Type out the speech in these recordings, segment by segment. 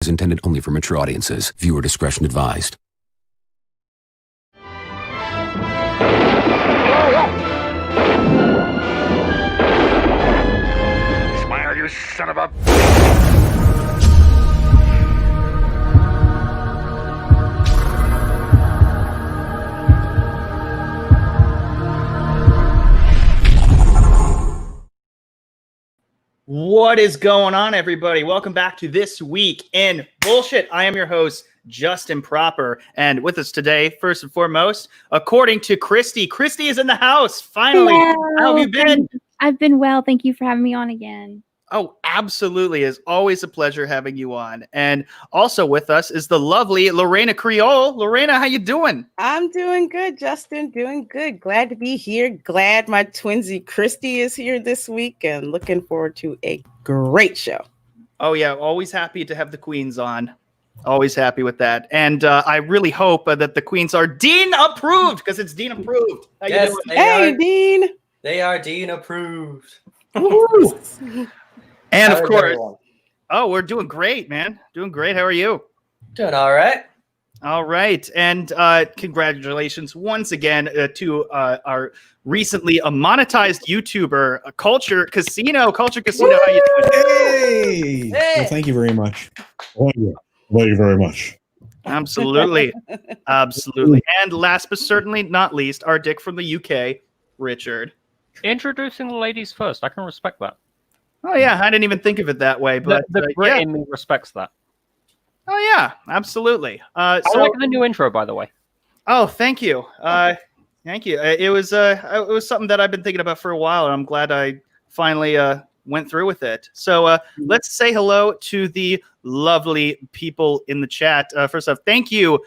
is intended only for mature audiences. Viewer discretion advised. Smile, you son of a... What is going on, everybody? Welcome back to This Week in Bullshit. I am your host, Justin Proper, and with us today, first and foremost, according to Christie. Christie is in the house, finally. Hello. How have you been? I've been well. Thank you for having me on again. Oh, absolutely. It's always a pleasure having you on. And also with us is the lovely Reina Creole. Lorena, how you doing? I'm doing good, Justin. Doing good. Glad to be here. Glad my twinsy Christie is here this week and looking forward to a great show. Oh, yeah. Always happy to have the queens on. Always happy with that. And I really hope that the queens are Dean approved, because it's Dean approved. How Yes, you doing? Hey, Dean. They are Dean approved. And How of is course, everyone? oh, we're doing great, man. Doing great. How are you? Doing all right. All right. And congratulations once again to our recently monetized YouTuber, Culture Casino. Culture Casino, how you doing? Hey! Hey! Well, thank you very much. Thank you very much. Absolutely. Absolutely. And last but certainly not least, our dick from the UK, Richard. Introducing the ladies first. I can respect that. Oh, yeah. I didn't even think of it that way. But The Brit yeah. in me respects that. Oh, yeah. Absolutely. I like the new intro, by the way. Oh, thank you. Thank you. It was something that I've been thinking about for a while, and I'm glad I finally went through with it. So let's say hello to the lovely people in the chat. First off, thank you,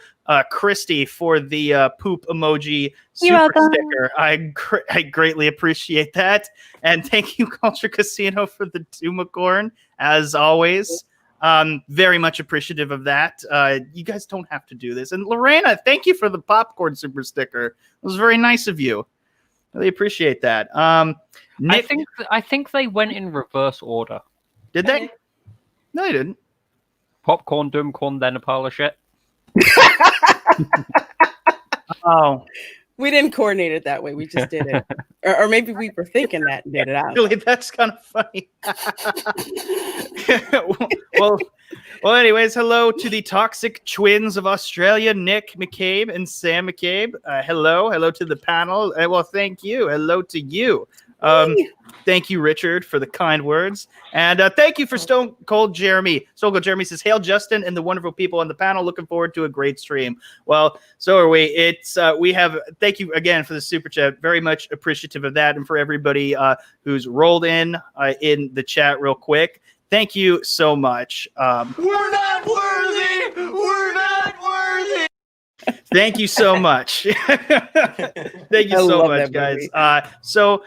Christie, for the poop emoji super sticker. I greatly appreciate that. And thank you, Culture Casino, for the Doomacorn, as always. Very much appreciative of that. You guys don't have to do this. And Lorena, thank you for the popcorn super sticker. It was very nice of you. Really appreciate that. Nick, I think they went in reverse order. did they? No, they didn't. Popcorn, Doomcorn, then a pile of shit. Oh, We didn't coordinate it that way. We just did it. Or maybe we were thinking that and did it out. really, that's kind of funny. well, anyways, hello to the toxic twins of Australia, Nick McCabe and Sam McCabe. Hello to the panel. Well, thank you. Hello to you. Thank you, Richard, for the kind words. And thank you for Stone Cold Jeremy. Stone Cold Jeremy says, "Hail, Justin, and the wonderful people on the panel. Looking forward to a great stream." Well, so are we. Thank you again for the super chat. Very much appreciative of that. And for everybody who's rolled in the chat real quick, thank you so much. We're not worthy. We're not worthy. Thank you so much. Thank you I so love much, that guys. movie.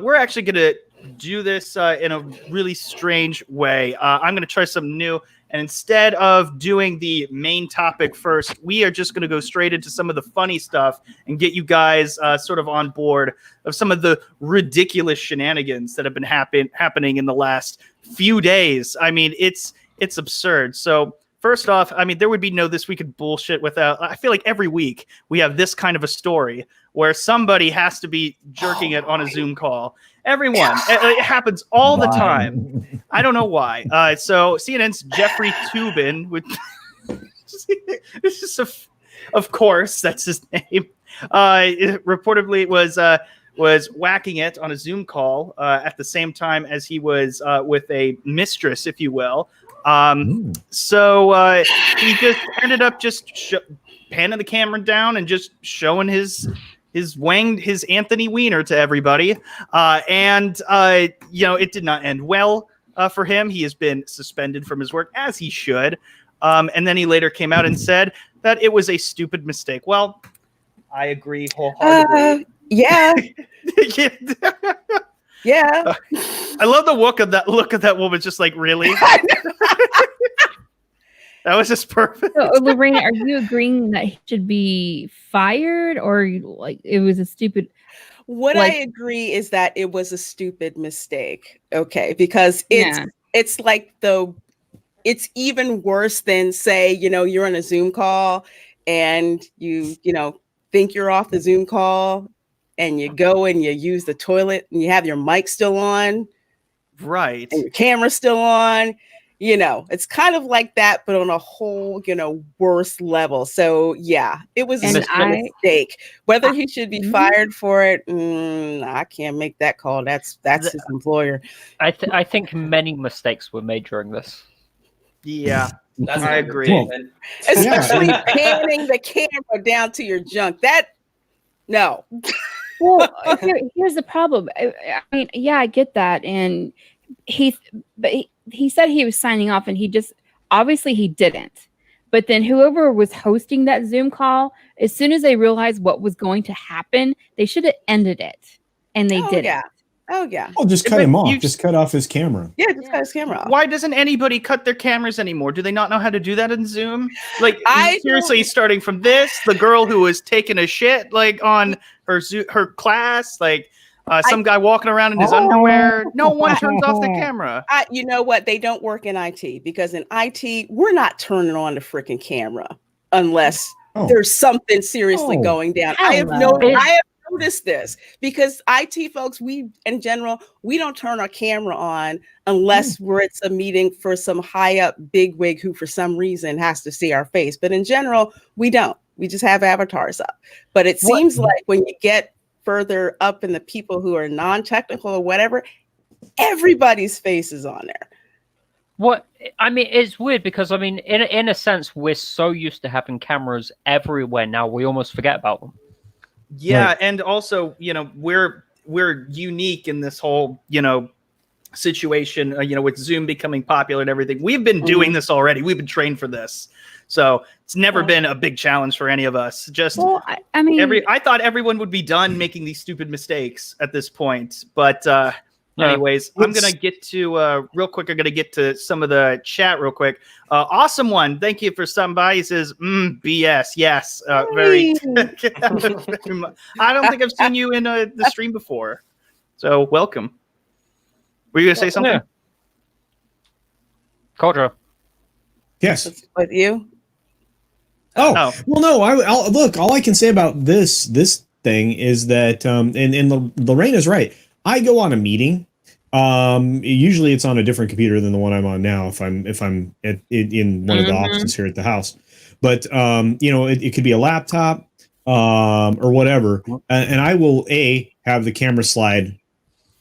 We're actually going to do this in a really strange way. I'm going to try something new. And instead of doing the main topic first, we are just going to go straight into some of the funny stuff and get you guys sort of on board of some of the ridiculous shenanigans that have been happening in the last few days. I mean, it's absurd. So first off, I mean, there would be no This Week in Bullshit without, I feel like every week we have this kind of a story where somebody has to be jerking it on a Zoom call. Everyone. It happens all the time. I don't know why. So CNN's Jeffrey Toobin, with this is of course, that's his name. It reportedly was whacking it on a Zoom call at the same time as he was with a mistress, if you will. So he just ended up just panning the camera down and just showing his Anthony Weiner to everybody. And it did not end well for him. He has been suspended from his work, as he should. And then he later came out and said that it was a stupid mistake. Well, I agree wholeheartedly. Yeah. Yeah. I love the look of that woman, just like, really? That was just perfect. So, Lorena, are you agreeing that he should be fired, or like it was a stupid? What I agree is that it was a stupid mistake. Okay, because it's like it's even worse than, say, you're on a Zoom call and you think you're off the Zoom call and you go and you use the toilet and you have your mic still on. Right. And your camera's still on. It's kind of like that, but on a whole, worse level. So yeah, it was a mistake. Whether he should be fired for it, I can't make that call. That's his employer. I think many mistakes were made during this. Yeah, I agree. Well, Especially panning the camera down to your junk. No. Well, here's the problem. I mean, yeah, I get that, and he said he was signing off, and he just obviously he didn't. But then whoever was hosting that Zoom call, as soon as they realized what was going to happen, they should have ended it, and they didn't. Yeah. Oh yeah. Well, just cut him off. Just cut off his camera. Yeah, just cut his camera off. Why doesn't anybody cut their cameras anymore? Do they not know how to do that in Zoom? Like, seriously, starting from this, the girl who was taking a shit like on her class, like some guy walking around in his underwear. No one turns off the camera. You know what? They don't work in IT, because in IT, we're not turning on the freaking camera unless there's something seriously going down. I have noticed this, because IT folks, in general, we don't turn our camera on unless it's a meeting for some high up bigwig who for some reason has to see our face. But in general, we don't. We just have avatars up. But it seems like when you get further up in the people who are non-technical or whatever, everybody's face is on there. What I mean, it's weird because in a sense, we're so used to having cameras everywhere now, we almost forget about them. Yeah, right. And also, we're unique in this whole, situation, with Zoom becoming popular and everything. We've been doing this already. We've been trained for this. So it's never been a big challenge for any of us. Just, I thought everyone would be done making these stupid mistakes at this point. But anyways, I'm going to get to, real quick, I'm going to get to some of the chat real quick. Awesome one. Thank you for stopping by. He says, BS. Yes. Very. I don't think I've seen you in the stream before. So welcome. Were you going to say something? Yeah. Codra. Yes. With you? Oh. Well, no. I'll look. All I can say about this thing is that, and Lorena's right. I go on a meeting. Usually it's on a different computer than the one I'm on now. If I'm in one of the offices here at the house, but it could be a laptop or whatever, and I will have the camera slide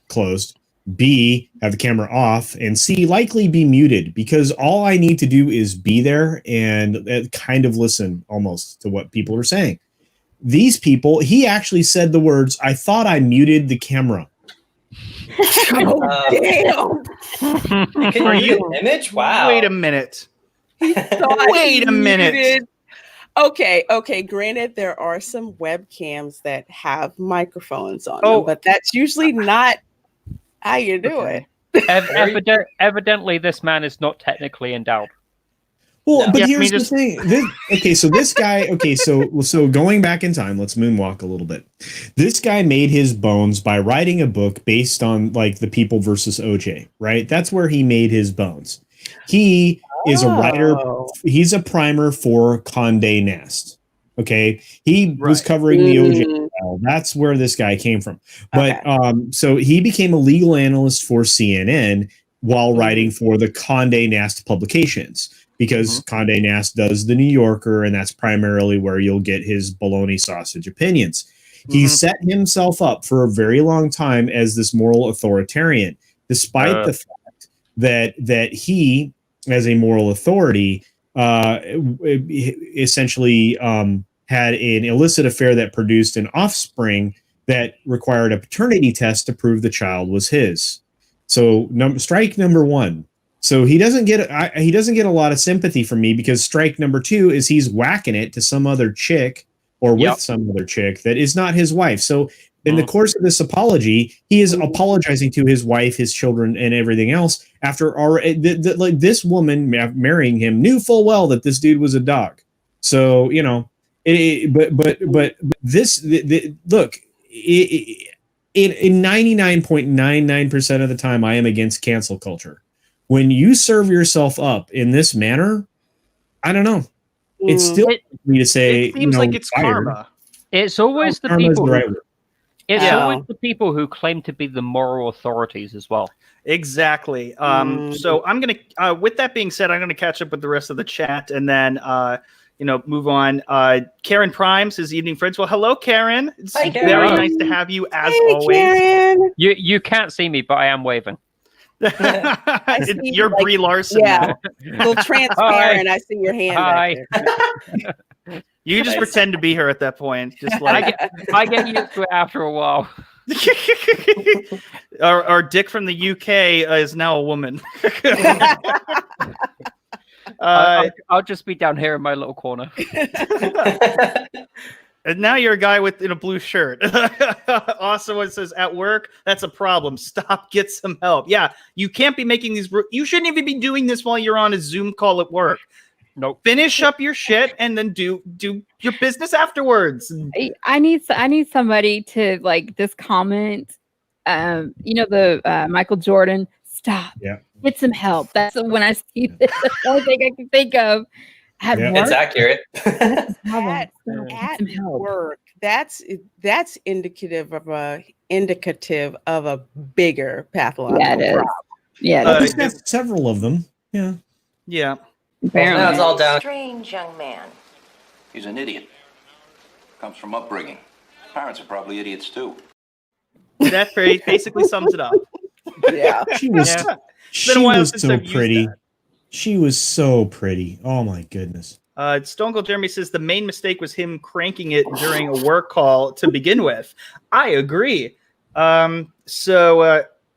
closed, B, have the camera off, and C, likely be muted, because all I need to do is be there and kind of listen almost to what people are saying. These people, he actually said the words, "I thought I muted the camera." Damn. Can you image? Wow. Wait a minute. Wait a minute. Okay. Granted, there are some webcams that have microphones on them, but that's usually not how you do it. Evidently, this man is not technically endowed. Well, but here's the thing. So this guy, so going back in time, let's moonwalk a little bit. This guy made his bones by writing a book based on like the People versus OJ, right? That's where he made his bones. He is a writer. He's a primer for Condé Nast. Okay. He was covering the OJ trial. That's where this guy came from. But so he became a legal analyst for CNN while writing for the Condé Nast publications, because Condé Nast does the New Yorker, and that's primarily where you'll get his bologna sausage opinions. He set himself up for a very long time as this moral authoritarian, despite the fact that he, as a moral authority, essentially had an illicit affair that produced an offspring that required a paternity test to prove the child was his. So strike number one. So he doesn't get a lot of sympathy from me, because strike number two is he's whacking it to some other chick or with some other chick that is not his wife. So in the course of this apology, he is apologizing to his wife, his children, and everything else after like this woman marrying him knew full well that this dude was a dog. So but this look. In 99.99% of the time, I am against cancel culture. when you serve yourself up in this manner, I don't know. It's still me to say. It seems like it's karma. It's always the Karma's people. the right word. It's always the people who claim to be the moral authorities as well. Exactly. So I'm gonna. With that being said, I'm gonna catch up with the rest of the chat and then move on. Karen Prime says, "Evening, friends." Well, hello, Karen. It's very nice to have you as always. Karen. You can't see me, but I am waving. You're Brie Larson. Yeah, now. a little transparent. I see your hand. Hi. Back there. You just pretend to be her at that point. Just like I get used to it after a while. our Dick from the UK is now a woman. I'll just be down here in my little corner. And now you're a guy with in a blue shirt. Also, it says at work, that's a problem. Stop, get some help. Yeah, you can't be making these. You shouldn't even be doing this while you're on a Zoom call at work. Nope. Finish up your shit and then do your business afterwards. I need somebody to like this comment. The Michael Jordan. Stop. Yeah. Get some help. That's when I see this. That's the only thing I can think of. It's accurate. At work, that's indicative of a bigger pathological problem. Yeah, He's got several of them. Yeah. Yeah. Well, now it's all down. Strange young man. He's an idiot. Comes from upbringing. Parents are probably idiots too. That basically sums it up. Yeah. She was so pretty. She was so pretty. Oh my goodness. Stone Cold Jeremy says the main mistake was him cranking it during a work call to begin with. I agree.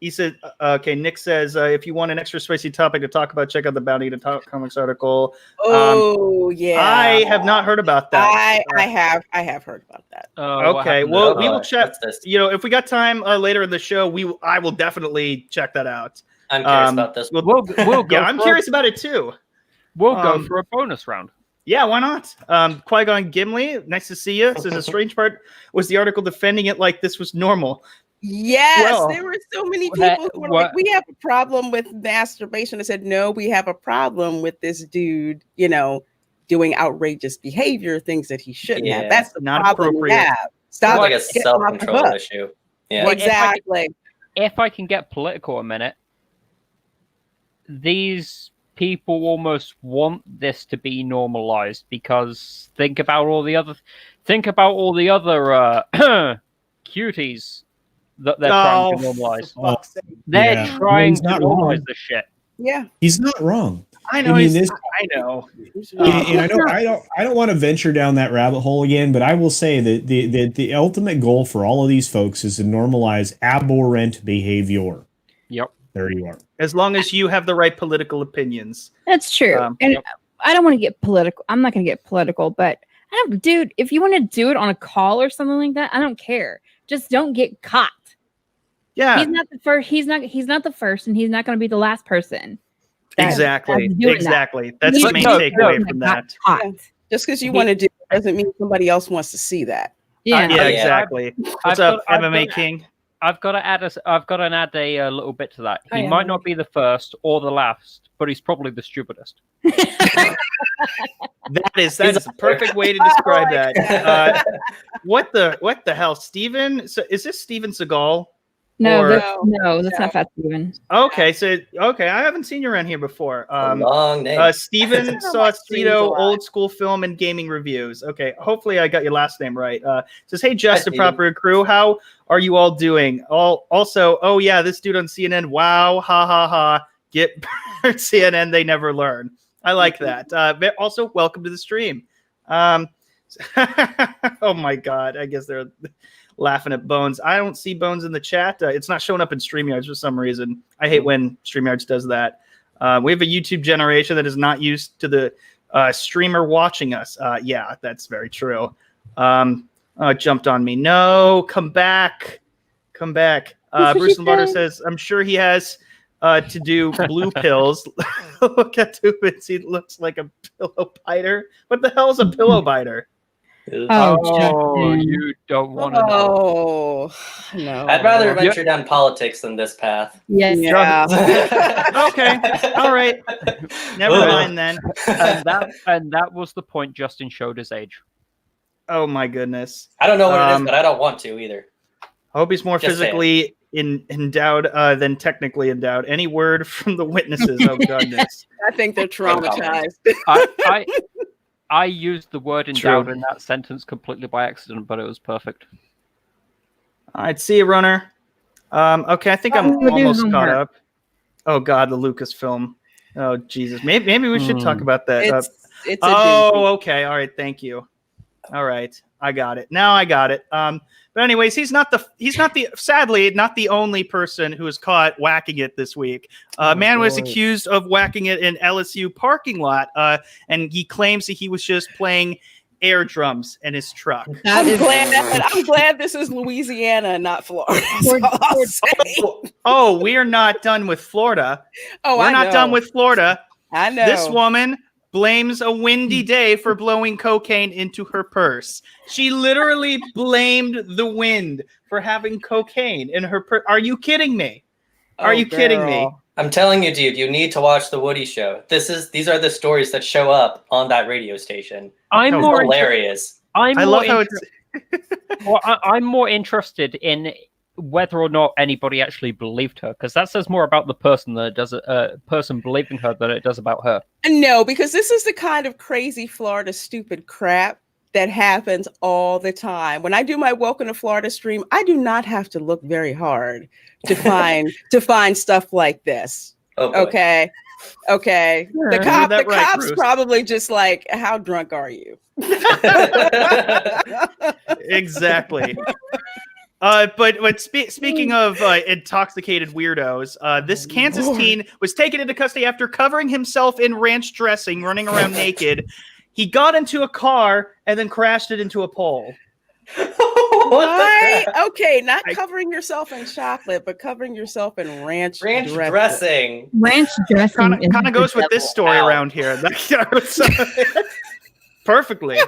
He said, okay, Nick says, if you want an extra spicy topic to talk about, check out the Bounty to Talk Comics article. Yeah. I have not heard about that. I have heard about that. Okay, well, we will check. If we got time later in the show, I will definitely check that out. I'm curious about this. We'll go. Yeah, I'm curious about it too. We'll go for a bonus round. Yeah, why not? Qui-Gon Gimli, nice to see you. Says the strange part was the article defending it like this was normal. Yes, there were so many people who were like, we have a problem with masturbation. I said, no, we have a problem with this dude, doing outrageous behavior, things that he shouldn't have. That's the not problem appropriate. we have. Stop like a self-control issue. Yeah, Well, exactly. If I can get political a minute, these people almost want this to be normalized because think about all the other cuties that they're trying to normalize. They're trying to normalize this shit. Yeah, he's not wrong. I know. I know. And I don't want to venture down that rabbit hole again, but I will say that the ultimate goal for all of these folks is to normalize abhorrent behavior. Yep. There you are. As long as you have the right political opinions. That's true. I don't want to get political. I'm not going to get political, but dude, if you want to do it on a call or something like that, I don't care. Just don't get caught. Yeah. He's not the first. He's not the first, and he's not going to be the last person. Exactly. That's the main takeaway from that. Yeah. Just because you want to do it doesn't mean somebody else wants to see that. Yeah, exactly. What's up, MMA King? I've got to add a little bit to that. He might not be the first or the last, but he's probably the stupidest. That is the perfect way to describe that. What the hell, Steven? So is this Steven Seagal? No, that's not Fat Steven. Okay, I haven't seen you around here before. Long name. Steven Saucedo, old school film and gaming reviews. Okay, hopefully I got your last name right. Says, hey, Justin, proper crew, how are you all doing? Also, oh yeah, this dude on CNN. Wow, ha ha ha. Get CNN, they never learn. I like that. Also, welcome to the stream. Oh my God, I guess they're laughing at Bones. I don't see Bones in the chat. It's not showing up in StreamYards for some reason. I hate when StreamYards does that. We have a YouTube generation that is not used to the streamer watching us. Yeah, that's very true. It jumped on me. No, come back. Bruce Lombardo says, I'm sure he has to do blue pills. Look at Tubins. He looks like a pillow biter. What the hell is a pillow biter? Oh, you don't want to know. Oh, no. I'd rather venture down politics than this path. Yeah. Okay. All right. Never mind then. And that was the point Justin showed his age. Oh my goodness. I don't know what it is, but I don't want to either. I hope he's more Just physically endowed than technically endowed. Any word from the witnesses? Oh goodness. I think they're traumatized. I used the word endowed in that sentence completely by accident, but it was perfect. All right, see you, runner. Okay, I think I'm almost caught up. Oh God, the Lucasfilm. Oh Jesus, maybe we should talk about that. It's a okay, all right, thank you. All right, I got it. Now I got it. But anyways, he's sadly not the only person who was caught whacking it this week. Man was accused of whacking it in LSU parking lot, and he claims that he was just playing air drums in his truck. I'm glad this is Louisiana and not Florida. Oh, we are not done with Florida. We're not done with Florida. I know. This woman blames a windy day for blowing cocaine into her purse. She literally blamed the wind for having cocaine in her purse. Are you kidding me? Are you kidding me? I'm telling you, dude, you need to watch the Woody Show. These are the stories that show up on that radio station. I'm hilarious. I love how it's. Well, I'm more interested in whether or not anybody actually believed her, because that says more about the person than it does person believing her than it does about her. No, because this is the kind of crazy Florida stupid crap that happens all the time. When I do my Welcome to Florida stream, I do not have to look very hard to find stuff like this. Okay. The cops probably just like, how drunk are you? Exactly. But speaking of intoxicated weirdos, this Kansas teen was taken into custody after covering himself in ranch dressing, running around naked. He got into a car and then crashed it into a pole. Why? Okay, not covering yourself in chocolate, but covering yourself in ranch dressing. Ranch dressing kind of goes with this story around here. Perfectly.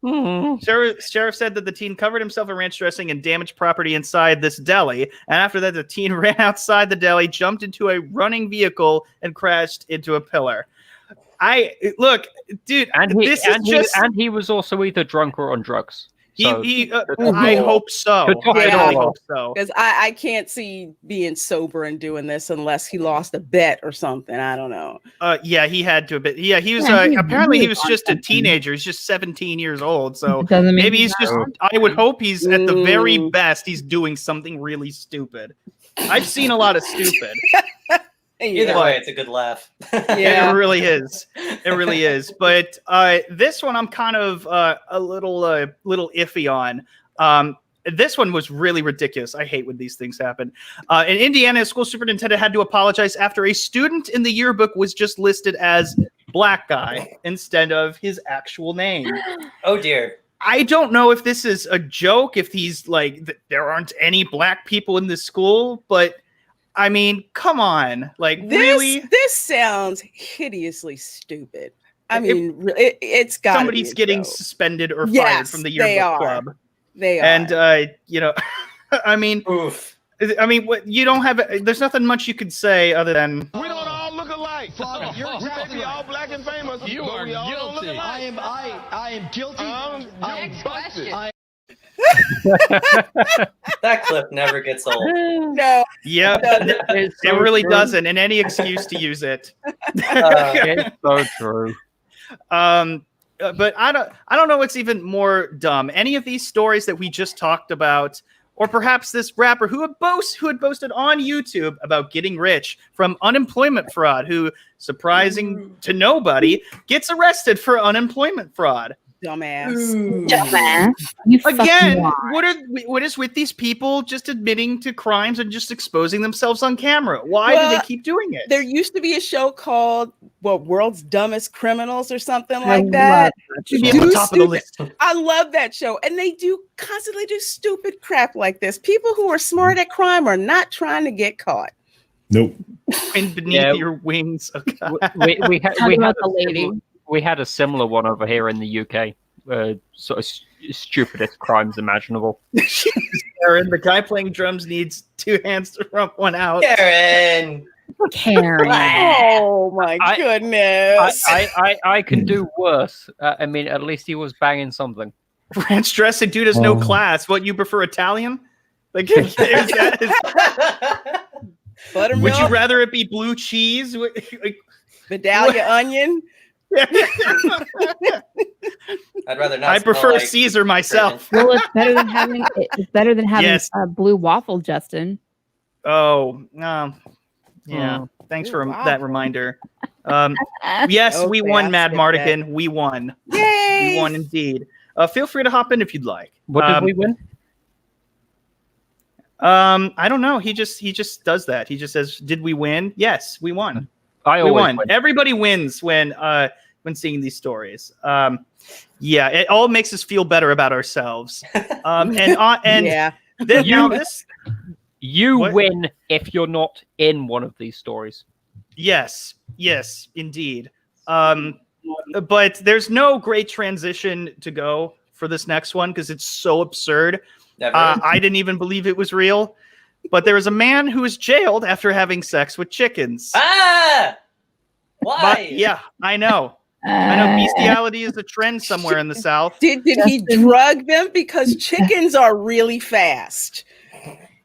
Sheriff said that the teen covered himself in ranch dressing and damaged property inside this deli. And after that, the teen ran outside the deli, jumped into a running vehicle, and crashed into a pillar. Look, dude, and he was also either drunk or on drugs. So, I hope so. I hope so. Because I can't see being sober and doing this unless he lost a bet or something. I don't know. Yeah, he had to a bit. Yeah, he was apparently he was just a teenager. He's just 17 years old. So maybe he's just. I would hope he's at the very best. He's doing something really stupid. I've seen a lot of stupid. Either way, it's a good laugh. Yeah, it really is. It really is. But this one, I'm kind of a little iffy on. This one was really ridiculous. I hate when these things happen. In Indiana, a school superintendent had to apologize after a student in the yearbook was just listed as black guy instead of his actual name. Oh dear. I don't know if this is a joke, if he's like, there aren't any black people in this school, but I mean, come on. Like, really? This sounds hideously stupid. I mean, it's got somebody's getting suspended or fired from the yearbook club. They are. And, I mean, oof. I mean, you don't have, there's nothing much you could say other than. We don't all look alike. Father, we may be all black and famous. You are guilty. I am guilty. Next question. That clip never gets old. No. Yeah, it really doesn't. And any excuse to use it. It's so true. But I don't know what's even more dumb. Any of these stories that we just talked about, or perhaps this rapper who had boasted on YouTube about getting rich from unemployment fraud, who, surprising to nobody, gets arrested for unemployment fraud. Dumbass. Again, what is with these people just admitting to crimes and just exposing themselves on camera? Why do they keep doing it? There used to be a show called World's Dumbest Criminals or something like that. Should be on the top of the list. I love that show. And they constantly do stupid crap like this. People who are smart at crime are not trying to get caught. Nope. And beneath your wings. We had a similar one over here in the UK. sort of stupidest crimes imaginable. Aaron, the guy playing drums needs 2 hands to rub one out. Karen. Oh my goodness. I can do worse. I mean, at least he was banging something. Ranch dressing dude has no class. What, you prefer Italian? Like, is that, Buttermilk? would you rather it be blue cheese? Vidalia onion? I'd rather not. I prefer like Caesar myself. Well, it's better than having Yes. blue waffle, Justin. Oh, yeah. Thanks for that reminder. Yes, we won, Madmartigan. We won. Yay! We won indeed. Feel free to hop in if you'd like. What did we win? I don't know. He just does that. He just says, "Did we win?" Yes, we won. We won. Win. Everybody wins when seeing these stories. Yeah, it all makes us feel better about ourselves. And yeah. You win if you're not in one of these stories. Yes, indeed. But there's no great transition to go for this next one because it's so absurd. I didn't even believe it was real. But there was a man who was jailed after having sex with chickens. Ah! Why? But, yeah, I know. I know bestiality is a trend somewhere in the South. Did he drug them? Because chickens are really fast.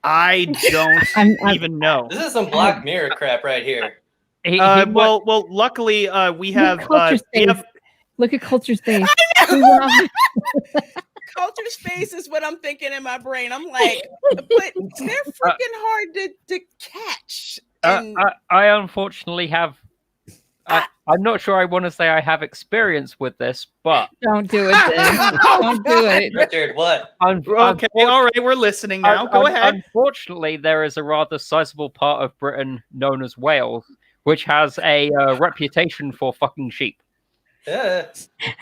I don't even know. This is some Black Mirror crap right here. Well, luckily we have. Look at Culture's face. Culture's face is what I'm thinking in my brain. I'm like, but they're freaking hard to catch. I unfortunately have. I'm not sure I want to say I have experience with this, but don't do it. Then. Don't do it, Richard. What? Okay, all right, we're listening now. Go ahead. Unfortunately, there is a rather sizable part of Britain known as Wales, which has a reputation for fucking sheep. Yeah.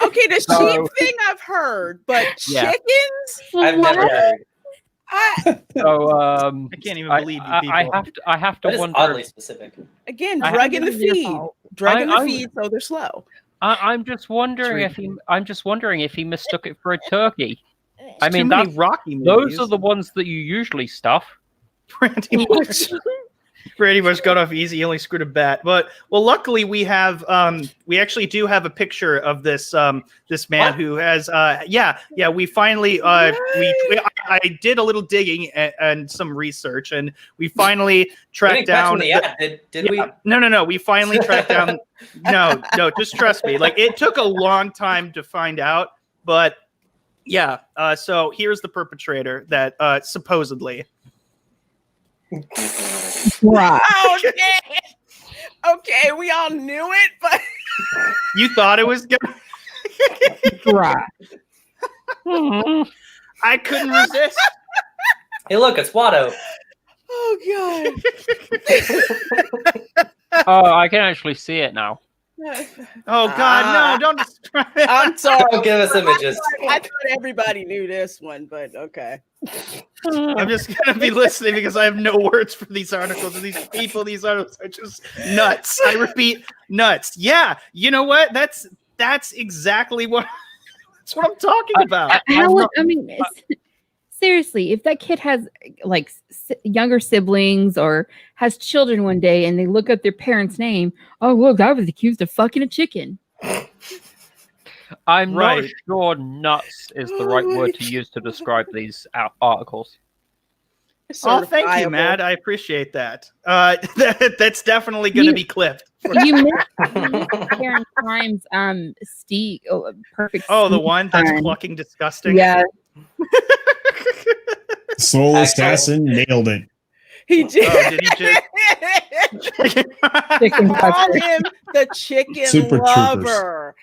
Okay, the sheep thing I've heard, but chickens? I've never heard. I can't even believe you people. I have to wonder. Oddly specific. Again, drugging the feed. Drugging the feed, so they're slow. I'm just wondering if he mistook it for a turkey. I mean, too many Rocky movies. Those are the ones that you usually stuff. Brady Bush got off easy. He only screwed a bat, but luckily we have we actually do have a picture of this this man who has we finally I did a little digging and some research, and we finally tracked down. Did we? No. We finally tracked down. No. Just trust me. Like, it took a long time to find out, but yeah. So here's the perpetrator that supposedly. Right. Okay, we all knew it, but you thought it was good. Right. I couldn't resist. Hey, look, it's Watto. Oh God. Oh, I can actually see it now. Oh God, no! Don't describe it. I'm sorry. Don't give us images. I thought everybody knew this one, but okay. I'm just gonna be listening because I have no words for these articles and these people. These articles are just nuts. I repeat, nuts. Yeah, you know what? That's exactly what. That's what I'm talking about. Seriously, if that kid has like younger siblings or has children one day and they look up their parents' name, oh look, I was accused of fucking a chicken. I'm not sure nuts is the right word to use to describe these articles. Oh, thank you, Matt. I appreciate that. That's definitely going to be clipped. You missed Karen Crimes, Stig. Oh, perfect. Oh, the one that's clucking disgusting. Yeah. Soul Assassin nailed it. He did. Oh, did he just? Call him the chicken Super lover.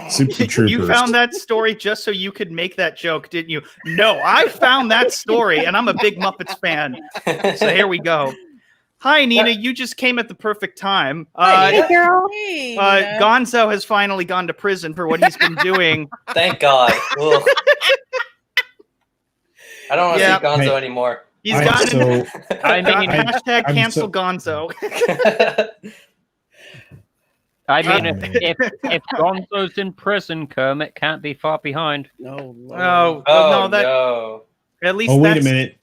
Super Troopers. You found that story just so you could make that joke, didn't you? No, I found that story, and I'm a big Muppets fan. So here we go. Hi, Nina. You just came at the perfect time. Hey, girl. Gonzo has finally gone to prison for what he's been doing. Thank God. I don't want to see Gonzo anymore. He's got hashtag cancel Gonzo. I mean, if Gonzo's in prison, Kermit can't be far behind. No. No. At least. Oh, wait a minute.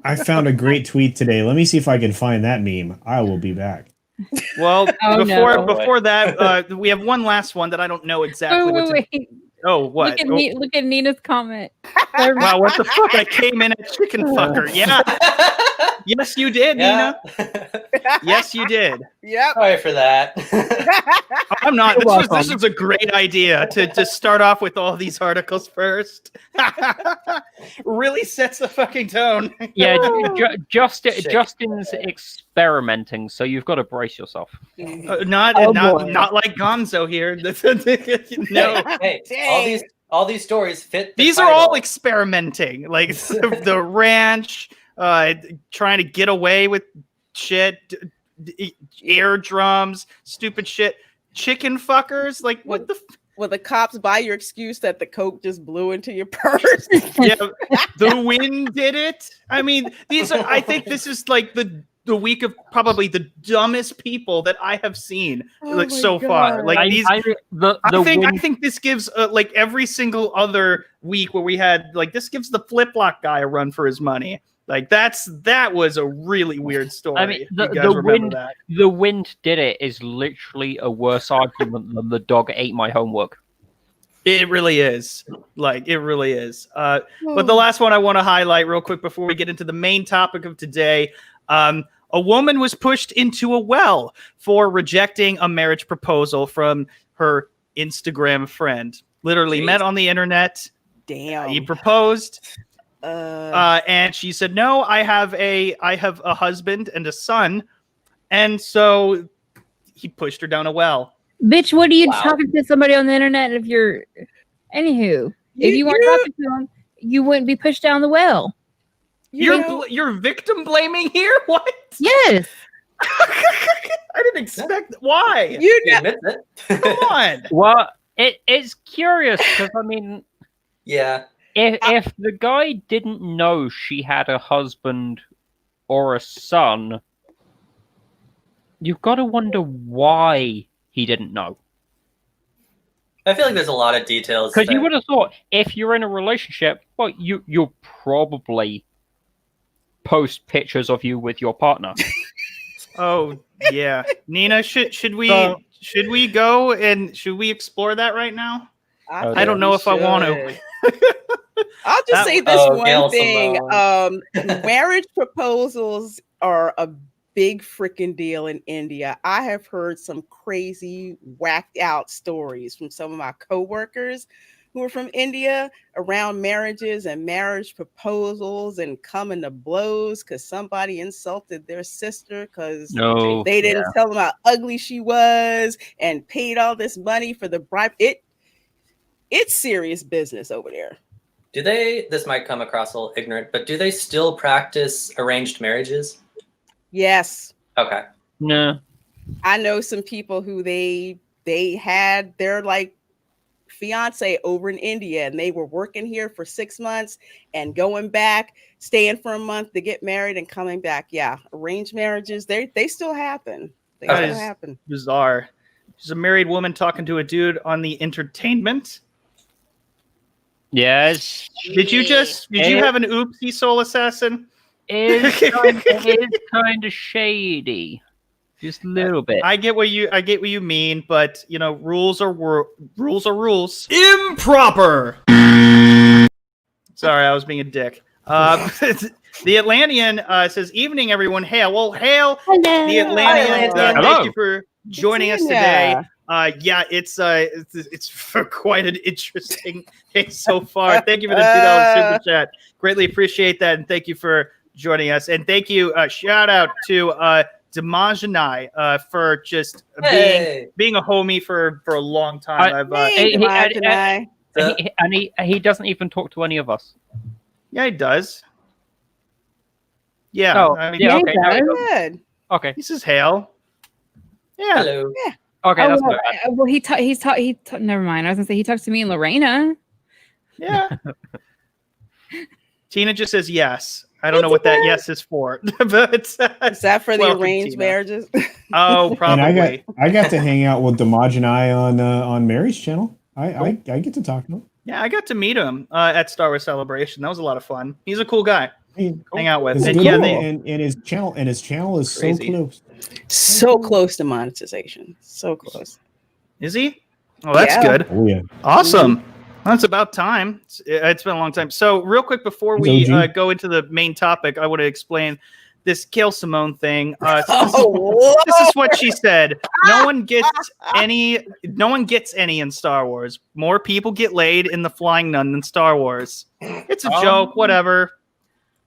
I found a great tweet today. Let me see if I can find that meme. I will be back. Well, before that, we have one last one that I don't know exactly wait. Oh, what? Look at Nina's comment. Wow, what the fuck? I came in a chicken fucker. Yeah. Yes, you did, Nina. Yes, you did. Yep. Sorry for that. I'm not. This is a great idea to start off with all these articles first. Really sets the fucking tone. Yeah, Justin's experimenting, so you've got to brace yourself. Not like Gonzo here. No. Hey, all these stories fit. These are all experimenting, like the ranch, trying to get away with shit, air drums, stupid shit, chicken fuckers. Like what the? Will the cops buy your excuse that the coke just blew into your purse? Yeah, the wind did it. I mean, I think this is like the week of probably the dumbest people that I have seen so far. Like I think this gives like every single other week where we had like this gives the flip flop guy a run for his money. Like that was a really weird story. I mean, the wind did it is literally a worse argument than the dog ate my homework. It really is. Like, it really is. But the last one I want to highlight real quick before we get into the main topic of today. A woman was pushed into a well for rejecting a marriage proposal from her Instagram friend. Literally met on the internet. Damn. He proposed. And she said, no, I have a husband and a son. And so he pushed her down a well. Bitch, what are you talking to somebody on the internet if you're... Anywho, if you weren't talking to him, you wouldn't be pushed down the well. You're victim blaming here? What? Yes. I didn't expect... Why? You admit it. Come on. Well, it's curious because, I mean... Yeah. If the guy didn't know she had a husband or a son, you've got to wonder why he didn't know. I feel like there's a lot of details. Because you would have thought if you're in a relationship, well, you'll probably post pictures of you with your partner. Oh yeah, Nina, should we go and should we explore that right now? I don't know if I want to. I'll just say this one thing. Marriage proposals are a big freaking deal in India. I have heard some crazy, whacked out stories from some of my coworkers who are from India around marriages and marriage proposals and coming to blows because somebody insulted their sister because they didn't tell them how ugly she was and paid all this money for the bribe. It's serious business over there. Do they, this might come across a little ignorant, but do they still practice arranged marriages? Yes. Okay. No. I know some people who they had their like fiance over in India and they were working here for 6 months and going back, staying for a month to get married and coming back. Yeah. Arranged marriages, they still happen. They still happen. Bizarre. She's a married woman talking to a dude on the entertainment. Yes. Did you have an oopsie, Soul Assassin? It's kind of shady. Just a little bit. I get what you mean, but you know, rules are rules. Improper. Sorry, I was being a dick. The Atlantean says, "Evening, everyone. Hail. Well, hail. Hello. The Atlantean. Thank you for joining us today. It's for quite an interesting day so far. Thank you for the $2 super chat. Greatly appreciate that, and thank you for joining us. And thank you. Shout out to Damajanai for just being a homie for a long time. He doesn't even talk to any of us. Yeah, he does. Yeah. Oh, I mean, yeah. Okay. Good. Okay. This is Hale. Yeah. Hello. Yeah. Okay, that's well, never mind. I was gonna say he talks to me and Lorena. Yeah. Tina just says yes. I don't know what that yes is for, but is that for the arranged marriages? Oh, probably. And I got to hang out with Damaj and I on Mary's channel. I get to talk to him. Yeah, I got to meet him at Star Wars Celebration. That was a lot of fun. He's a cool guy. Hang out with. And his channel is crazy. So close to monetization. So close. Is he? Oh, that's good. Oh, yeah. Awesome. That's about time. It's been a long time. So real quick before we go into the main topic, I want to explain this Gail Simone thing. This is what she said. No one gets any in Star Wars. More people get laid in The Flying Nun than Star Wars. It's a joke, whatever.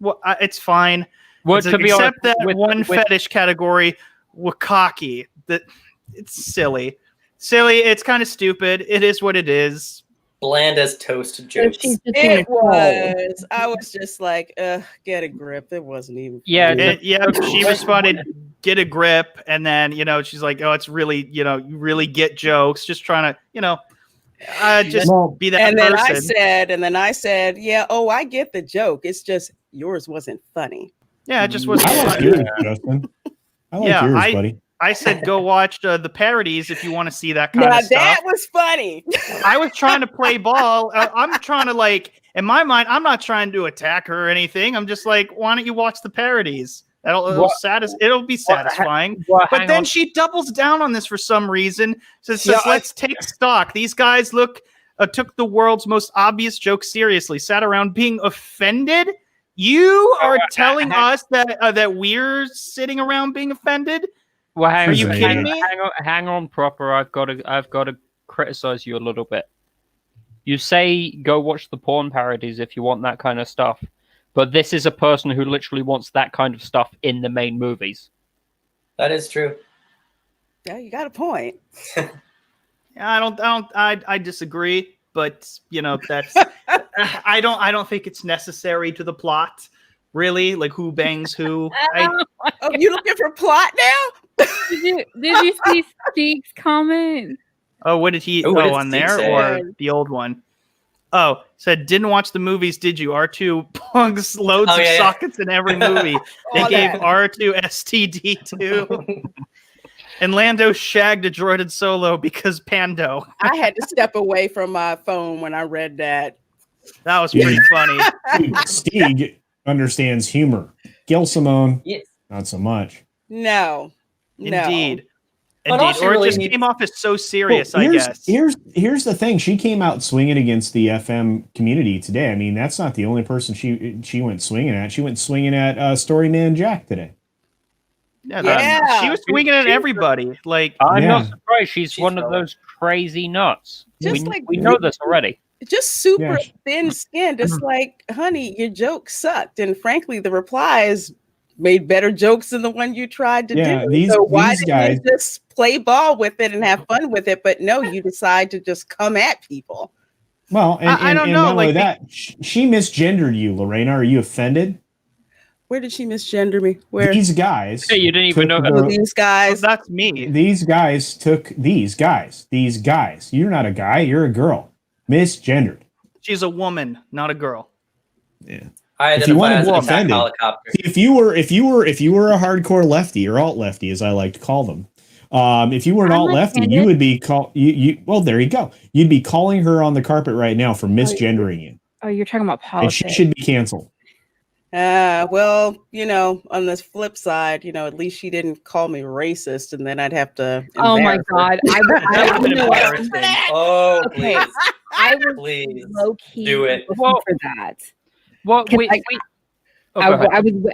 Well, it's fine. Except that one fetish category, Wakaki. That it's silly. It's kind of stupid. It is what it is. Bland as toast jokes. It was. I was just like, get a grip. It wasn't even. Yeah, she responded, "Get a grip," and then she's like, "Oh, it's really you really get jokes." Just trying to just be that and person. Then I said, yeah. Oh, I get the joke. It's just yours wasn't funny. Yeah, it just wasn't. I like yours, Justin. I like yours, buddy. I said go watch the parodies if you want to see that kind of stuff. That was funny. I was trying to play ball. I'm trying to in my mind, I'm not trying to attack her or anything. I'm just like, why don't you watch the parodies? It'll be satisfying. But then she doubles down on this for some reason. So it says, let's take stock. These guys took the world's most obvious joke seriously, sat around being offended. You are telling us that we're sitting around being offended? Well, are you kidding me? Hang on, proper. I've got to criticize you a little bit. You say go watch the porn parodies if you want that kind of stuff, but this is a person who literally wants that kind of stuff in the main movies. That is true. Yeah, you got a point. I disagree, but that's I don't think it's necessary to the plot. Really, like who bangs who? You looking for plot now? Did you see Stig's comment? Oh, what did he? On there or the old one? Oh, said didn't watch the movies, did you? R2 plugs loads of sockets in every movie. They gave R2 STD too. And Lando shagged a droided Solo because Pando. I had to step away from my phone when I read that. That was pretty funny. Stig understands humor. Gil Simone, not so much. No. Indeed. Or it just came off as so serious, I guess. Here's the thing. She came out swinging against the FM community today. I mean, that's not the only person she went swinging at. She went swinging at Storyman Jack today. Yeah, she was swinging at everybody. I'm not surprised. She's one of those crazy nuts. We know this already. Just super thin-skinned. It's like, honey, your joke sucked. And frankly, the replies made better jokes than the one you tried to do. So why didn't you just play ball with it and have fun with it? But no, you decide to just come at people. Well, I don't know. Not only that, she misgendered you, Lorena. Are you offended? Where did she misgender me? Where? These guys. Hey, you didn't even know these guys. Oh, that's me. These guys took these guys. You're not a guy. You're a girl. Misgendered. She's a woman, not a girl. Yeah. If you want to be offended, if you were a hardcore lefty or alt lefty, as I like to call them, if you were an alt lefty, you would be well, there you go. You'd be calling her on the carpet right now for misgendering you. Oh, you're talking about politics. And she should be canceled. Well, on the flip side, at least she didn't call me racist, and then I'd have to. Oh my God! That would be embarrassing. Oh, okay. please. I was please low key do it for that. Well,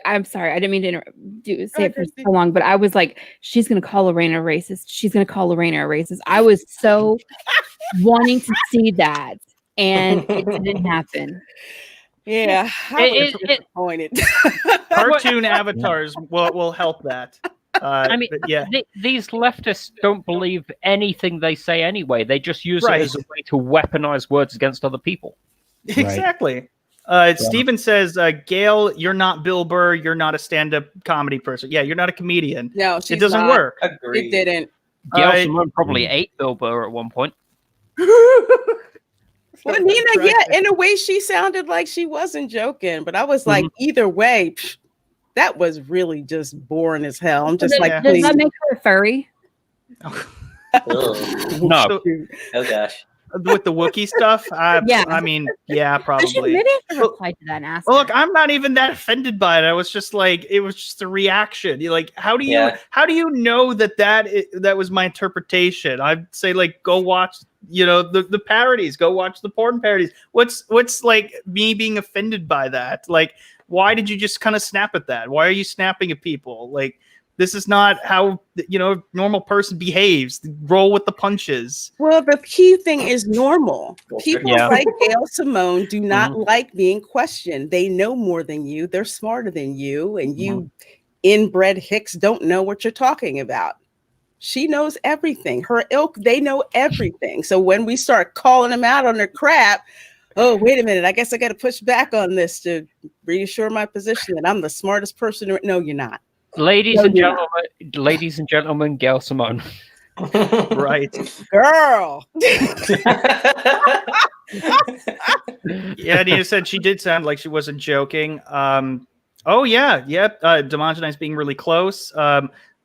I'm sorry. I didn't mean to say it for so long, but I was like, she's going to call Lorena a racist. She's going to call Lorena a racist. I was so wanting to see that, and it didn't happen. Yeah, I was disappointed. Cartoon avatars will help that. These leftists don't believe anything they say anyway. They just use it as a way to weaponize words against other people. Exactly. Steven says, Gail, you're not Bill Burr. You're not a stand-up comedy person. Yeah, you're not a comedian. No, it doesn't work. Agreed. It didn't. Gail Simone probably ate Bill Burr at one point. Well, Nina, yeah, in a way, she sounded like she wasn't joking, but I was like, either way, that was really just boring as hell. I'm just like, does that make her a furry? No. Oh gosh. With the Wookiee stuff, Yeah. I mean, yeah, probably. Maybe I should reply to that and ask. Well, look, I'm not even that offended by it. I was just like, it was just a reaction. You're like, how do you know that was my interpretation? I'd say like, go watch, the parodies. Go watch the porn parodies. What's like me being offended by that? Like, why did you just kind of snap at that? Why are you snapping at people? Like, this is not how a normal person behaves. Roll with the punches. Well, the key thing is normal. People like Gail Simone do not like being questioned. They know more than you. They're smarter than you. And you inbred hicks don't know what you're talking about. She knows everything. Her ilk, they know everything. So when we start calling them out on their crap, oh, wait a minute. I guess I got to push back on this to reassure my position that I'm the smartest person. No, you're not. Ladies and gentlemen, Gail Simone. Right. Girl. Yeah, Nina said she did sound like she wasn't joking. Demogenize being really close.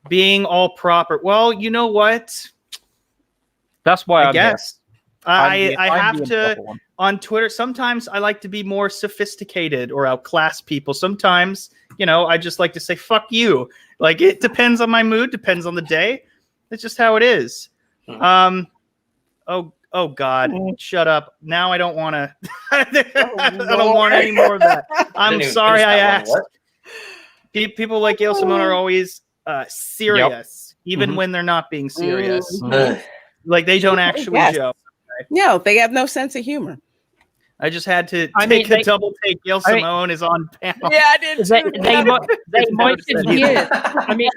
Being all proper. Well, you know what? That's why I guess. I have to on Twitter. Sometimes I like to be more sophisticated or outclass people. Sometimes, I just like to say "fuck you." Like, it depends on my mood, depends on the day. It's just how it is. Oh God, shut up! Now I don't want to. I don't want any more of that. I'm sorry I asked. People like Gail Simone are always serious, even when they're not being serious. Like, they don't actually joke. No, they have no sense of humor. I just had to take a double take. Gail Simone is on panel. Yeah, I did. They might be. I mean,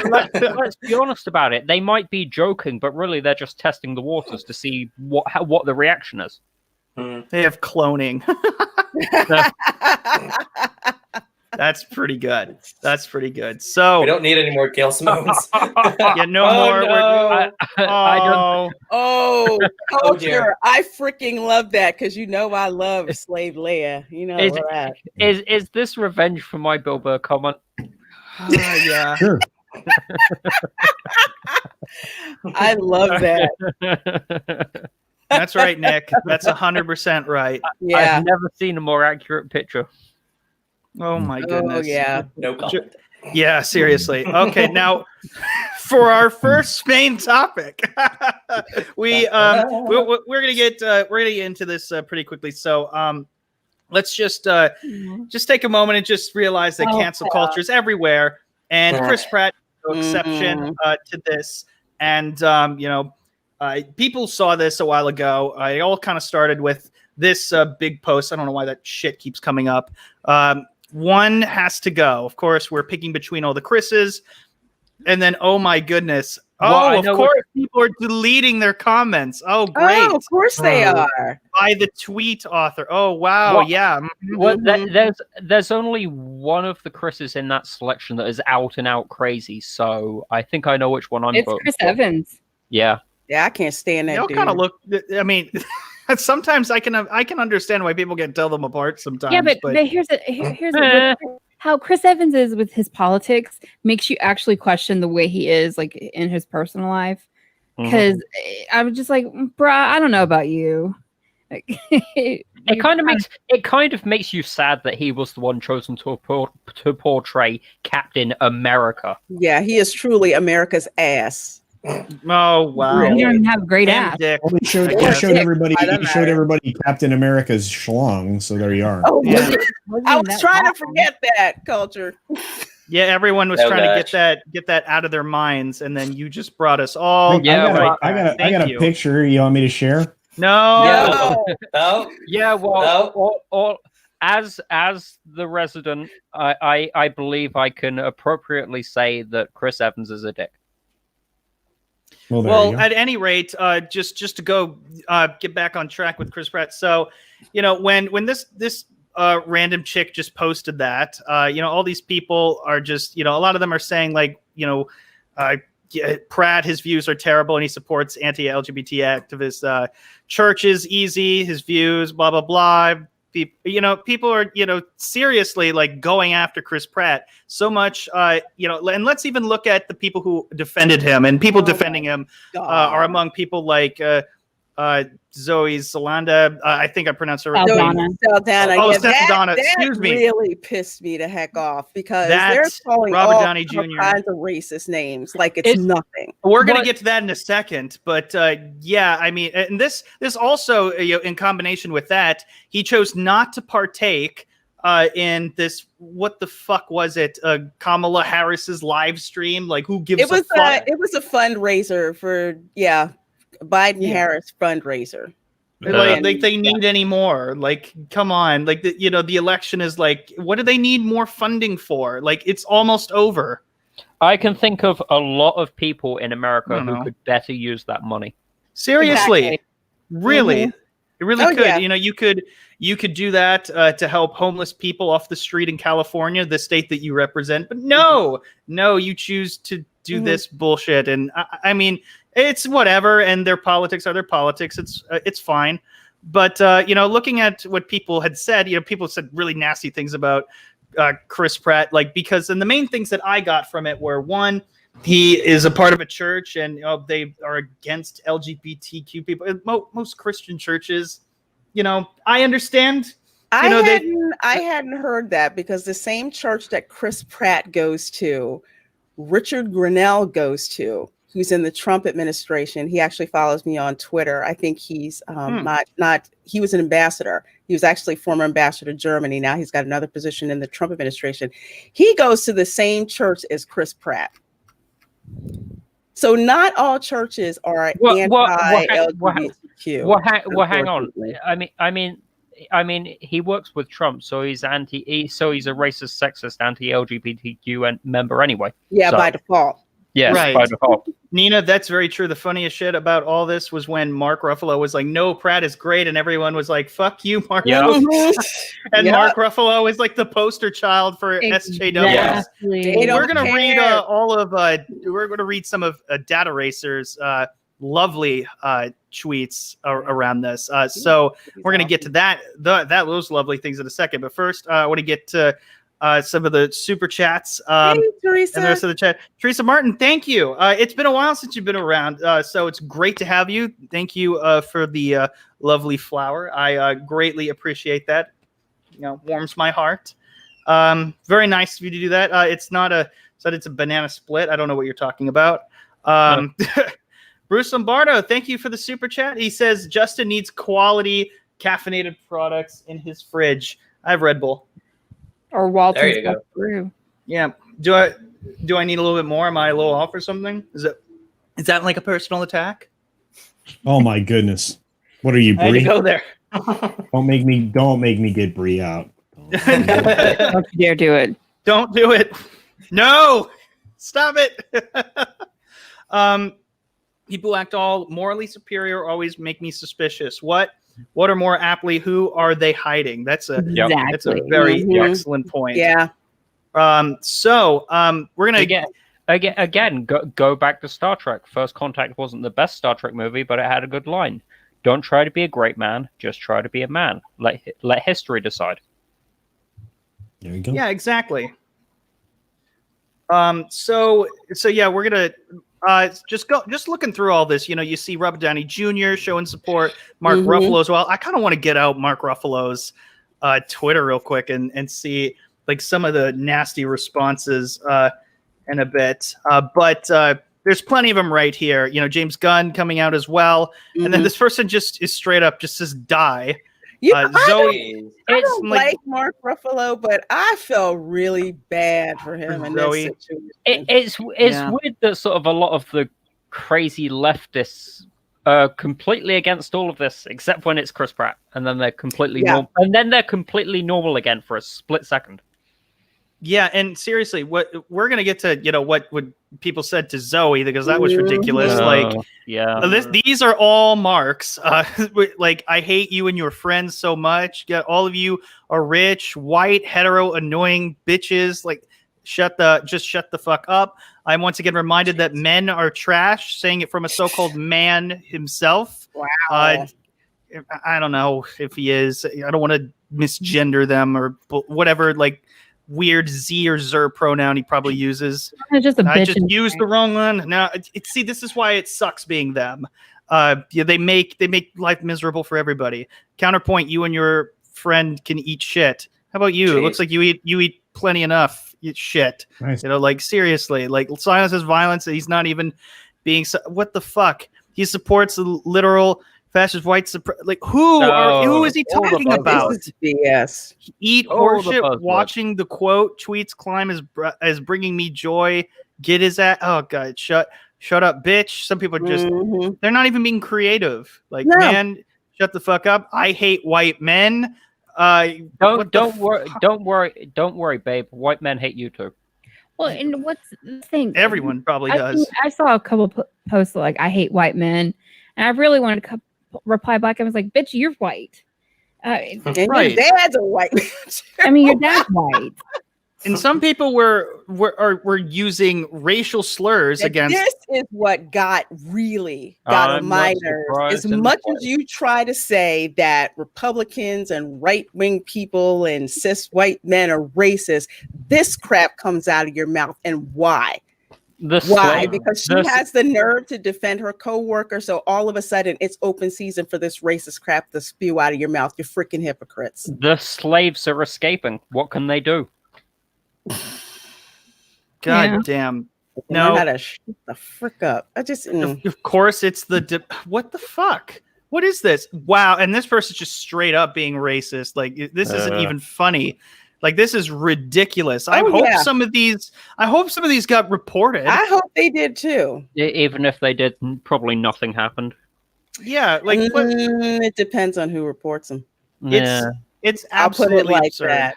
let's be honest about it. They might be joking, but really they're just testing the waters to see what the reaction is. They have cloning. That's pretty good. So we don't need any more Gail Simones. Yeah, no more. No. Culture. I freaking love that because I love Slave Leia. That. Is this revenge for my Bill Burr comment? Yeah. Sure. I love that. That's right, Nick. That's 100% right. Yeah. I've never seen a more accurate picture. Oh my goodness. Oh yeah. No comment. Yeah, seriously. Okay, now for our first main topic, we're gonna get into this pretty quickly. So let's just take a moment and just realize that cancel culture is everywhere, and Chris Pratt no exception to this. And people saw this a while ago. It all kind of started with this big post. I don't know why that shit keeps coming up. One has to go. Of course, we're picking between all the Chris's. And then, oh my goodness. Of course, people are deleting their comments. Oh, great. Oh, of course they are. By the tweet author. Oh, wow. Yeah. Well, there's only one of the Chris's in that selection that is out and out crazy. So I think I know which one I'm voting Chris for. Evans. Yeah. Yeah, I can't stand that dude. Kind of look. I mean, sometimes I can understand why people can tell them apart sometimes. Yeah, but here's how Chris Evans is with his politics makes you actually question the way he is, like, in his personal life. Because I was just like, bruh, I don't know about you. It kind of makes you sad that he was the one chosen to portray Captain America. Yeah, he is truly America's ass. Oh wow! You don't even have a great ass. Well, he showed everybody Captain America's schlong. So there you are. Oh, yeah. I was trying to forget that culture. Yeah, everyone was trying to get that out of their minds, and then you just brought us all. I got a picture. You want me to share? No. Yeah. Well, as the resident, I believe I can appropriately say that Chris Evans is a dick. Well, at any rate, just to go get back on track with Chris Pratt. So, when this random chick just posted that, all these people are just, a lot of them are saying like, Pratt, his views are terrible, and he supports anti-LGBT activists. Church is easy, his views, blah blah blah. People are seriously like going after Chris Pratt so much. And let's even look at the people who defended him, and people defending him are among people like Zoe Saldana. I think I pronounced her right. Saldana. Oh, yeah, Saldana. That Excuse me. Really pissed me the heck off because they're calling Robert all Downey Jr. kinds of racist names like it's nothing. We're going to get to that in a second, but yeah, I mean, and this also, in combination with that, he chose not to partake in this. What the fuck was it? Kamala Harris's live stream. Like, who gives a fuck? It was a fundraiser for Biden-Harris fundraiser. Like they need any more? Like, come on! Like the election is like, what do they need more funding for? Like, it's almost over. I can think of a lot of people in America who could better use that money. Seriously, really, it really could. Yeah. You could do that to help homeless people off the street in California, the state that you represent. But no, you choose to do this bullshit, and I mean. It's whatever, and their politics are their politics. It's fine, but looking at what people had said, people said really nasty things about Chris Pratt, because the main things that I got from it were, one, he is a part of a church, and they are against LGBTQ people. Most Christian churches, I understand. I hadn't heard that because the same church that Chris Pratt goes to, Richard Grinnell goes to. Who's in the Trump administration. He actually follows me on Twitter. I think he's he was an ambassador. He was actually former ambassador to Germany. Now he's got another position in the Trump administration. He goes to the same church as Chris Pratt. So not all churches are anti-LGBTQ. Well, hang on. I mean, he works with Trump, so he's a racist, sexist, anti-LGBTQ member anyway. Yeah, so. By default. Yeah, right. By default. Nina, that's very true. The funniest shit about all this was when Mark Ruffalo was like, "No, Pratt is great," and everyone was like, "Fuck you, Mark." Ruffalo. And Mark Ruffalo is like the poster child for SJWs. We're gonna read we're gonna read some of Data Racer's lovely tweets around this. So we're gonna get to those lovely things in a second. But first, I want to get to. Some of the super chats hey, Teresa. and the rest of the chat. Teresa Martin, thank you. It's been a while since you've been around, so it's great to have you. Thank you for the lovely flower. I greatly appreciate that. Warms my heart. Very nice of you to do that. It's not it's a banana split. I don't know what you're talking about. Bruce Lombardo, thank you for the super chat. He says Justin needs quality caffeinated products in his fridge. I have Red Bull. Or Walton's brew. Yeah. Do I need a little bit more? Am I a little off or something? Is that like a personal attack? Oh my goodness! What are you, Brie? I had to go there. Don't make me get Brie out. Don't you dare do it. Don't do it. No. Stop it. People who act all morally superior always make me suspicious. What are more aptly, who are they hiding? That's a very excellent point. Yeah. So we're gonna again go back to Star Trek. First Contact wasn't the best Star Trek movie, but it had a good line. Don't try to be a great man, just try to be a man. Let history decide. There you go. Yeah, exactly. So yeah, we're gonna just looking through all this, you see Robert Downey Jr. showing support, Mark Ruffalo as well. I kind of want to get out Mark Ruffalo's Twitter real quick and see like some of the nasty responses in a bit. But there's plenty of them right here. James Gunn coming out as well. And then this person just is straight up just says die. Zoe, I don't like Mark Ruffalo, but I felt really bad for him in this situation. It's weird that sort of a lot of the crazy leftists are completely against all of this, except when it's Chris Pratt, and then they're completely normal, and then they're completely normal again for a split second. Yeah, and seriously, what we're gonna get to, what people said to Zoe, because that was ridiculous. These are all marks. Like, I hate you and your friends so much. All of you are rich, white, hetero, annoying bitches. Like, shut the fuck up. I'm once again reminded that men are trash, saying it from a so-called man himself. Wow. I don't know if he is. I don't want to misgender them or whatever, like weird Z or Zer pronoun he probably uses. I just used the wrong one. Now, see, this is why it sucks being them. They make life miserable for everybody. Counterpoint: you and your friend can eat shit. How about you? Jeez. It looks like you eat plenty enough shit. Nice. Like seriously, like silence is violence. He's not even being. What the fuck? He supports the literal fascist white like who is he talking about? This is BS. Eat horseshit. Watching the quote tweets climb as bringing me joy. Get his ass. Oh god, shut up, bitch. Some people are just they're not even being creative. Like man, shut the fuck up. I hate white men. Don't worry, babe. White men hate you too. Well, and what's the thing? Everyone probably does. I saw a couple posts like I hate white men, and I really wanted to reply back. I was like, "Bitch, you're white." And your dad's a white man. I mean, your dad's white. And some people were using racial slurs against. This is what got on my nerves. As much as you try to say that Republicans and right-wing people and cis white men are racist, this crap comes out of your mouth. And why? Why? Because she has the nerve to defend her coworker. So all of a sudden, it's open season for this racist crap to spew out of your mouth. You freaking hypocrites. The slaves are escaping. What can they do? God damn. No. How to shut the frick up. I just Of course it's what the fuck? What is this? Wow. And this person's just straight up being racist. Like this isn't even funny. Like this is ridiculous. I hope some of these got reported. I hope they did too. Even if they did, probably nothing happened. Yeah, like it depends on who reports them. It's absolutely absurd. That.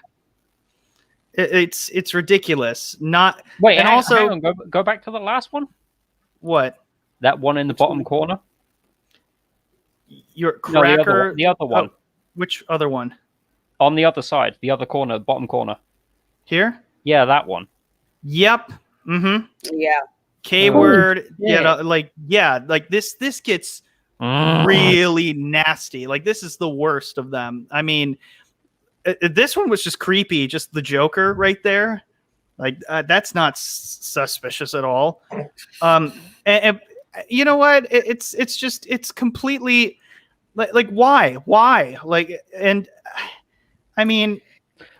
It's ridiculous. Wait, and also hang on, go back to the last one. What? That one in the bottom corner. Your cracker. No, the other one. Which other one? On the other side, the other corner, bottom corner. Here? Yeah, that one. Yep. Mm-hmm. Yeah. K-word. Like this gets really nasty. Like this is the worst of them. I mean, this one was just creepy. Just the Joker right there. Like that's not suspicious at all. And you know what? It's completely like why? Like, and I mean,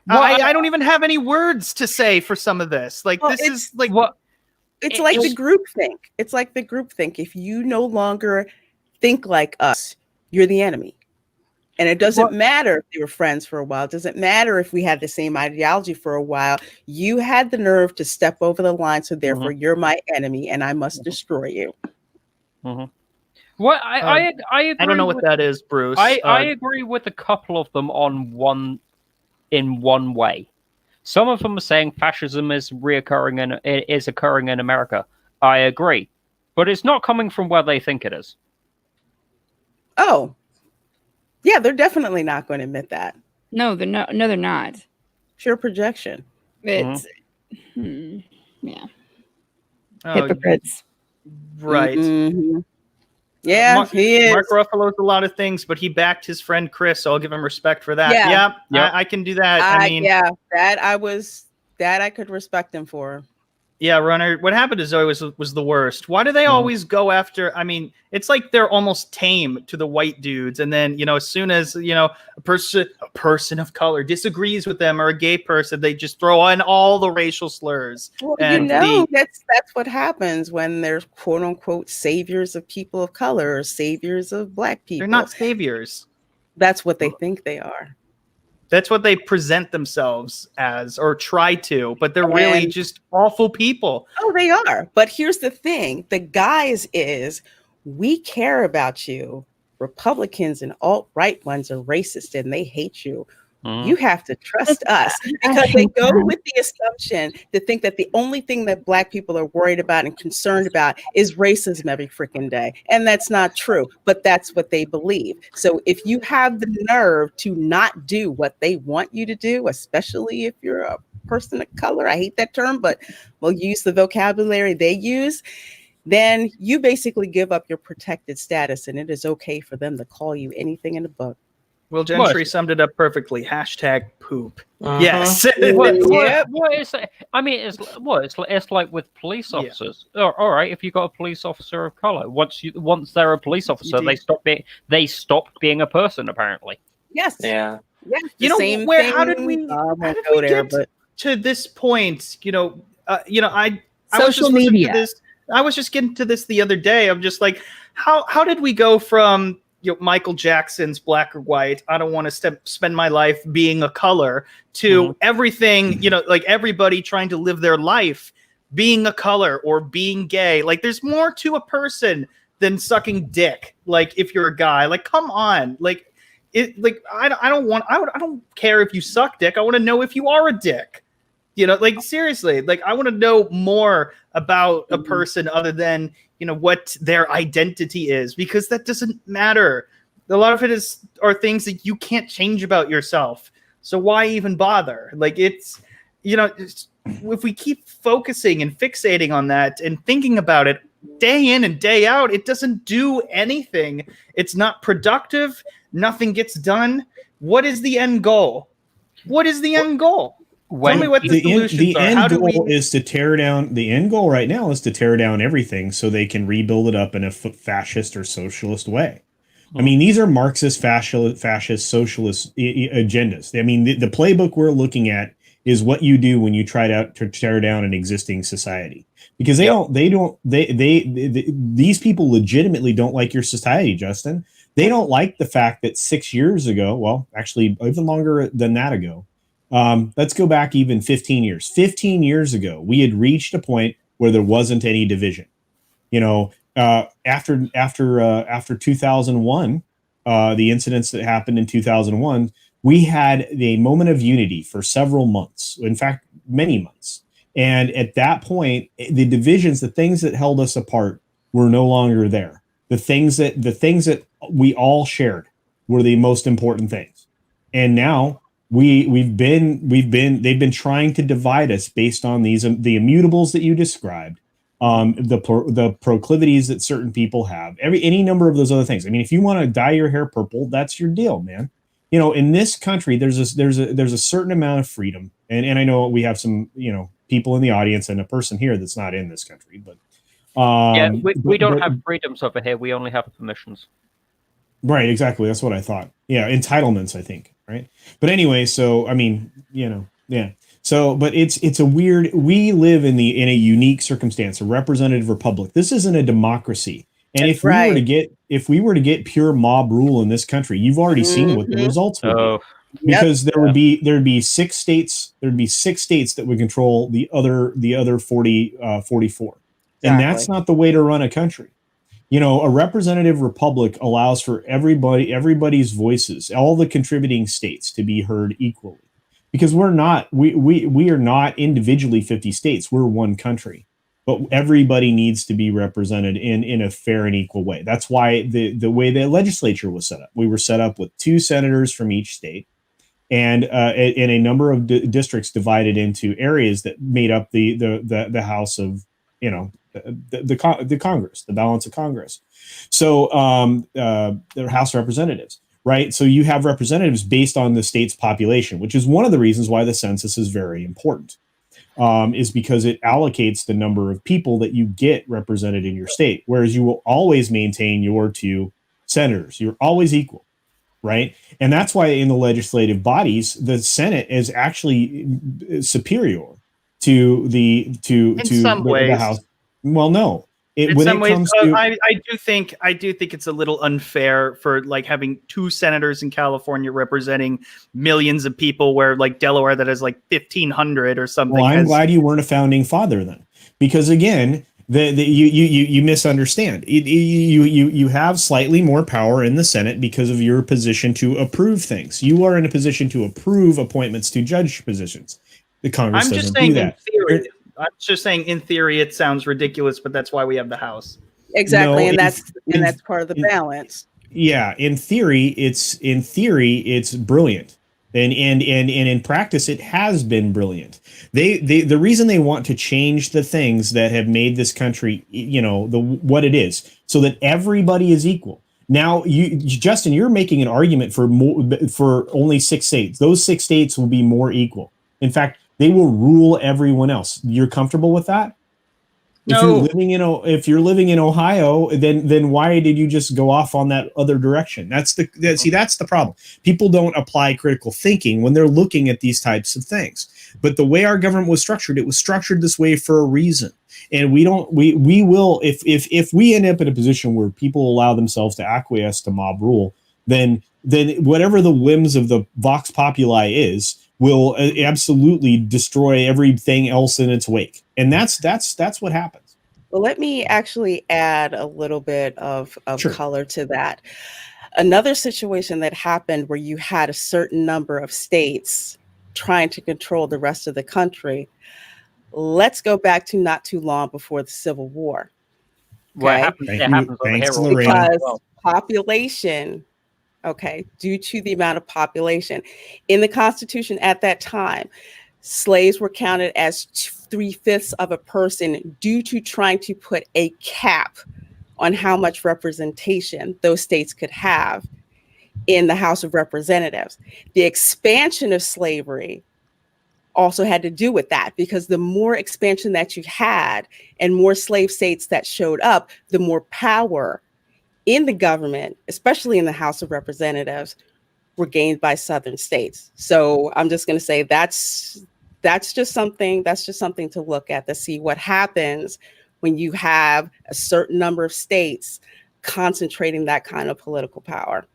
I don't even have any words to say for some of this. Like this is like what. It's like the groupthink. It's like the groupthink. If you no longer think like us, you're the enemy. And it doesn't matter if they were friends for a while. It doesn't matter if we had the same ideology for a while. You had the nerve to step over the line, so therefore you're my enemy, and I must destroy you. Mm-hmm. Well, I agree. I don't know what that is, Bruce. I agree with a couple of them in one way. Some of them are saying fascism is occurring in America. I agree, but it's not coming from where they think it is. Oh. Yeah, they're definitely not going to admit that. No, they're not. No, they're not. Pure projection. It's yeah. Hypocrites. Right. Mm-hmm. Yeah, he is. Mark Ruffalo's a lot of things, but he backed his friend Chris, so I'll give him respect for that. Yeah. I can do that. I mean, that I could respect him for. Yeah, Runner. What happened to Zoe was the worst. Why do they always go after? I mean, it's like they're almost tame to the white dudes, and then as soon as a person of color disagrees with them or a gay person, they just throw in all the racial slurs. Well, and that's what happens when there's quote unquote saviors of people of color or saviors of black people. They're not saviors. That's what they think they are. That's what they present themselves as or try to, but they're really just awful people. Oh, they are. But here's the thing. The guise is we care about you. Republicans and alt-right ones are racist and they hate you. You have to trust us because they go with the assumption to think that the only thing that black people are worried about and concerned about is racism every freaking day. And that's not true, but that's what they believe. So if you have the nerve to not do what they want you to do, especially if you're a person of color, I hate that term, but we'll use the vocabulary they use, then you basically give up your protected status, and it is okay for them to call you anything in the book. Well, Gentry summed it up perfectly. Hashtag poop. Uh-huh. Yes. What is it? I mean, it's like with police officers. Yeah. All right, if you got a police officer of color, once they're a police officer, they stop being a person. Apparently. Yes. Yeah. Yeah. You know, how did we get to this point? I social media. I was just getting to this the other day. I'm just like, how did we go from Michael Jackson's Black or White, I don't want to spend my life being a color, to everything, like everybody trying to live their life being a color or being gay. Like, there's more to a person than sucking dick. Like, if you're a guy, like, come on. Like, I don't care if you suck dick. I want to know if you are a dick. Like, seriously, like, I want to know more about a person other than, what their identity is, because that doesn't matter. A lot of it are things that you can't change about yourself. So why even bother? Like, it's, if we keep focusing and fixating on that and thinking about it day in and day out, it doesn't do anything. It's not productive. Nothing gets done. What is the end goal? What is the end goal? Tell me what the solutions are. How do we? The end goal right now is to tear down everything so they can rebuild it up in a fascist or socialist way. I mean, these are Marxist, fascist, socialist agendas. I mean, the playbook we're looking at is what you do when you try to tear down an existing society, because these people legitimately don't like your society, Justin. They don't like the fact that 6 years ago, well, actually even longer than that ago, let's go back even 15 years. 15 years ago, we had reached a point where there wasn't any division. After 2001, the incidents that happened in 2001, we had a moment of unity for several months. In fact, many months. And at that point, the divisions, the things that held us apart, were no longer there. The things that we all shared were the most important things. And now they've been trying to divide us based on the immutables that you described, the proclivities that certain people have, any number of those other things. I mean, if you want to dye your hair purple, that's your deal, man. In this country, there's a certain amount of freedom, and I know we have some people in the audience and a person here that's not in this country, but we don't have freedoms over here. We only have permissions. Right, exactly. That's what I thought. Yeah, entitlements, I think. Right. But anyway, so I mean, yeah. So, but it's a weird. We live in a unique circumstance, a representative republic. This isn't a democracy. And if we were to get pure mob rule in this country, you've already seen what the results would be. Because there'd be 6 states. There'd be 6 states that would control the other 44. Exactly. And that's not the way to run a country. A representative republic allows for everybody's voices, all the contributing states, to be heard equally, because we are not individually 50 states. We're one country, but everybody needs to be represented in a fair and equal way. That's why the way the legislature was set up. We were set up with 2 senators from each state, and in a number of districts divided into areas that made up the House of the Congress, the balance of Congress. So the House of Representatives, right? So you have representatives based on the state's population, which is one of the reasons why the census is very important, is because it allocates the number of people that you get represented in your state, whereas you will always maintain your 2 senators. You're always equal, right? And that's why in the legislative bodies, the Senate is actually superior to the House. Well, no. In some ways, I do think it's a little unfair for like having 2 senators in California representing millions of people, where like Delaware that has like 1,500 or something. Well, I'm glad you weren't a founding father then, because again, you misunderstand. You have slightly more power in the Senate because of your position to approve things. You are in a position to approve appointments to judge positions. The Congress doesn't do that. I'm just saying, in theory, it sounds ridiculous, but that's why we have the House. Exactly, no, and that's part of the balance. Yeah, in theory, it's brilliant. And in practice, it has been brilliant. The reason they want to change the things that have made this country, what it is, so that everybody is equal. Now, Justin, you're making an argument for only 6 states. Those 6 states will be more equal. In fact, they will rule everyone else. You're comfortable with that? No. If you're living in Ohio, then why did you just go off on that other direction? That's the problem. People don't apply critical thinking when they're looking at these types of things. But the way our government was structured, it was structured this way for a reason. And we will, if we end up in a position where people allow themselves to acquiesce to mob rule, then whatever the whims of the vox populi is, will absolutely destroy everything else in its wake. And that's what happens. Well, let me actually add a little bit of Sure. color to that. Another situation that happened where you had a certain number of states trying to control the rest of the country. Let's go back to not too long before the Civil War. What happens? It happens over here all the time as because well. population, due to the amount of population in the Constitution at that time, slaves were counted as 3/5 of a person due to trying to put a cap on how much representation those states could have in the House of Representatives. The expansion of slavery also had to do with that, because the more expansion that you had and more slave states that showed up, the more power in the government, especially in the House of Representatives, were gained by Southern states. So I'm just going to say that's just something to look at, to see what happens when you have a certain number of states concentrating that kind of political power.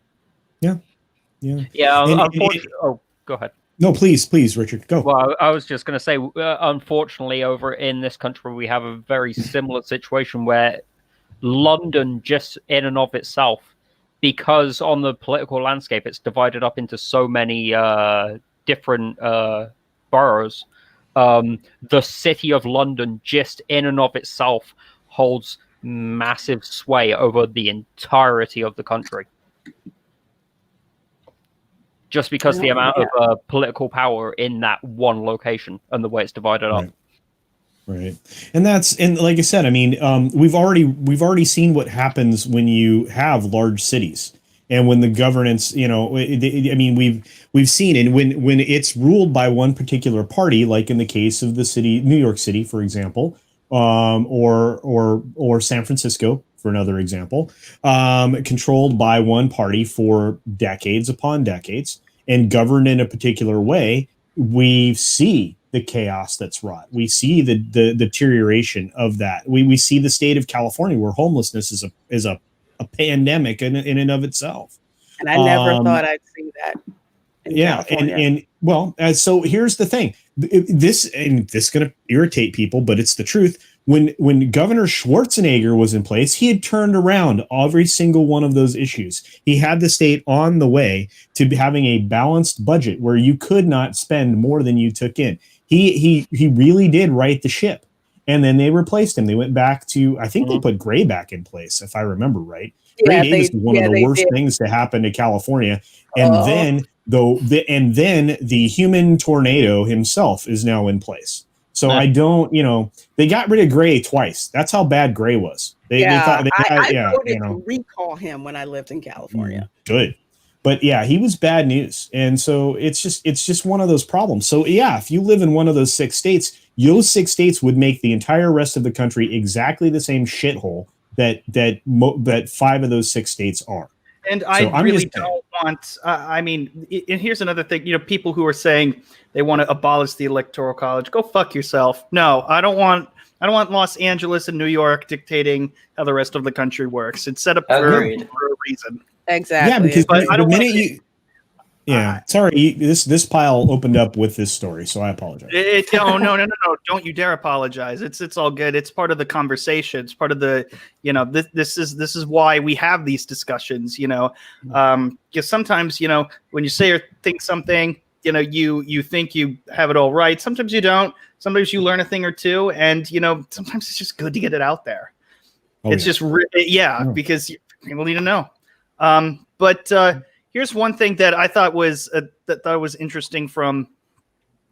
Yeah. Unfortunately, go ahead. No, please, Richard, go. Well, I was just going to say, unfortunately, over in this country, we have a very similar situation where London, just in and of itself, because on the political landscape, it's divided up into so many different boroughs. The city of London, just in and of itself, holds massive sway over the entirety of the country. Just because the amount of political power in that one location and the way it's divided up. Right. And like I said, I mean, we've already seen what happens when you have large cities and when the governance, we've seen it when it's ruled by one particular party, like in the case of the city, New York City, for example, or San Francisco, for another example, controlled by one party for decades upon decades and governed in a particular way, we see the chaos that's wrought. We see the deterioration of that. We see the state of California, where homelessness is a pandemic in and of itself. And I never thought I'd see that. So here's the thing. This is going to irritate people, but it's the truth. When Governor Schwarzenegger was in place, he had turned around every single one of those issues. He had the state on the way to having a balanced budget where you could not spend more than you took in. He really did right the ship. And then they replaced him. They went back to, I think they put Gray back in place, if I remember right. Gray Davis was one of the worst things to happen to California. And then the human tornado himself is now in place. So I don't, they got rid of Gray twice. That's how bad Gray was. I voted to recall him when I lived in California. Good. But yeah, he was bad news. And so it's just one of those problems. So yeah, if you live in one of those 6 states, those 6 states would make the entire rest of the country exactly the same shithole that 5 of those 6 states are. And I really don't want, and here's another thing, people who are saying they want to abolish the Electoral College, go fuck yourself. No, I don't want Los Angeles and New York dictating how the rest of the country works. It's set up for a reason. Exactly. Yeah, because but the minute sorry, this pile opened up with this story, so I apologize. No, don't you dare apologize. It's all good. It's part of the conversation. It's part of the, this is why we have these discussions, because sometimes, when you say or think something, you think you have it all right. Sometimes you don't. Sometimes you learn a thing or two, and, sometimes it's just good to get it out there. Because people need to know. here's one thing that I thought was interesting from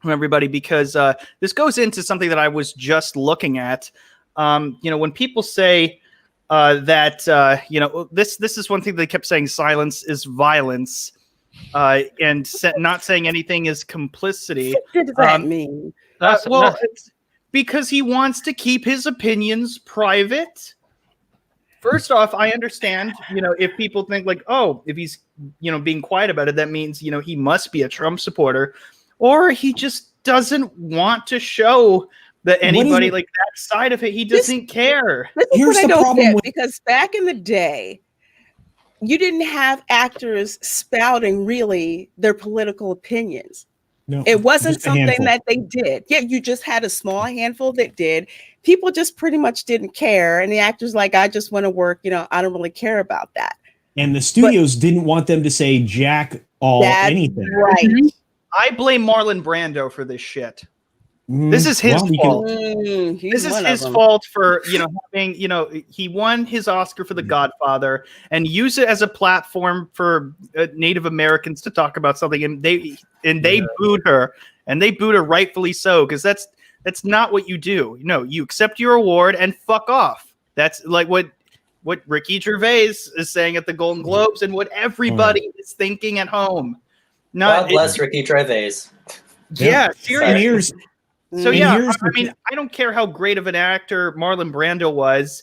everybody, because this goes into something that I was just looking at. When people say that this is one thing they kept saying, silence is violence, and not saying anything is complicity. What does that mean? It's because he wants to keep his opinions private. First off, I understand, if people think like, oh, if he's, being quiet about it, that means, he must be a Trump supporter, or he just doesn't want to show that anybody like that side of it. He doesn't care. This is what I don't get, because back in the day, you didn't have actors spouting really their political opinions. No, it wasn't something that they did. Yeah, you just had a small handful that did. People just pretty much didn't care. And the actors like, I just want to work, I don't really care about that. And the studios didn't want them to say jack all anything. Right. I blame Marlon Brando for this shit. This is his fault. This is his fault for, having, he won his Oscar for The Godfather and used it as a platform for Native Americans to talk about something. And they booed her, and they booed her rightfully so, because that's not what you do. You accept your award and fuck off. That's like what Ricky Gervais is saying at the Golden Globes, and what everybody is thinking at home. God bless Ricky Gervais. Yeah, seriously. So I don't care how great of an actor Marlon Brando was.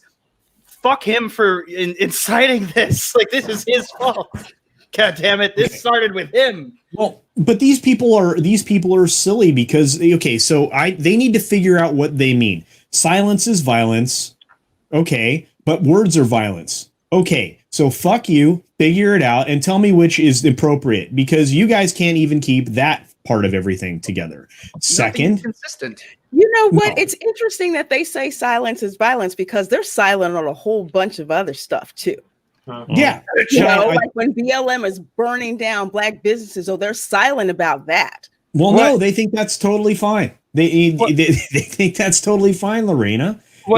Fuck him for inciting this. Like, this is his fault. God damn it! This started with him. Well, but these people are silly because they need to figure out what they mean. Silence is violence. Okay, but words are violence. Okay, so fuck you. Figure it out and tell me which is appropriate, because you guys can't even keep that part of everything together. Second, consistent. You know what? No. It's interesting that they say silence is violence, because they're silent on a whole bunch of other stuff too. Yeah, like when BLM is burning down black businesses, they're silent about that. Well, no, they think that's totally fine. They think that's totally fine, Lorena. Go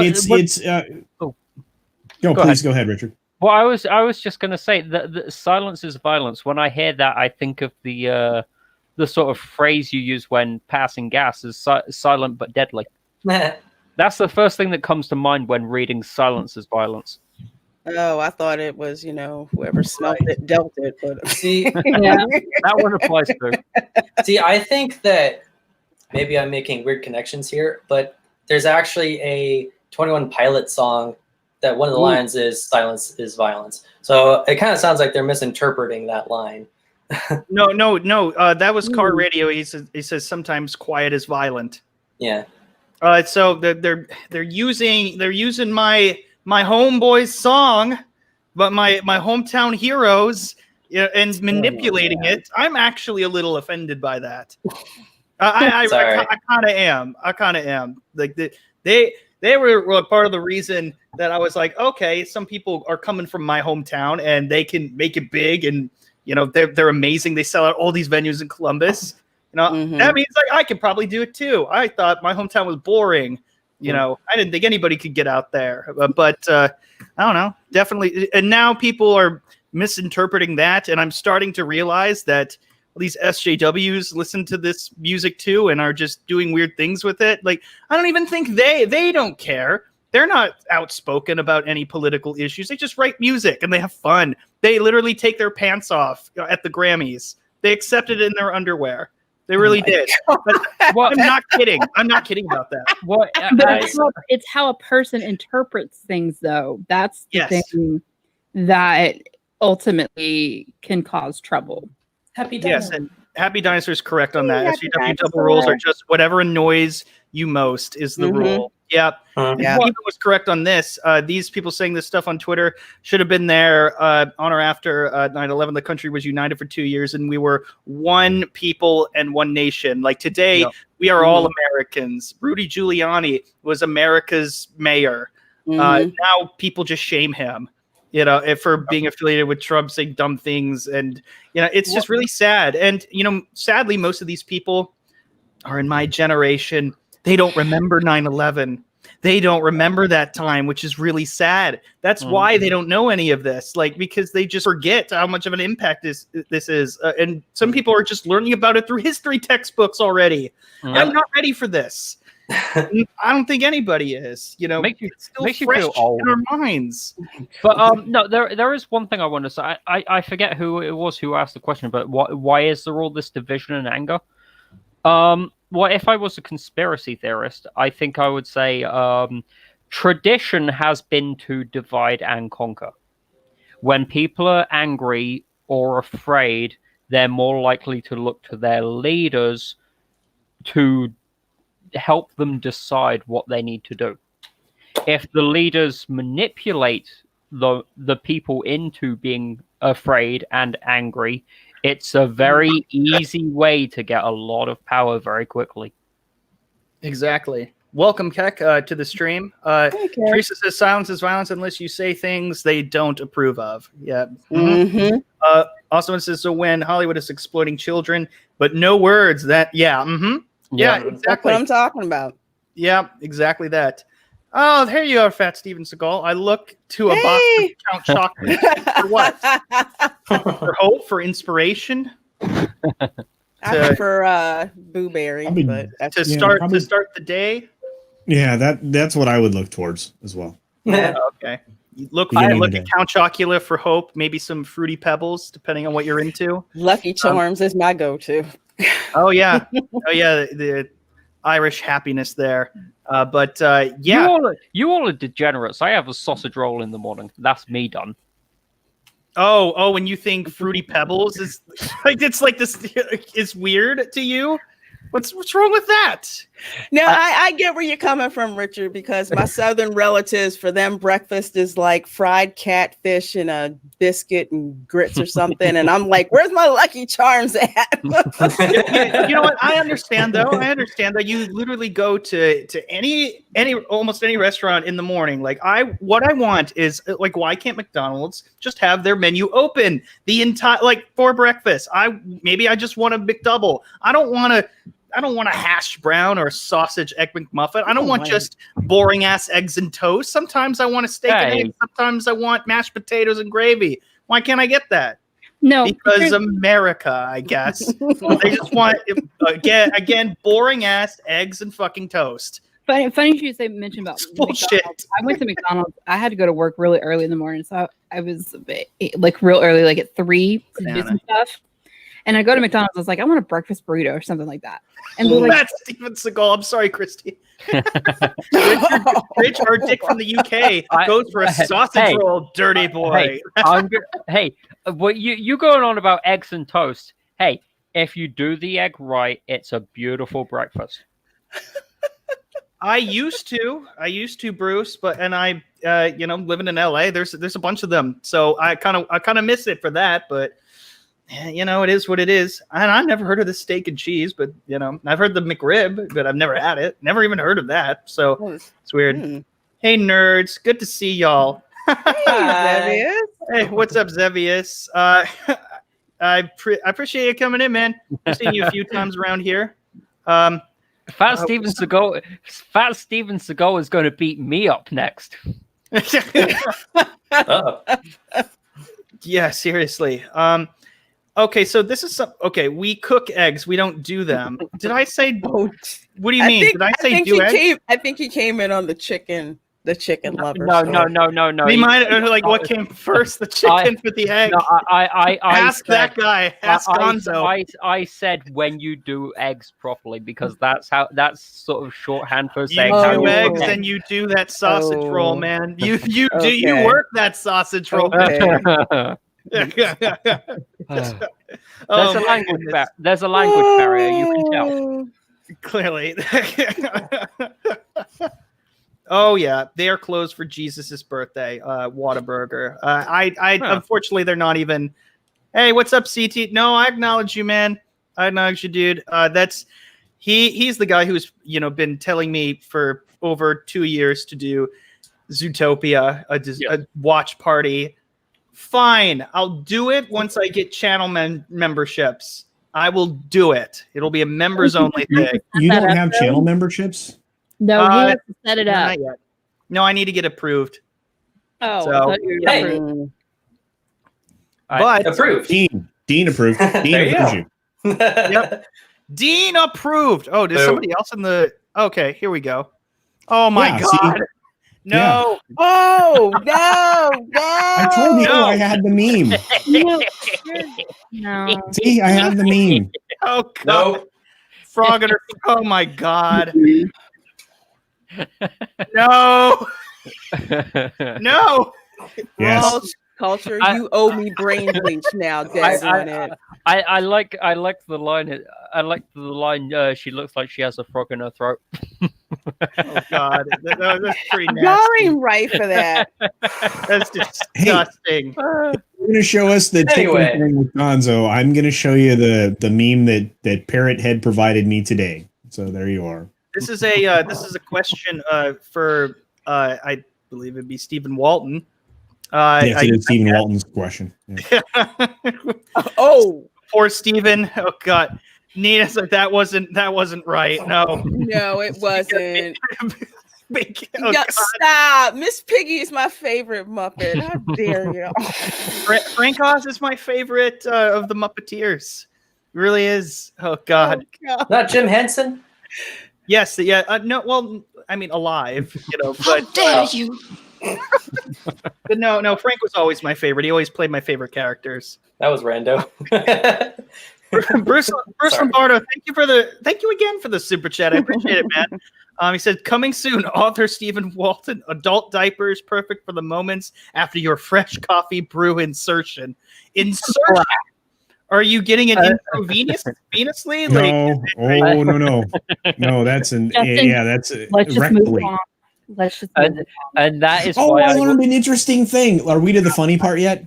ahead, Richard. Well, I was just going to say that silence is violence. When I hear that, I think of the sort of phrase you use when passing gas is silent but deadly. That's the first thing that comes to mind when reading silence is violence. Oh, I thought it was, whoever smelled it dealt it. But see, that one applies to. See, I think that maybe I'm making weird connections here, but there's actually a 21 Pilot song that one of the lines is silence is violence. So it kind of sounds like they're misinterpreting that line. No. That was Car Radio. He says sometimes quiet is violent. Yeah. So they're using my homeboy's song, but my hometown heroes, and manipulating it. I'm actually a little offended by that. I kind of am. Like they were part of the reason that I was like, okay, some people are coming from my hometown and they can make it big, and they're amazing. They sell out all these venues in Columbus. That means like I could probably do it too. I thought my hometown was boring. I didn't think anybody could get out there. But I don't know. Definitely. And now people are misinterpreting that, and I'm starting to realize that these SJWs listen to this music too and are just doing weird things with it. Like, I don't even think they don't care. They're not outspoken about any political issues. They just write music and they have fun. They literally take their pants off at the Grammys. They accepted it in their underwear. They really did. But, I'm not kidding. I'm not kidding about that. But it's how a person interprets things, though. That's the thing that ultimately can cause trouble. Yes, and Happy Dinosaur is correct on that. SJW double rules are just whatever annoys you most is the rule. Yep. He was correct on this. These people saying this stuff on Twitter should have been there on or after 9/11. The country was united for 2 years, and we were one people and one nation. Like today, we are all Americans. Rudy Giuliani was America's mayor. Now people just shame him, for being affiliated with Trump, saying dumb things. And, it's just really sad. And, sadly, most of these people are in my generation. They don't remember 9/11. they don't remember that time, which is really sad. That's why they don't know any of this, like, because they just forget how much of an impact this is. And some people are just learning about it through history textbooks already. I'm not ready for this. I don't think anybody is. Makes you fresh feel old in our minds. But no, there is one thing I want to say. I forget who it was who asked the question, but why is there all this division and anger? Well, if I was a conspiracy theorist, I think I would say tradition has been to divide and conquer. When people are angry or afraid, they're more likely to look to their leaders to help them decide what they need to do. If the leaders manipulate the people into being afraid and angry, it's a very easy way to get a lot of power very quickly. Exactly. Welcome, Keck, to the stream. Teresa says silence is violence unless you say things they don't approve of. Yeah. Also, it says, so when Hollywood is exploiting children, but no words, that, yeah, exactly. That's what I'm talking about. Yeah, exactly that. Oh, there you are, Fat Steven Seagal. I look to a box of Count Chocolate. For what? For hope, for inspiration? I prefer Blueberry, but to start the day. Yeah, that's what I would look towards as well. Okay. Look at Count Chocula for hope, maybe some Fruity Pebbles, depending on what you're into. Lucky Charms is my go-to. Oh yeah, the Irish happiness there. But yeah, you all are degenerates. I have a sausage roll in the morning. That's me done. Oh, when you think Fruity Pebbles is like it's like this is weird to you. What's wrong with that? No, I get where you're coming from, Richard, because my southern relatives, for them, breakfast is like fried catfish and a biscuit and grits or something. And I'm like, where's my Lucky Charms at? You know what? I understand though. You literally go to almost any restaurant in the morning. Like what I want is like, why can't McDonald's just have their menu open the entire for breakfast? I just want a McDouble. I don't want a hash brown or a sausage egg McMuffin. I don't want just boring ass eggs and toast. Sometimes I want a steak and eggs. Sometimes I want mashed potatoes and gravy. Why can't I get that? No, because America, I guess. They just want again boring ass eggs and fucking toast. Funny you say mention about bullshit. McDonald's. I went to McDonald's. I had to go to work really early in the morning, so I was real early, like at 3 to do some stuff. And I go to McDonald's. I was like, I want a breakfast burrito or something like that. And they're like, that's Steven Seagal. I'm sorry, Christie. Rich, our dick from the UK, goes for a sausage roll, dirty boy. Well, you going on about eggs and toast? Hey, if you do the egg right, it's a beautiful breakfast. I used to, Bruce, and I, living in LA, there's a bunch of them, so I kind of miss it for that, but. It is what it is. And I've never heard of the steak and cheese, but, I've heard the McRib, but I've never had it. Never even heard of that. So it's weird. Hey, nerds. Good to see y'all. Hey, hey, what's up, Zevius? I appreciate you coming in, man. I've seen you a few times around here. Fat Steven Seagal is going to beat me up next. Yeah, seriously. Okay, so this is we cook eggs. We don't do them. Did I say? What do you mean? Did I say do eggs? I think he came in on the chicken lover. No. We might what came first, the chicken for the egg. No, I ask that guy. Ask Gonzo. I said when you do eggs properly, because that's sort of shorthand for saying you how do you eggs and you do that sausage roll, man. You work that sausage roll. Okay. There's a language barrier, you can tell. Clearly. Oh yeah, they are closed for Jesus's birthday. Whataburger. Unfortunately, they're not even. Hey, what's up, CT? No, I acknowledge you, man. I acknowledge you, dude. He's the guy who's been telling me for over 2 years to do Zootopia, a watch party. Fine, I'll do it once I get channel memberships. I will do it. It'll be a members only thing. You don't have channel memberships? No, he has to set it no, up. not yet. No, I need to get approved. Oh, So, I thought you were hey. approved. But Approved. Dean approved. Dean There you approves go. you. Yep. Dean approved. Oh, there's Boom. somebody else in the. Okay, here we go. Oh my Yeah, God. see? No. Oh no, no! I told you No. I had the meme. No. See, I have the meme. Oh God. Nope. Frog in her. Oh my God. No. No. Yes. Culture, you owe me brain bleach now, daggone it. I like the line. I like the line. She looks like she has a frog in her throat. Oh God. That's pretty Y'all nasty. ain't right for that. That's disgusting. You're gonna show us the Anyway. tickling thing with Gonzo. I'm gonna show you the meme that Parrot had provided me today. So there you are. This is a question for I believe it'd be Stephen Walton. Yes, it is Stephen Walton's question. Yeah. Oh Poor Stephen. Oh God. Nina's like that wasn't right. No. no, it wasn't. Oh, Yeah, God. stop. Miss Piggy is my favorite Muppet. How dare you? Frank Oz is my favorite of the Muppeteers. It really is. Oh God. Not Jim Henson. Yes. Yeah. No. Well, I mean, alive. You know. How But dare you? but no. Frank was always my favorite. He always played my favorite characters. That was rando. Bruce Lombardo, thank you again for the super chat. I appreciate it, man. He said, coming soon, author Stephen Walton, adult diapers, perfect for the moments after your fresh coffee brew insertion. Insertion? Are you getting it intravenously? No, no. That's that's Let's just move rectally. on. Let's just move on. And that is Oh, why I learned an interesting thing. Are we to the funny part yet?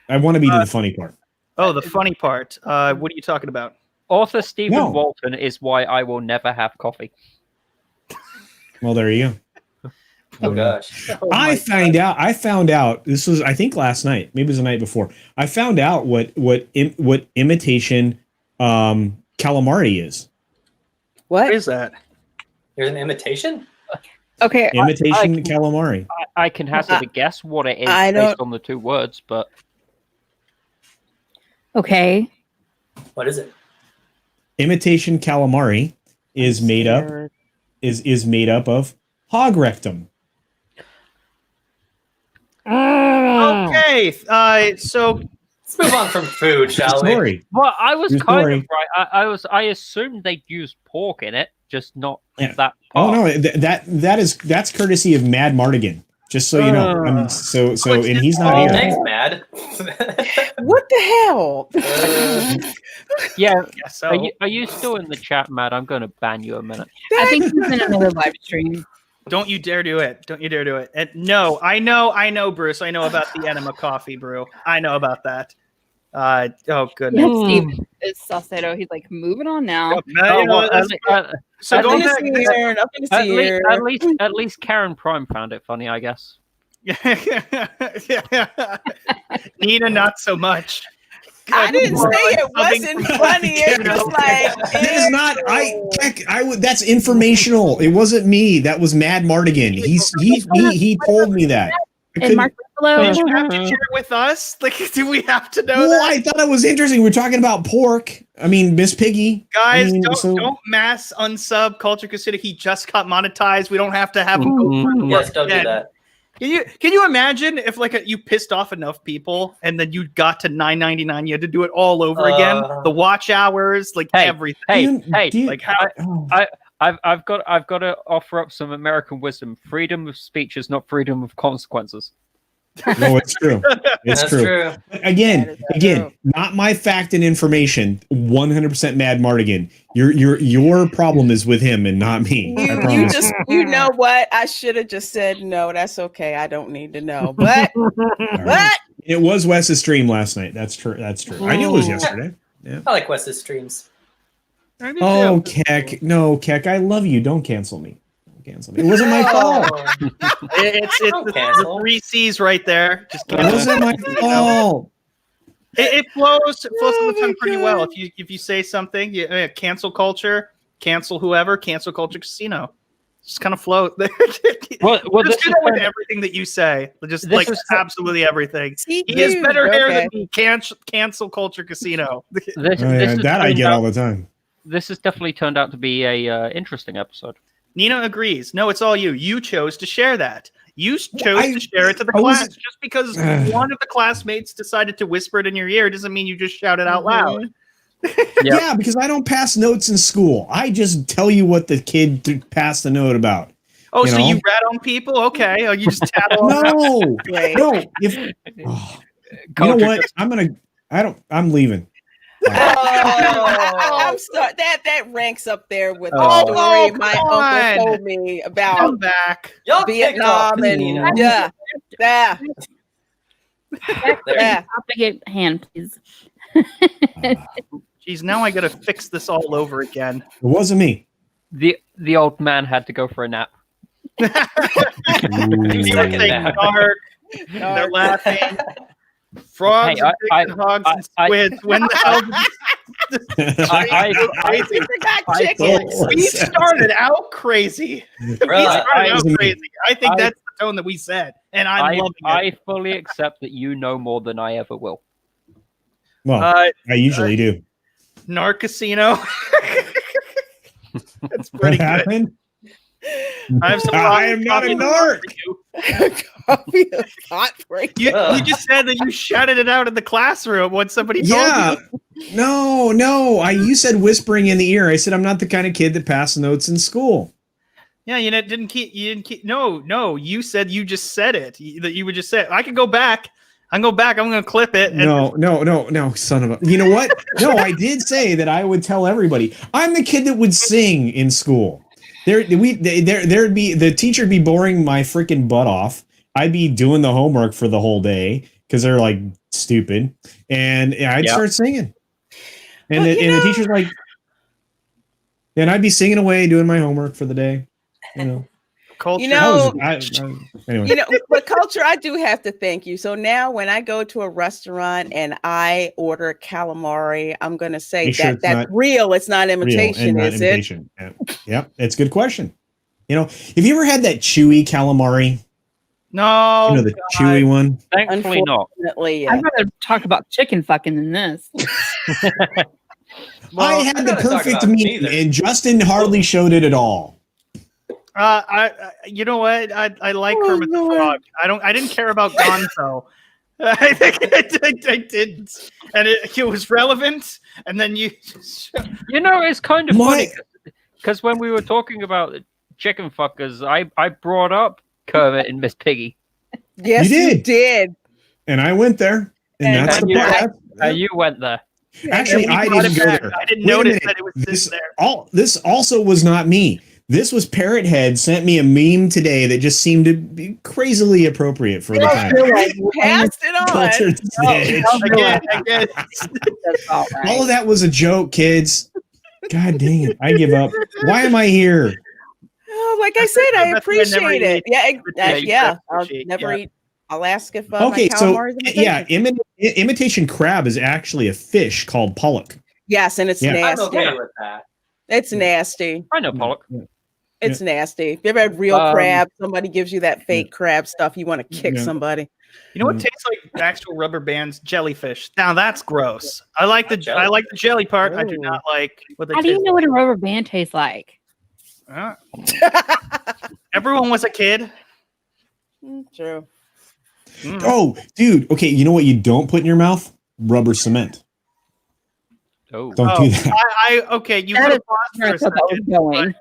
I want to be to the funny part. Oh, the funny part. What are you talking about? author Stephen No. Walton is why I will never have coffee. Well, there you go. Oh gosh. I found out this was, I think, last night, maybe it was the night before. I found out what imitation calamari is. What is that? There's an imitation? Okay. Imitation calamari. I can hazard a guess what it is I based on the two words, but Okay. What is it? Imitation calamari is made up of hog rectum. Okay, so let's move on from food, shall we? Well, I was True kind story. of right. I assumed they'd use pork in it, just not Yeah. that Oh part. no, that's courtesy of Madmartigan. Just so you know, and he's not here. Thanks, Mad. What the hell? Yeah. so. Are you still in the chat, Matt? I'm going to ban you a minute. I think he's in another live stream. Don't you dare do it. Don't you dare do it. And no, I know, Bruce. I know about the enema coffee brew. I know about that. Oh goodness. Yeah, Steve is Saucedo. He's like, moving on now. So going back, at least Karen Prime found it funny, I guess. Nina, not so much. I didn't say it wasn't funny. It was like That is not. That's informational. It wasn't me. That was Madmartigan. He told me that. And Mark Ruffalo. Did you have to share it with us? Like, do we have to know Well, that? I thought it was interesting. We're talking about pork. I mean, Miss Piggy. Guys, I mean, don't mass unsub Culture Consider. He just got monetized. We don't have to have him go through Yes, it don't do again. that. Can you imagine if you pissed off enough people and then you got to $9.99, you had to do it all over again? The watch hours, everything. I've got to offer up some American wisdom. Freedom of speech is not freedom of consequences. No, it's true. It's That's true. true. Again, not my fact and information. 100% Madmartigan. Your problem is with him and not me. I promise. You know what? I should have just said no. That's okay. I don't need to know. But It was Wes's stream last night. That's true. That's true. I knew it was yesterday. Yeah. I like Wes's streams. Oh, Keck. No, Keck, I love you. Don't cancel me. It wasn't my fault. It's the 3 C's right there. Just It wasn't my fault. It flows on the tongue pretty well. If you say something, cancel culture, cancel whoever, cancel Culture Casino. Just kind of float. Well, just do that with everything that you say. Just like absolutely everything. He has better hair than me. Cancel culture casino. That I get all the time. This has definitely turned out to be a interesting episode. Nina agrees. No, it's all you. You chose to share that. You chose to share it to the class. Just because one of the classmates decided to whisper it in your ear doesn't mean you just shout it out loud. Yeah, because I don't pass notes in school. I just tell you what the kid passed the note about. Oh, so you rat on people? Okay. Oh, you just tattle on No. You know what? I'm leaving. I'm sorry. That ranks up there with the story my uncle told me about Come back. Vietnam and yeah. Hand, please. Jeez, now I gotta fix this all over again. It wasn't me. The old man had to go for a nap. They're laughing. Frogs, and hogs, and squids. When the hell did we started out crazy. I think that's the tone that we said, and I'm loving it. I fully accept that you know more than I ever will. Well, I usually do. Narcasino. That's pretty what happened? Good. I am not a narc. You just said that you shouted it out in the classroom when somebody told you. No. You said whispering in the ear. I said I'm not the kind of kid that passes notes in school. Yeah, you didn't keep. No. You said you just said it. That you would just say. I could go back. I'm going to clip it. And No, son of a. You know what? No, I did say that I would tell everybody. I'm the kid that would sing in school. There'd be the teacher would be boring my freaking butt off. I'd be doing the homework for the whole day because they're like stupid, and I'd start singing. And the teacher's like, and I'd be singing away doing my homework for the day. Culture. Anyway. But culture, I do have to thank you. So now when I go to a restaurant and I order calamari, I'm going to say that's real. It's not imitation, is it? Yeah, it's a good question. Have you ever had that chewy calamari? No. The chewy one? Thankfully not. Yeah. I'd rather talk about chicken fucking than this. I had the perfect meat, and Justin hardly showed it at all. You know what? I like Kermit the Frog. I didn't care about Gonzo. I think I didn't, and it was relevant. And then it's kind of funny because when we were talking about chicken fuckers, I brought up Kermit and Miss Piggy. Yes, you did. And I went there, and that's the part. You went there. Actually, I didn't go there. I didn't notice that it was there. This also was not me. This was Parrot Head sent me a meme today that just seemed to be crazily appropriate for the time. Passed it on. Again. All of that was a joke, kids. God dang it. I give up. Why am I here? Oh, like I said, I appreciate it. Yeah. I'll never eat. I'll ask if my calamari is imitation crab is actually a fish called pollock. Yes, and it's nasty. I'm okay with that. It's nasty. I know pollock. It's nasty. If you ever had real crab, somebody gives you that fake crab stuff, you want to kick somebody. You know what tastes like actual rubber bands? Jellyfish. Now that's gross. I like the jelly part. Ooh. I do not like what they How do you know what a rubber band tastes like? Everyone was a kid. True. Oh, dude. Okay, you know what you don't put in your mouth? Rubber cement. Oh, don't do that. Okay, you could have for a second.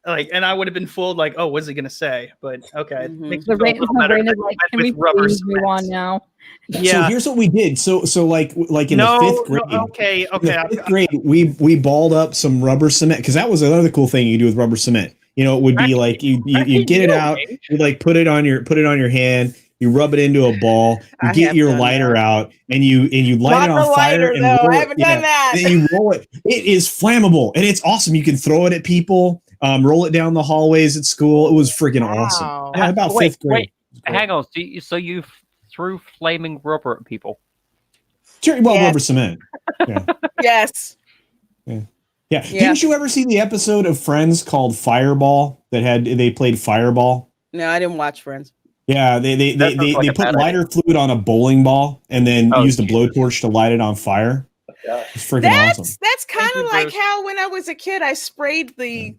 And I would have been fooled. Like, oh, what's he gonna say? But okay, makes me feel a little better. Can we please move on now? Yeah. So here's what we did. So like in the fifth grade. Okay. In the fifth grade, we balled up some rubber cement because that was another cool thing you do with rubber cement. It would be like you get it out, you like put it on your hand. You rub it into a ball. You get your lighter out, and you light it on fire. And roll I haven't done that. Then you roll it. It is flammable, and it's awesome. You can throw it at people. Roll it down the hallways at school. It was freaking awesome. Yeah, about fifth grade. Wait, hang on. So you threw flaming rubber at people? Rubber cement. Yeah. Yes. Yeah. Didn't you ever see the episode of Friends called Fireball? they played Fireball? No, I didn't watch Friends. Yeah, they put lighter fluid on a bowling ball and then used a blowtorch to light it on fire. It's freaking awesome. That's kind of like how when I was a kid, I sprayed the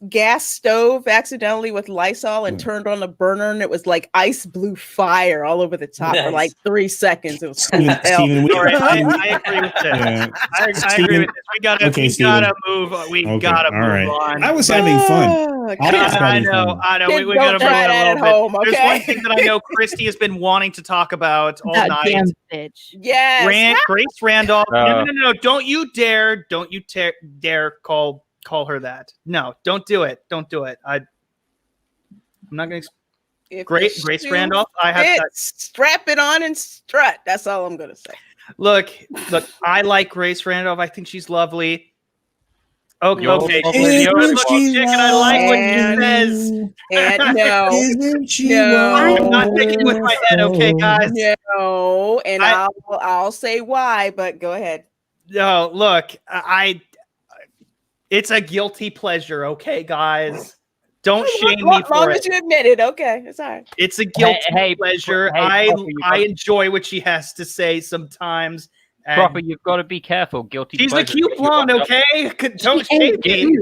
gas stove accidentally with Lysol and turned on the burner, and it was like ice blue fire all over the top for like 3 seconds. It was Steven, I agree with this. Yeah. I agree with this. We gotta move. We gotta move on. I was having fun. I know. We gotta move on a little bit. There's one thing that I know Christie has been wanting to talk about all night. Damn bitch. Yes. Grace Randolph. No. Don't you dare call her that. No, don't do it. Don't do it. I'm not going to. Grace Randolph. I have that. Strap it on and strut. That's all I'm going to say. Look. I like Grace Randolph. I think she's lovely. Okay. You're a little chick, and I like what she says. And no, I'm not thinking with my head. Okay, guys. No, and I'll say why, but go ahead. No, look, it's a guilty pleasure, okay, guys? Don't shame me for it. As long as you admit it, okay, it's all right. It's a guilty pleasure. I enjoy what she has to say sometimes. Proper, you've got to be careful. She's a cute blonde, okay? Don't shame me.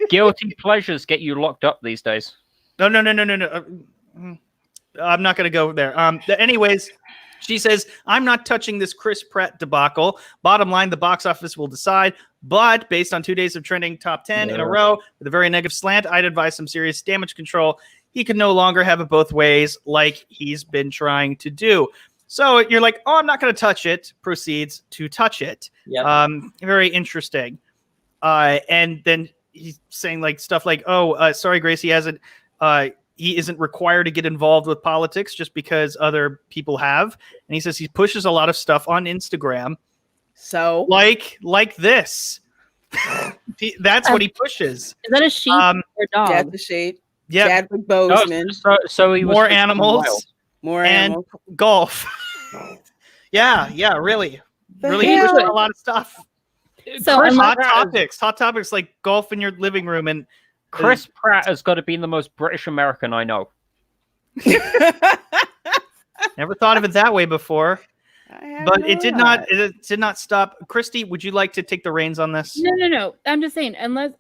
Guilty pleasures get you locked up these days. No. I'm not going to go there. Anyways, she says, I'm not touching this Chris Pratt debacle. Bottom line, the box office will decide. But based on 2 days of trending top 10 in a row with a very negative slant, I'd advise some serious damage control. He can no longer have it both ways like he's been trying to do. So you're like, oh, I'm not going to touch it. Proceeds to touch it. Yep. Very interesting. And then he's saying like stuff like, oh, sorry, Grace, he isn't required to get involved with politics just because other people have. And he says he pushes a lot of stuff on Instagram. So like this. That's what he pushes. Is that a sheep or a dog? That's a sheep. Yeah. Chadwick Boseman. So he was more animals. More and animals. Golf. yeah, really pushing a lot of stuff. So hot topics like golf in your living room. And Chris Pratt has got to be the most British American I know. Never thought of it that way before, but it did not stop. Christie, would you like to take the reins on this? No. I'm just saying, unless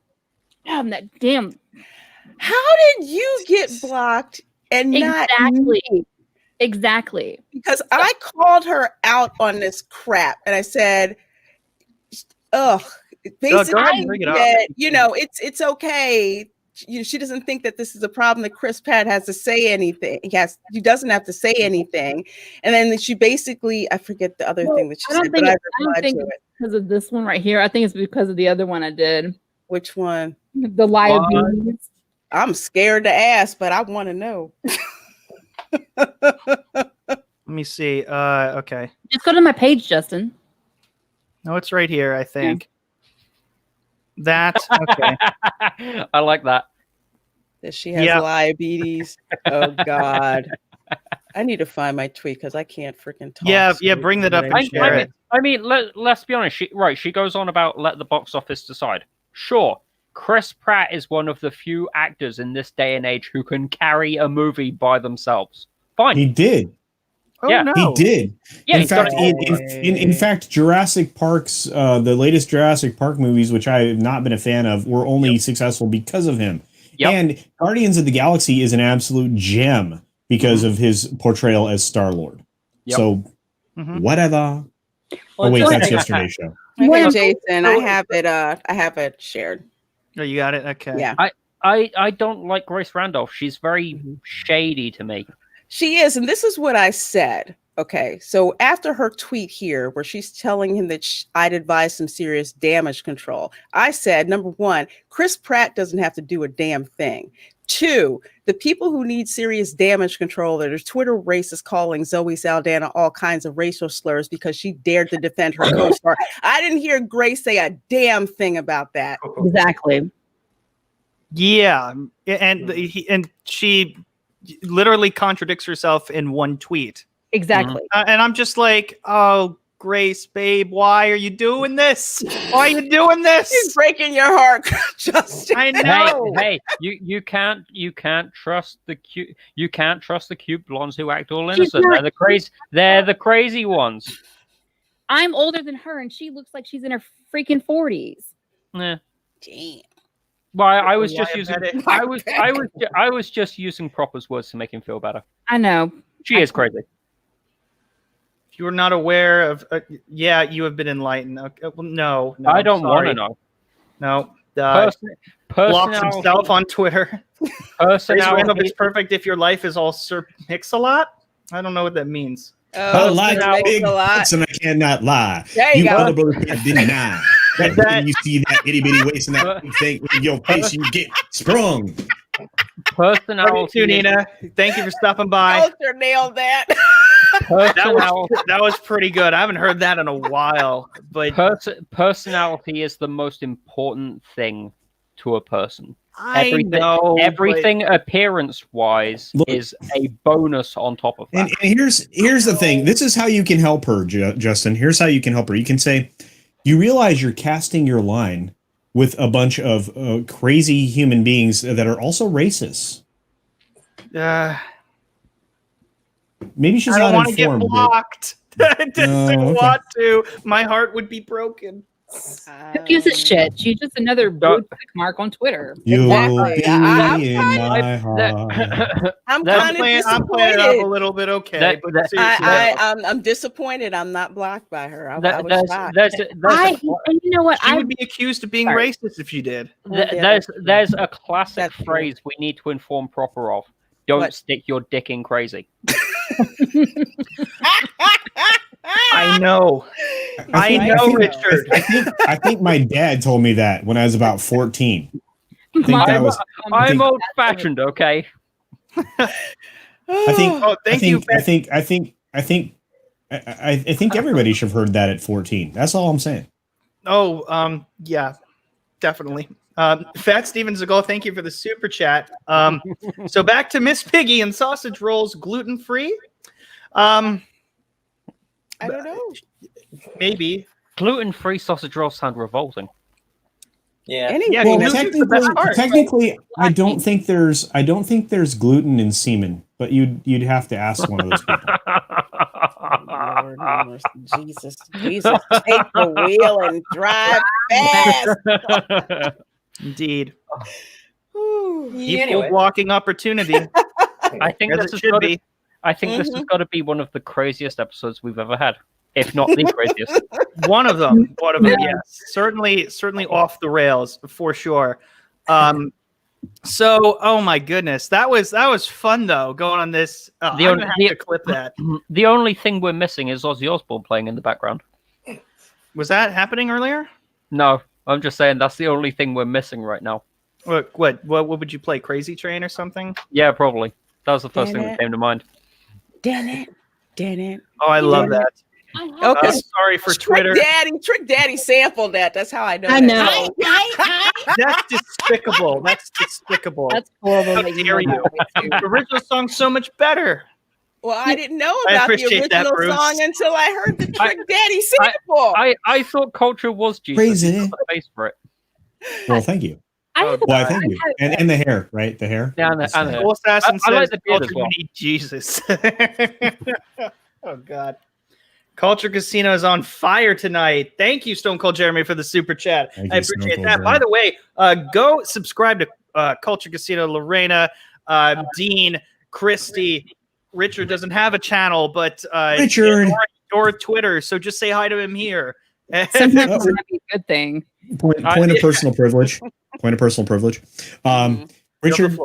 that damn. How did you get blocked and not me? Exactly. Because I called her out on this crap and I said, basically, it's okay. She doesn't think that this is a problem that Chris Pratt has to say anything. He doesn't have to say anything. And then she basically, I forget the other thing that she said, but I don't think it's because of this one right here. I think it's because of the other one I did. Which one? The liabilities. I'm scared to ask, but I want to know. Let me see. Okay. Just go to my page, Justin. No, it's right here, I think. That okay. I like that. That she has diabetes. Oh God. I need to find my tweet because I can't freaking talk. Yeah, bring that up and share it. I mean, let's be honest. She goes on about let the box office decide. Sure. Chris Pratt is one of the few actors in this day and age who can carry a movie by themselves. Fine. He did. Oh, yeah, he did. Yeah, in fact, Jurassic Park's the latest Jurassic Park movies, which I have not been a fan of, were only successful because of him. Yep. And Guardians of the Galaxy is an absolute gem because of his portrayal as Star-Lord. Yep. So, whatever. Well, wait, that's yesterday's show. Okay, Jason, I have it shared. Oh, you got it? Okay. Yeah. I don't like Grace Randolph. She's very shady to me. She is, and this is what I said. Okay, so after her tweet here, where she's telling him that I'd advise some serious damage control, I said, number one, Chris Pratt doesn't have to do a damn thing. Two, the people who need serious damage control, there's Twitter racists calling Zoe Saldana all kinds of racial slurs because she dared to defend her co-star. I didn't hear Grace say a damn thing about that. Exactly. Yeah, and she literally contradicts herself in one tweet. Exactly. And I'm just like, oh, Grace, babe, why are you doing this? Why are you doing this? He's breaking your heart, Justin. I know. Hey, you can't trust the cute blondes who act all innocent. They're the crazy ones. I'm older than her, and she looks like she's in her freaking 40s. Nah. Damn. Well, I was just using proper words to make him feel better. I know. She is crazy. If you're not aware of, you have been enlightened. Okay, well, no, I don't want to know. No. Personality. Blocks himself on Twitter. Personality. It's perfect if your life is all Sir Mix-a-Lot. I don't know what that means. I like big butts and I cannot lie. There you go. Can't deny. When you see that itty bitty waist and that big thing in your face, you get sprung. Personality. Too, Nina. Thank you for stopping by. Culture nailed that. That was pretty good. I haven't heard that in a while. But personality is the most important thing to a person. Everything appearance-wise is a bonus on top of that. And here's the thing. This is how you can help her, Justin. Here's how you can help her. You can say, you realize you're casting your line with a bunch of crazy human beings that are also racist. Maybe she's not informed. I don't want to get blocked. I didn't want to. My heart would be broken. Who gives a shit? She's just another blue tick mark on Twitter. You'll Exactly. be in my heart. I'm kind of disappointed. I'm playing it up a little bit, okay. I'm disappointed. I'm not blocked by her. I was shocked. And you know what? She would be accused of being racist if she did. There's a classic phrase we need to inform proper of. Don't stick your dick in crazy. I know. I know, Richard. I think my dad told me that when I was about 14. I'm old-fashioned, okay? I think everybody should have heard that at 14. That's all I'm saying. Oh, yeah, definitely. Fat Steven Seagal, thank you for the super chat. So back to Miss Piggy and sausage rolls, gluten-free. I don't know. Maybe gluten-free sausage rolls sound revolting. Yeah. Well, technically, I don't think there's gluten in semen, but you'd have to ask one of those people. Lord, Jesus, take the wheel and drive fast. Indeed. Anyway. Walking opportunity. I think this should be. I think this has got to be one of the craziest episodes we've ever had, if not the craziest. One of them, yes. Certainly off the rails for sure. So, oh my goodness, that was fun though. Going on this, I'm gonna have to clip that. The only thing we're missing is Ozzy Osbourne playing in the background. Was that happening earlier? No, I'm just saying that's the only thing we're missing right now. What would you play? Crazy Train or something? Yeah, probably. That was the first thing that came to mind. Did it. Oh, I love that. Okay, sorry for Twitter. Trick Daddy sampled that. That's how I know. I know. That's despicable. That's horrible. How dare you? The original song's so much better. Well, I didn't know about the original song until I heard the Trick Daddy sample. I thought Culture was Jesus. Crazy. Face for it. Well, thank you. Thank you. And the hair, right? The hair. Yeah, and the hair. Cool Assassin I like says, the beard Culture, as well. you need Jesus. Oh, God. Culture Casino is on fire tonight. Thank you, Stone Cold Jeremy, for the super chat. I appreciate that. By the way, go subscribe to Culture Casino. Lorena, Dean, Christie. Richard doesn't have a channel, but Richard or Twitter. So just say hi to him here. Sometimes it's not a good thing. Point of personal privilege. Point of personal privilege. Richard,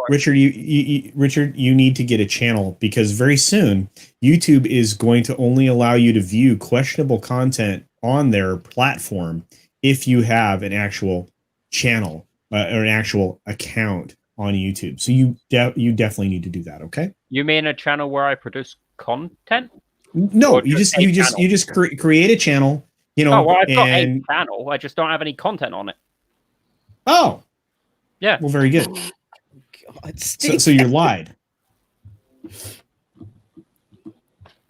you need to get a channel because very soon YouTube is going to only allow you to view questionable content on their platform if you have an actual channel or an actual account on YouTube. So you definitely need to do that. Okay. You mean a channel where I produce content? No, you just create a channel. You know, I've got a channel. I just don't have any content on it. Oh, yeah. Well, very good. God, so you lied.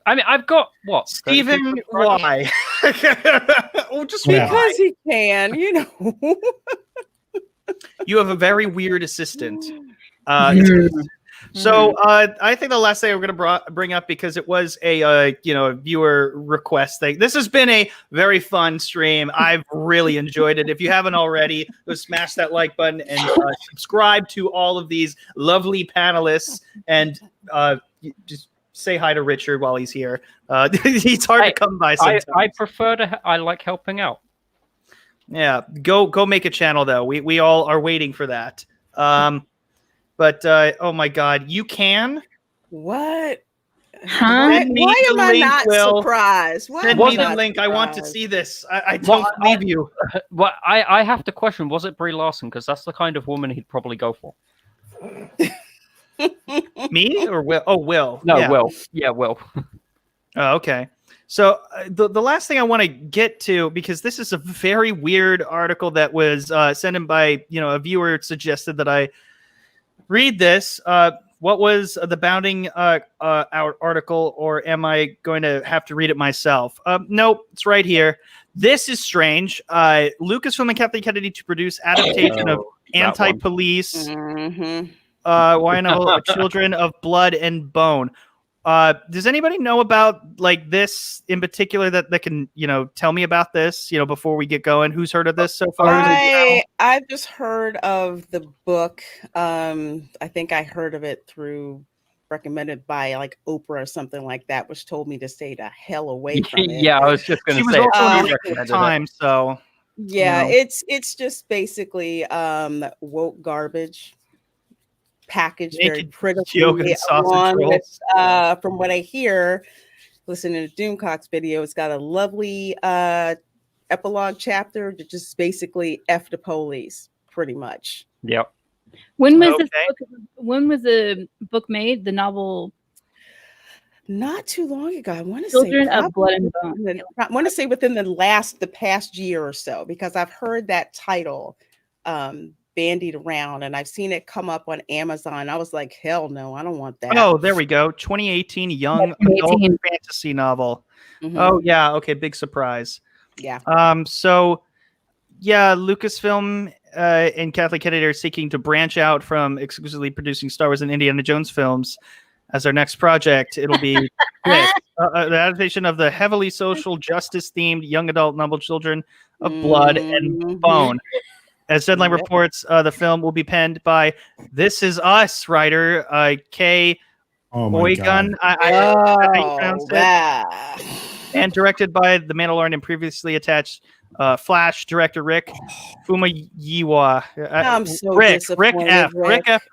I mean, I've got what? Stephen, why? Oh, just because he can, you know. You have a very weird assistant. So I think the last thing we're going to bring up, because it was a viewer request thing. This has been a very fun stream. I've really enjoyed it. If you haven't already, go smash that like button and subscribe to all of these lovely panelists, and just say hi to Richard while he's here. He's hard to come by sometimes. I like helping out. Yeah, go make a channel though. We all are waiting for that. But oh my God, you can? What? Huh? Why am I not surprised? Send me the link. I want to see this. I don't believe you. Well, I have to question, was it Brie Larson? Because that's the kind of woman he'd probably go for. Me or Will? Oh, Will. No, yeah. Will. Yeah, Will. Oh, okay. So the last thing I want to get to, because this is a very weird article that was sent in by a viewer suggested that I read this. What was the Bounding article, or am I going to have to read it myself? Nope, it's right here. This is strange. Lucasfilm and Kathleen Kennedy to produce adaptation of Anti-Police. Why not Children of Blood and Bone? Does anybody know about this in particular that can tell me about this before we get going? Who's heard of this so far? I've just heard of the book. I think I heard of it recommended by Oprah or something like that, which told me to stay the hell away from it. Yeah, I was just going to say. She was also at the time, so yeah, it's just basically woke garbage. Packaged very prettily, along with, from what I hear, listening to Doomcock's video, it's got a lovely epilogue chapter to just basically F the police, pretty much. Yep. When was this book? When was the book made? The novel? Not too long ago. I want to Children say of Blood and Bone. I want to say within the past year or so, because I've heard that title bandied around, and I've seen it come up on Amazon. I was like, hell no, I don't want that. Oh, there we go. 2018 young adult fantasy novel. Oh yeah, okay, big surprise. Yeah. So yeah, Lucasfilm and Kathleen Kennedy are seeking to branch out from exclusively producing Star Wars and Indiana Jones films as their next project. It'll be the adaptation of the heavily social justice themed young adult novel Children of Blood and Bone. As Deadline reports, the film will be penned by This Is Us writer Kay Boygun. And directed by The Mandalorian and previously attached Flash director Rick Fumayiwa. I'm so Rick disappointed. Rick F.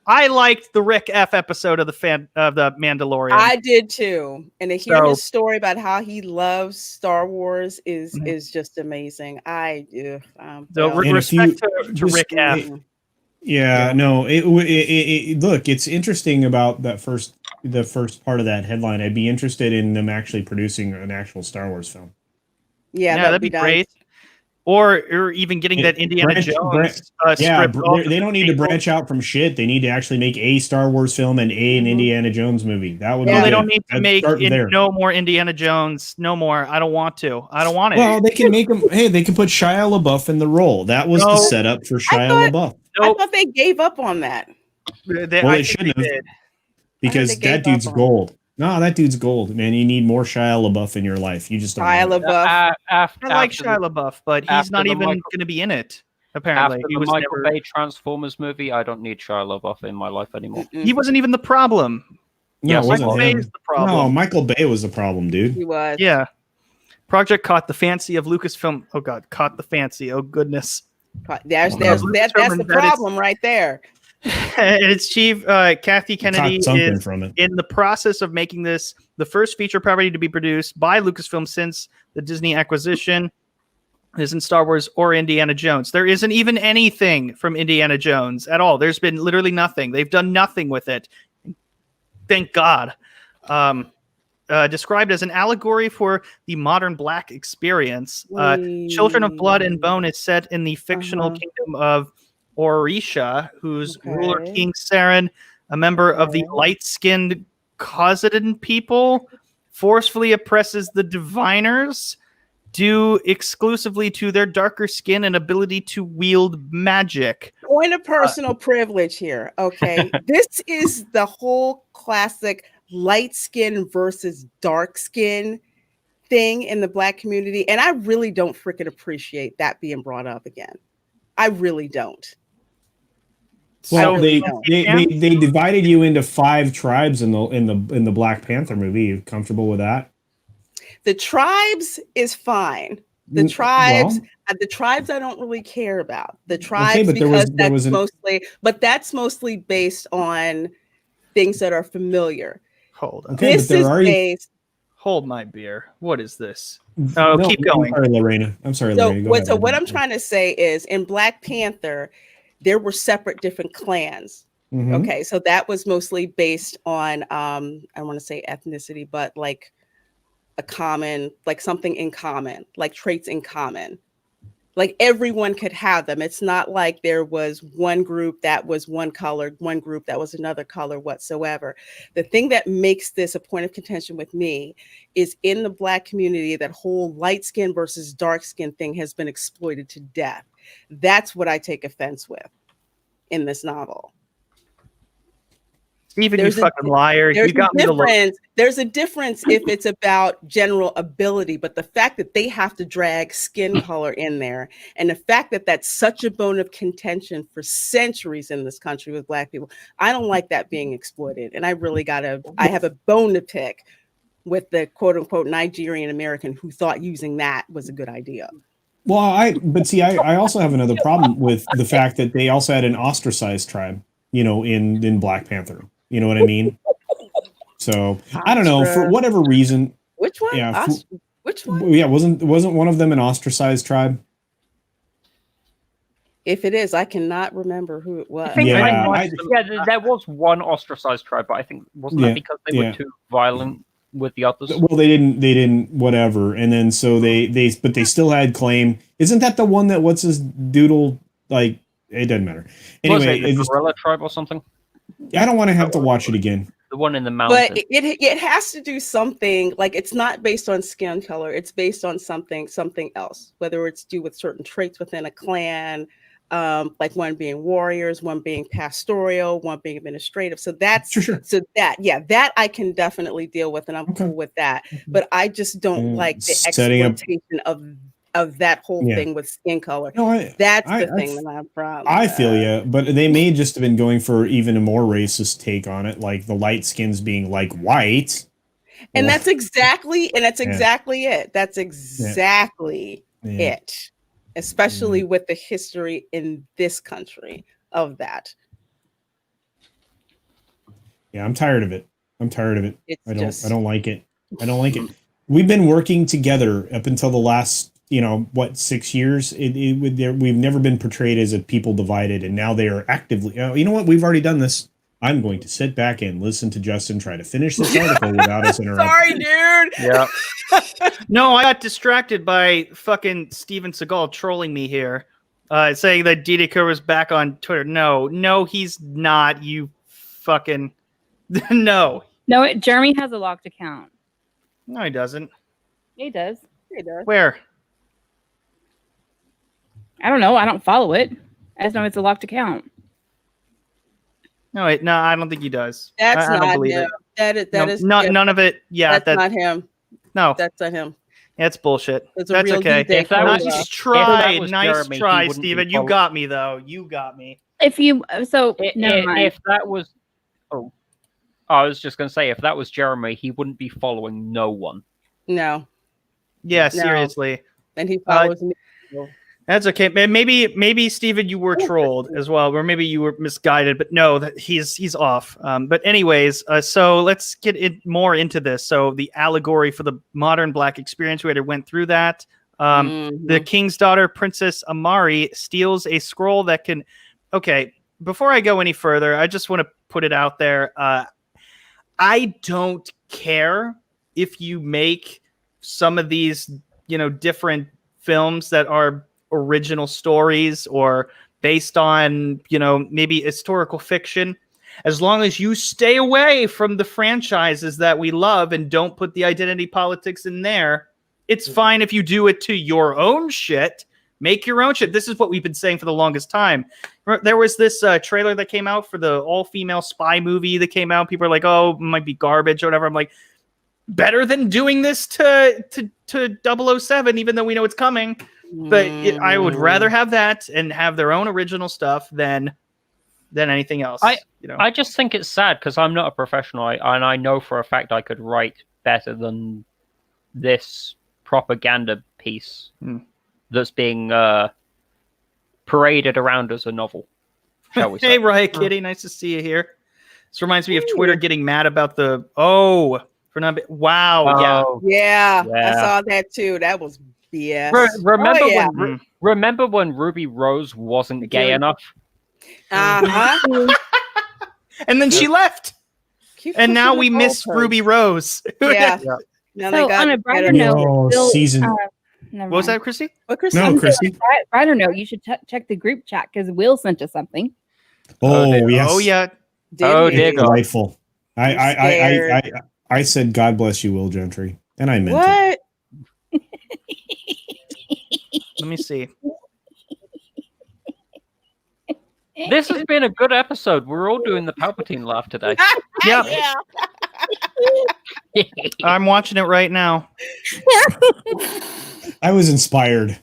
I liked the Rick F episode of the Mandalorian. I did too, and to hear his story about how he loves Star Wars is just amazing. Respect to Rick F. Yeah, no. Look, it's interesting about the first part of that headline. I'd be interested in them actually producing an actual Star Wars film. Yeah, that'd be great. Or even getting that Indiana Jones script. They don't need to branch out from shit. They need to actually make a Star Wars film and an Indiana Jones movie. That would. They don't need to make no more Indiana Jones. No more. I don't want to. I don't want it. Well, they can make them. Hey, they can put Shia LaBeouf in the role. That was the setup for Shia LaBeouf. I thought they gave up on that. They shouldn't have, because that dude's gold. No, that dude's gold, man. You need more Shia LaBeouf in your life. You just don't. Shia LaBeouf. I like Shia LaBeouf, but he's not even going to be in it. Apparently, after the Michael Bay Transformers movie, I don't need Shia LaBeouf in my life anymore. He wasn't even the problem. No, Michael Bay is the problem. No, Michael Bay was the problem, dude. He was. Yeah. Project caught the fancy of Lucasfilm. Oh God, caught the fancy. Oh goodness. That's the problem right there. And its chief, Kathy Kennedy, is in the process of making this the first feature property to be produced by Lucasfilm since the Disney acquisition. It isn't Star Wars or Indiana Jones. There isn't even anything from Indiana Jones at all. There's been literally nothing. They've done nothing with it. Thank God. Described as an allegory for the modern Black experience, Children of Blood and Bone is set in the fictional kingdom of Orisha, whose ruler King Saren, a member of the light-skinned Khazad people, forcefully oppresses the diviners due exclusively to their darker skin and ability to wield magic. Point of personal privilege here. Okay. This is the whole classic light skin versus dark skin thing in the Black community. And I really don't freaking appreciate that being brought up again. I really don't. Well, they divided you into 5 tribes in the Black Panther movie. You comfortable with that? The tribes is fine. The tribes I don't really care about. The tribes, okay, but that's mostly based on things that are familiar. Hold on. Okay, this is based. Hold my beer. What is this? Oh, keep going. I'm sorry, Lorena. So what I'm trying to say is, in Black Panther, there were separate different clans. Mm-hmm. Okay, so that was mostly based on I want to say ethnicity, but like a common, like something in common, like traits in common. Like everyone could have them. It's not like there was one group that was one color, one group that was another color whatsoever. The thing that makes this a point of contention with me is in the Black community, that whole light skin versus dark skin thing has been exploited to death. That's what I take offense with in this novel. Stephen, you fucking liar. You got me to look. There's a difference if it's about general ability, but the fact that they have to drag skin color in there, and the fact that that's such a bone of contention for centuries in this country with Black people, I don't like that being exploited. And I have a bone to pick with the quote unquote Nigerian American who thought using that was a good idea. Well, I also have another problem with the fact that they also had an ostracized tribe, in Black Panther. You know what I mean? So I don't know, for whatever reason. Which one? Yeah, which one? Yeah, wasn't one of them an ostracized tribe? If it is, I cannot remember who it was. There was one ostracized tribe, but I think wasn't that because they were too violent with the others? Well, they didn't whatever, and then so they still had claim. Isn't that the one that what's his doodle like? It doesn't matter. Anyway, was it the gorilla tribe or something? I don't want to have to watch it again. The one in the mountain. But it has to do something, like it's not based on skin color. It's based on something else, whether it's due with certain traits within a clan, like one being warriors, one being pastoral, one being administrative. So that's that I can definitely deal with, and I'm cool with that. But I just don't like the exploitation of that whole thing with skin color. That's the thing that I'm problem. I feel you, but they may just have been going for even a more racist take on it, like the light skins being like white. And that's exactly it. That's exactly it. Especially with the history in this country of that. Yeah, I'm tired of it. I don't like it. I don't like it. We've been working together up until the last 6 years. We've never been portrayed as a people divided, and now they are actively. You know what? We've already done this. I'm going to sit back and listen to Justin try to finish this article without us interrupting. Sorry, dude. Yeah. No, I got distracted by fucking Steven Seagal trolling me here, saying that Didiko was back on Twitter. No, he's not. You fucking no. No, Jeremy has a locked account. No, he doesn't. He does. Where? I don't know. I don't follow it. I just know it's a locked account. No, I don't think he does. That's I don't not believe him. it. That is none of it. Yeah, that's not him. No, that's not him. That's bullshit. That's okay. Nice try, Steven. You got me though. You got me. If that was, I was just gonna say, if that was Jeremy, he wouldn't be following no one. No. Yeah, seriously. And he follows me. That's okay. Maybe Steven, you were trolled as well, or maybe you were misguided. But no, that he's off. But anyways, so let's get more into this. So the allegory for the modern Black experience, we already went through that. The king's daughter, Princess Amari, steals a scroll that can. Okay, before I go any further, I just want to put it out there. I don't care if you make some of these, different films that are original stories or based on, maybe historical fiction. as long as you stay away from the franchises that we love and don't put the identity politics in there, it's fine if you do it to your own shit. Make your own shit. This is what we've been saying for the longest time. There was this trailer that came out for the all-female spy movie that came out. People are like, oh, it might be garbage or whatever. I'm like, better than doing this to 007, even though we know it's coming. But I would rather have that and have their own original stuff than anything else. I just think it's sad because I'm not a professional, and I know for a fact I could write better than this propaganda piece that's being paraded around as a novel, shall we say. Hey, Riot Kitty, nice to see you here. This reminds me of Twitter getting mad about the for not. Wow, yeah, I saw that too. That was BS. Remember when Ruby Rose wasn't gay enough? Uh-huh. And then she left. And now we miss Ruby Rose. Yeah. Now so on a brighter note, what was that, Christy? What, Christy? No, Christy. Brighter note, you should check the group chat because Will sent us something. Yes. Oh yeah. Delightful. I said, God bless you, Will Gentry, and I meant it. Let me see. This has been a good episode. We're all doing the Palpatine laugh today. Yep. I'm watching it right now. I was inspired.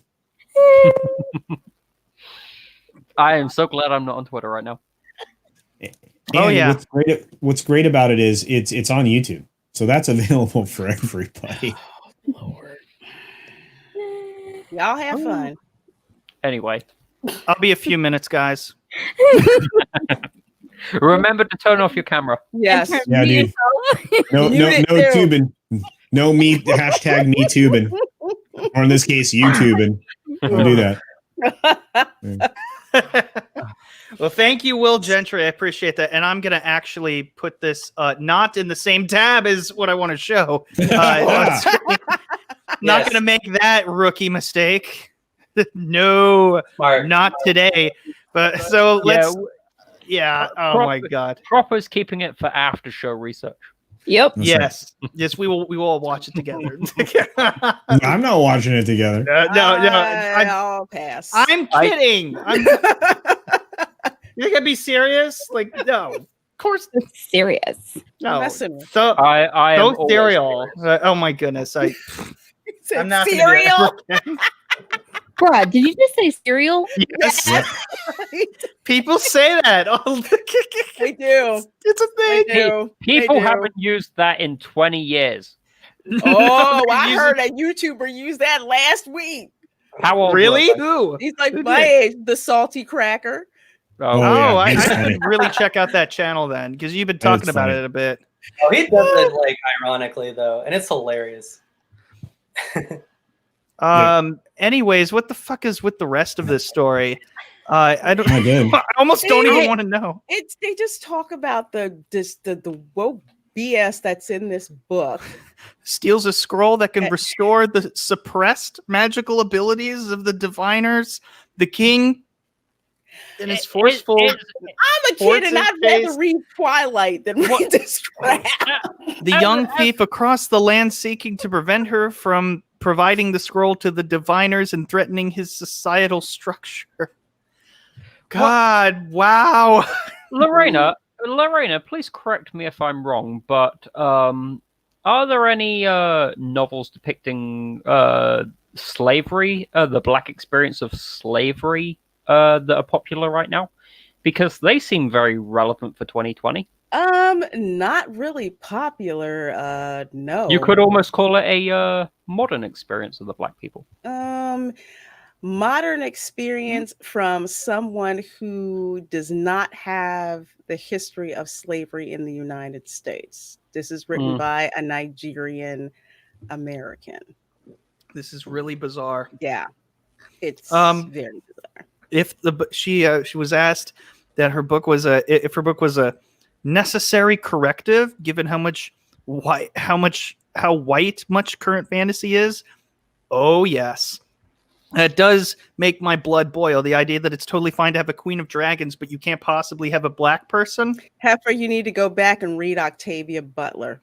I am so glad I'm not on Twitter right now. And what's great about it is it's on YouTube, so that's available for everybody. Lord. Y'all have fun. Anyway, I'll be a few minutes, guys. Remember to turn off your camera. Yes. Yeah, dude. No tubing. No me hashtag me tubing. Or in this case, YouTubing. Don't do that. Well, thank you, Will Gentry. I appreciate that. And I'm going to actually put this not in the same tab as what I want to show. Not going to make that rookie mistake. No, not today. But so let's. Yeah. Oh my God. Proper's keeping it for after show research. Yep. Yes. Yes. We will watch it together. I'm not watching it together. No. I'll pass. I'm kidding. You're gonna be serious? Like, no. Of course. Serious. No. So I am cereal. Oh my goodness. I'm not cereal. Bruh, did you just say cereal? Yes. People say that. Oh, they do. It's a thing. People haven't used that in 20 years. Oh, I heard a YouTuber use that last week. How old? Really? Who? He's like my age, the salty cracker. I should really check out that channel then, because you've been talking about it a bit. Oh, he does it like ironically though, and it's hilarious. Anyways, what the fuck is with the rest of this story? I don't. I almost don't even want to know. They just talk about the woke BS that's in this book. Steals a scroll that can restore the suppressed magical abilities of the diviners. The king and his forceful. I'm a kid and I'd rather read Twilight than read this crap. The young thief across the land seeking to prevent her from providing the scroll to the diviners and threatening his societal structure. God, wow. Lorena, please correct me if I'm wrong, but are there any novels depicting slavery, the black experience of slavery that are popular right now? Because they seem very relevant for 2020. Not really popular. No. You could almost call it a modern experience of the black people. Modern experience from someone who does not have the history of slavery in the United States. This is written by a Nigerian American. This is really bizarre. Yeah, it's very bizarre. If she was asked that her book was if her book was a necessary corrective, given how white much current fantasy is. Oh yes. It does make my blood boil. The idea that it's totally fine to have a Queen of Dragons, but you can't possibly have a black person. Heifer, you need to go back and read Octavia Butler.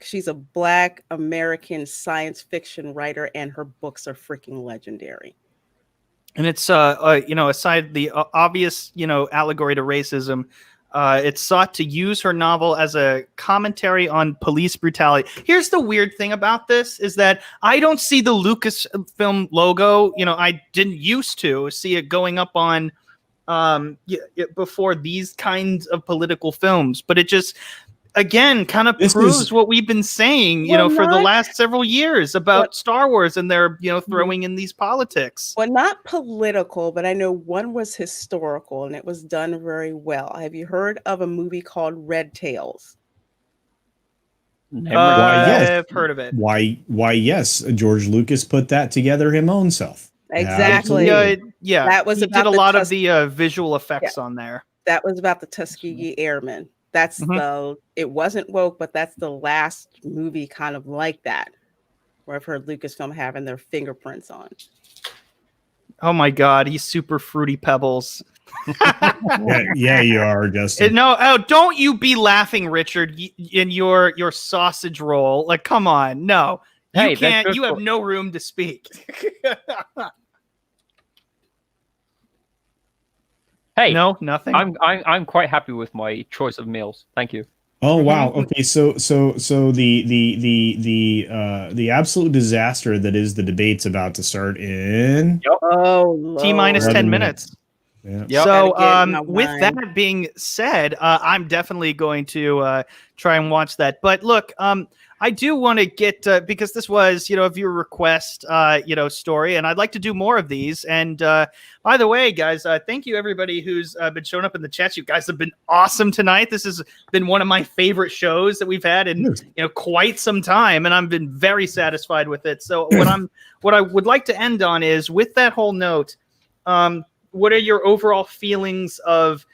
She's a Black American science fiction writer, and her books are freaking legendary. And it's, aside the obvious, allegory to racism, it sought to use her novel as a commentary on police brutality. Here's the weird thing about this is that I don't see the Lucasfilm logo. I didn't used to see it going up on before these kinds of political films, but it just, again, kind of proves what we've been saying, for the last several years about Star Wars and they're, throwing in these politics. Well, not political, but I know one was historical and it was done very well. Have you heard of a movie called Red Tails? Yes. I've heard of it. Why, yes. George Lucas put that together his own self. Exactly. Yeah. That was he did a lot of the visual effects on there. That was about the Tuskegee Airmen. That's it wasn't woke, but that's the last movie kind of like that, where I've heard Lucasfilm having their fingerprints on. Oh my God, he's super Fruity Pebbles. yeah, you are, Justin. Don't you be laughing, Richard, in your sausage roll. Like, come on, no. You can't, you have no room to speak. Hey, no, nothing. I'm quite happy with my choice of meals. Thank you. Oh wow. Okay, so the absolute disaster that is the debate's about to start in T-minus 10 minutes. Yeah. Yep. So with that being said, I'm definitely going to try and watch that. But look, I do want to get because this was, a viewer request, story, and I'd like to do more of these. And by the way, guys, thank you everybody who's been showing up in the chat. You guys have been awesome tonight. This has been one of my favorite shows that we've had in quite some time, and I've been very satisfied with it. So what I would like to end on is with that whole note. What are your overall feelings of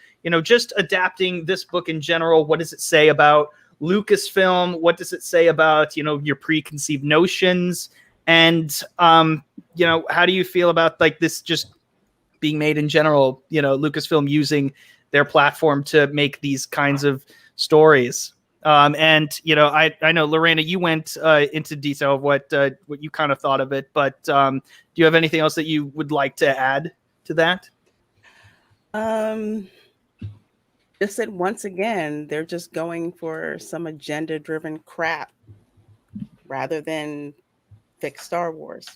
just adapting this book in general? What does it say about Lucasfilm? What does it say about your preconceived notions? And how do you feel about like this just being made in general? Lucasfilm using their platform to make these kinds of stories. I know Lorena, you went into detail of what you kind of thought of it, but do you have anything else that you would like to add to that? Just that once again, they're just going for some agenda-driven crap rather than fix Star Wars.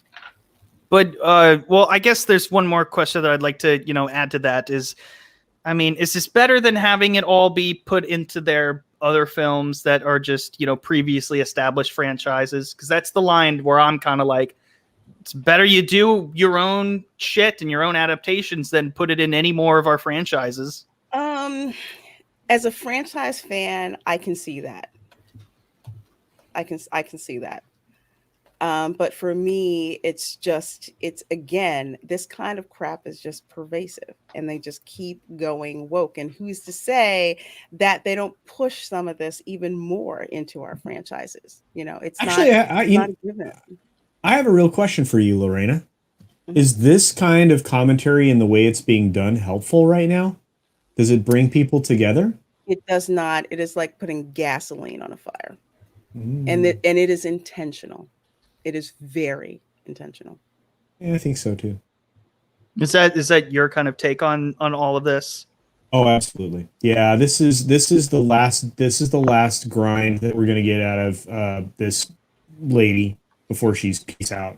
But I guess there's one more question that I'd like to add to that is this better than having it all be put into their other films that are just previously established franchises? Because that's the line where I'm kind of like, it's better you do your own shit and your own adaptations than put it in any more of our franchises. As a franchise fan, I can see that. I can see that. But for me, it's again, this kind of crap is just pervasive and they just keep going woke. And who's to say that they don't push some of this even more into our franchises? It's actually, not a given. I have a real question for you, Lorena. Is this kind of commentary and the way it's being done helpful right now? Does it bring people together? It does not. It is like putting gasoline on a fire. And it is intentional. It is very intentional. Yeah, I think so too. Is that your kind of take on all of this? Oh, absolutely. Yeah, this is the last grind that we're going to get out of this lady before she's peace out.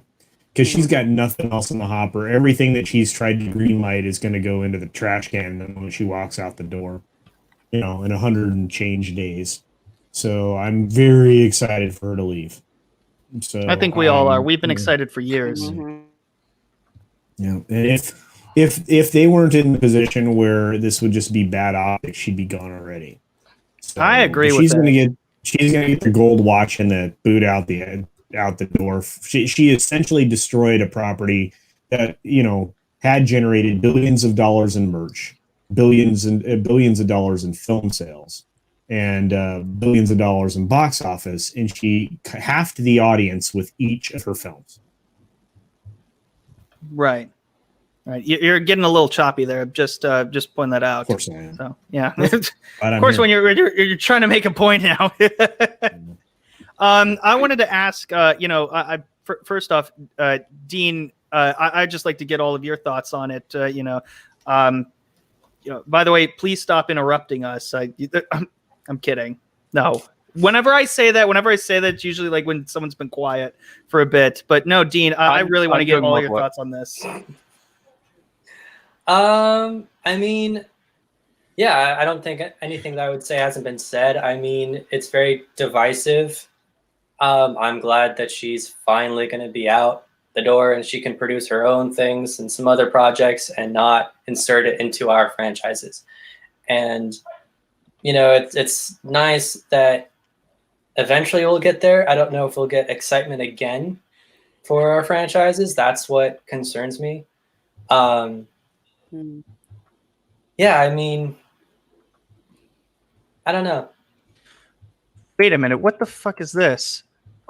Because she's got nothing else in the hopper. Everything that she's tried to greenlight is going to go into the trash can the moment she walks out the door, in 100 and change days. So I'm very excited for her to leave. So I think we all are. We've been excited for years. Yeah, and if they weren't in the position where this would just be bad optics, she'd be gone already. So I agree with that. She's gonna get the gold watch and the boot out the door. She essentially destroyed a property that had generated billions of dollars in merch, billions of dollars in film sales, and billions of dollars in box office, and she halved the audience with each of her films. Right. Right. You're getting a little choppy there. Just pointing that out. Of course I am. So yeah. Of course, when you're trying to make a point now. I wanted to ask, first off, Dean, I'd just like to get all of your thoughts on it. By the way, please stop interrupting us. I'm kidding. No. Whenever I say that, it's usually like when someone's been quiet for a bit. But no, Dean, I really want to get all your thoughts on this. I mean, yeah, I don't think anything that I would say hasn't been said. I mean, it's very divisive. I'm glad that she's finally going to be out the door and she can produce her own things and some other projects and not insert it into our franchises. And, it's nice that eventually we'll get there. I don't know if we'll get excitement again for our franchises. That's what concerns me. Yeah, I mean, I don't know. Wait a minute. What the fuck is this?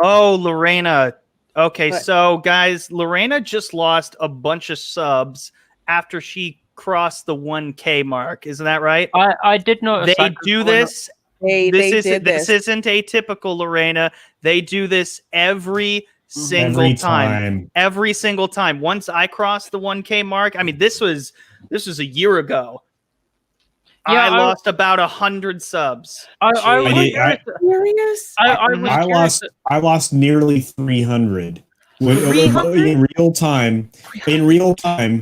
Oh, Lorena. Okay, so guys, Lorena just lost a bunch of subs after she crossed the 1K mark. Isn't that right? I did notice. They do this. This isn't atypical, Lorena. They do this every single time. Every single time. Once I crossed the 1K mark, I mean, this was a year ago. Yeah, I lost about 100 subs. Serious? I lost nearly 300. In real time.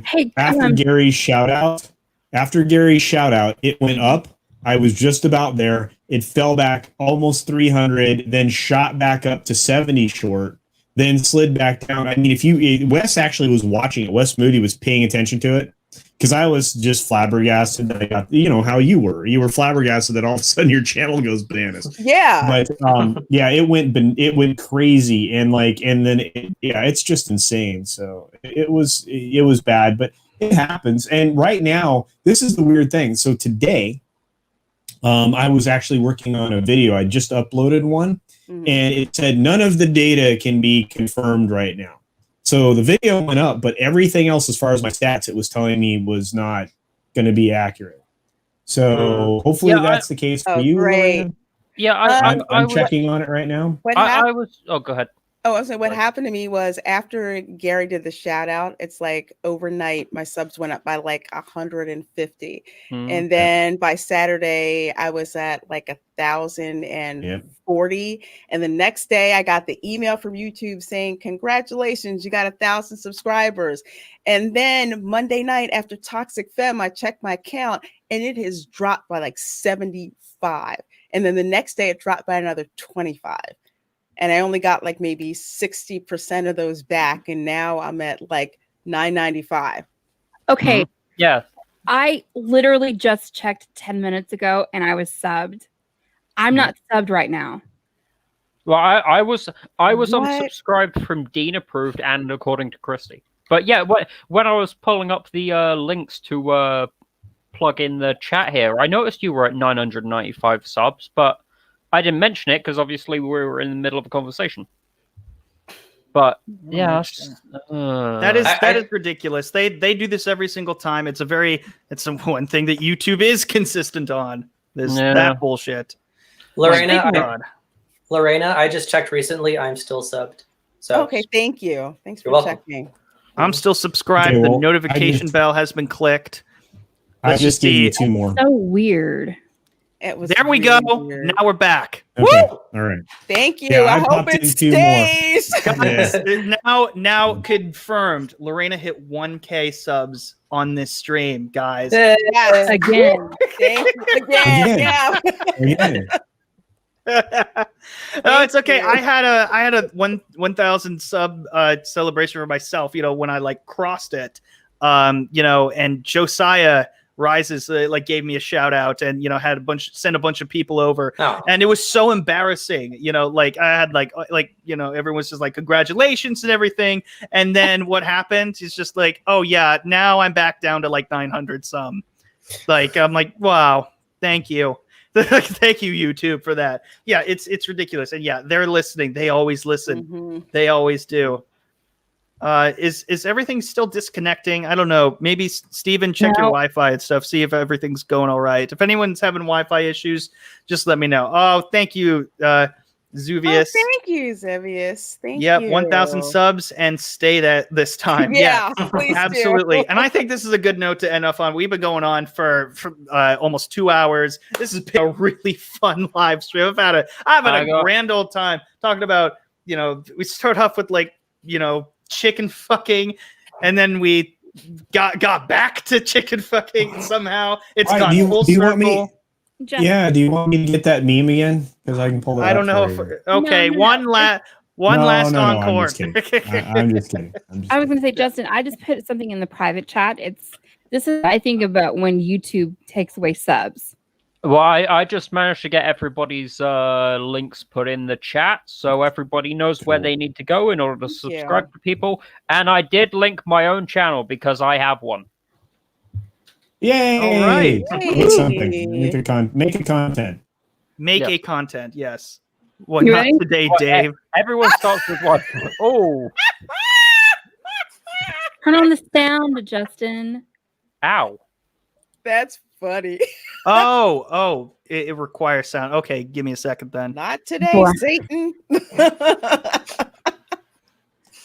Hey, after Gary's shout out, it went up. I was just about there. It fell back almost 300, then shot back up to 70 short, then slid back down. I mean, Wes actually was watching it. Wes Moody was paying attention to it. Because I was just flabbergasted that I got, how you were. You were flabbergasted that all of a sudden your channel goes bananas. Yeah. But it went crazy and it's just insane. So it was bad, but it happens. And right now, this is the weird thing. So today, I was actually working on a video. I just uploaded one, and it said none of the data can be confirmed right now. So the video went up, but everything else, as far as my stats, it was telling me was not going to be accurate. So hopefully that's the case for you. Great. Yeah, I'm checking on it right now. Oh, go ahead. Oh, I was saying what happened to me was after Gary did the shout out, it's like overnight my subs went up by like 150. And then by Saturday I was at like 1,040. And the next day I got the email from YouTube saying, congratulations, you got 1,000 subscribers. And then Monday night after Toxic Femme, I checked my account and it has dropped by like 75. And then the next day it dropped by another 25. And I only got like maybe 60% of those back. And now I'm at like 995. Okay. Yeah. I literally just checked 10 minutes ago and I was subbed. I'm not subbed right now. Well, I was unsubscribed from Dean approved and according to Christie. But yeah, when I was pulling up the links to plug in the chat here, I noticed you were at 995 subs, but I didn't mention it because obviously we were in the middle of a conversation. But yeah, that is ridiculous. They do this every single time. It's one thing that YouTube is consistent on. That bullshit. Lorena, I just checked recently. I'm still subbed. So okay, thank you. Thanks for checking. I'm still subscribed. Okay, the notification bell has been clicked. I just gave you 2 more. So weird. It was there we really go. Weird. Now we're back. Okay. Woo! All right. Thank you. Yeah, I hope it stays. Now confirmed. Lorena hit 1K subs on this stream, guys. Yes. Again. Again. Yeah. No, it's okay. I had a 1,000 sub celebration for myself. When I crossed it. And Josiah Rises gave me a shout out and had sent a bunch of people over, and it was so embarrassing. I had everyone's just congratulations and everything, and then what happened is just oh yeah, now I'm back down to 900 some. I'm wow, thank you. Thank you, YouTube, for that. Yeah, it's ridiculous, and yeah, they're listening. They always listen. They always do. Is everything still disconnecting? I don't know. Maybe Steven, check your Wi-Fi and stuff. See if everything's going all right. If anyone's having Wi-Fi issues, just let me know. Oh, thank you, Zuvius. Thank you, Zuvius. Thank you. 1,000 subs and stay that this time. Yeah, please absolutely. do. And I think this is a good note to end off on. We've been going on for almost 2 hours. This has been a really fun live stream. I've had a grand old time talking about, we start off with chicken fucking, and then we got back to chicken fucking somehow. It's gone full circle. Do you want me to get that meme again? Because I can pull it up. I don't know. One last encore. I'm just kidding. I was going to say, Justin, I just put something in the private chat. This is I think about when YouTube takes away subs. Well, I just managed to get everybody's links put in the chat, so everybody knows where they need to go in order to subscribe to people. And I did link my own channel because I have one. Yay! All right. Make something. Make a content. Make a content. Yes. Well, not today, Dave. Everyone starts with one. Oh. Turn on the sound, Justin. Ow. That's funny. It requires sound. Okay, give me a second then. Not today, Satan.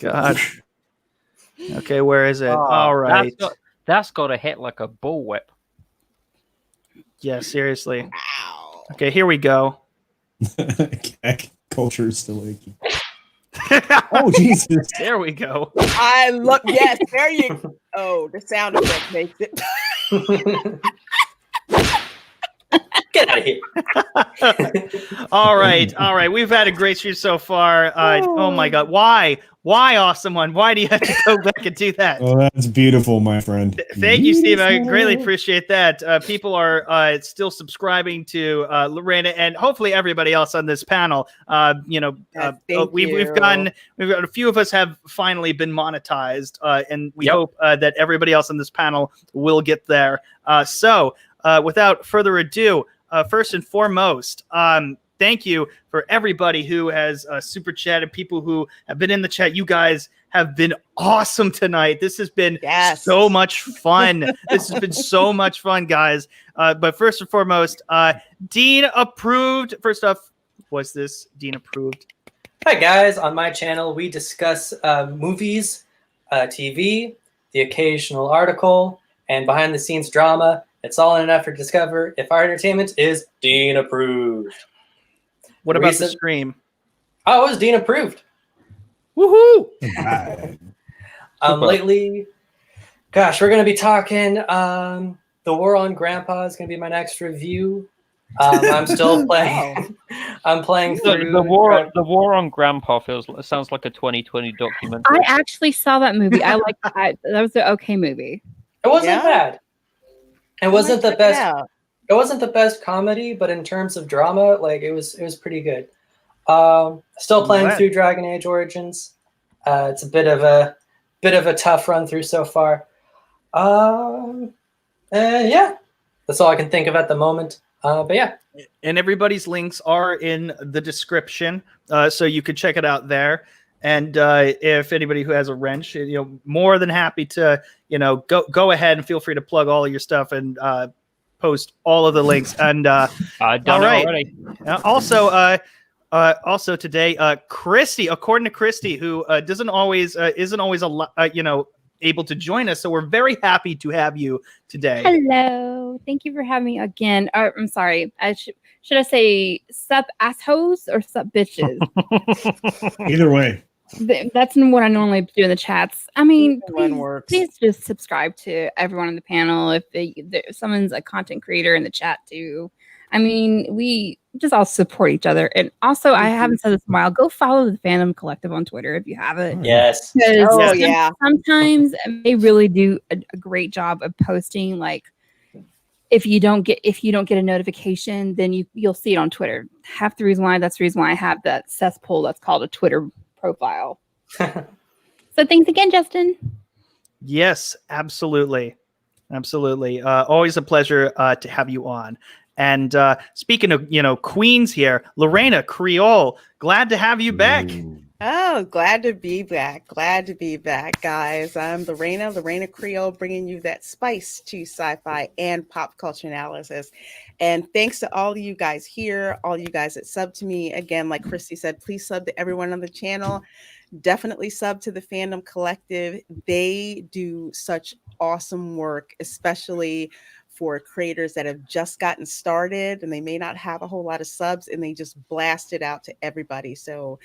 God. Okay, where is it? All right. That's got to hit like a bullwhip. Yeah, seriously. Ow. Okay, here we go. Culture is still icky. Oh, Jesus. There we go. Yes, there you go. Oh, the sound effect makes it. Get out of here. All right. We've had a great stream so far. Oh my God. Why, Awesome One? Why do you have to go back and do that? Oh, that's beautiful, my friend. Thank you, Steve. I greatly appreciate that. People are still subscribing to Lorena and hopefully everybody else on this panel. We've got a few of us have finally been monetized, and we hope that everybody else on this panel will get there. So without further ado, first and foremost, thank you for everybody who has super chatted, people who have been in the chat. You guys have been awesome tonight. This has been so much fun. This has been so much fun, guys. But first and foremost, Dean approved. First off, was this Dean approved? Hi, guys. On my channel, we discuss movies, TV, the occasional article, and behind-the-scenes drama. It's all in an effort to discover if our entertainment is Dean approved. What about the stream? Oh, it was Dean approved. Woohoo! Lately, gosh, we're going to be talking The War on Grandpa is going to be my next review. I'm still playing. I'm playing through the War on Grandpa sounds like a 2020 documentary. I actually saw that movie. I like that. That was an okay movie. It wasn't bad. It wasn't the best. It wasn't the best comedy, but in terms of drama, it was pretty good. Still playing through Dragon Age Origins. It's a bit of a tough run through so far. And yeah, that's all I can think of at the moment. But yeah. And everybody's links are in the description, so you could check it out there. And if anybody who has a wrench, more than happy to, go ahead and feel free to plug all of your stuff and post all of the links. And I've done it already. Also today, Christie, according to Christie, who isn't always able to join us, so we're very happy to have you today. Hello, thank you for having me again. I'm sorry. Should I say sup assholes or sup bitches? Either way. That's what I normally do in the chats. I mean, please just subscribe to everyone on the panel. If someone's a content creator in the chat too. I mean, we just all support each other. And also, I haven't said this in a while. Go follow the Fandom Collective on Twitter if you haven't. Yes. Sometimes they really do a great job of posting. If you don't get a notification, then you'll see it on Twitter. That's the reason why I have that cesspool that's called a Twitter profile. So thanks again, Justin. Yes, absolutely. Always a pleasure to have you on. And speaking of, queens here, Reina Creole, glad to have you back. Oh, glad to be back. Glad to be back, guys. I'm the Reina Creole, bringing you that spice to sci-fi and pop culture analysis. And thanks to all of you guys here, all you guys that sub to me. Again, like Christy said, please sub to everyone on the channel. Definitely sub to the Fandom Collective. They do such awesome work, especially for creators that have just gotten started and they may not have a whole lot of subs, and they just blast it out to everybody. So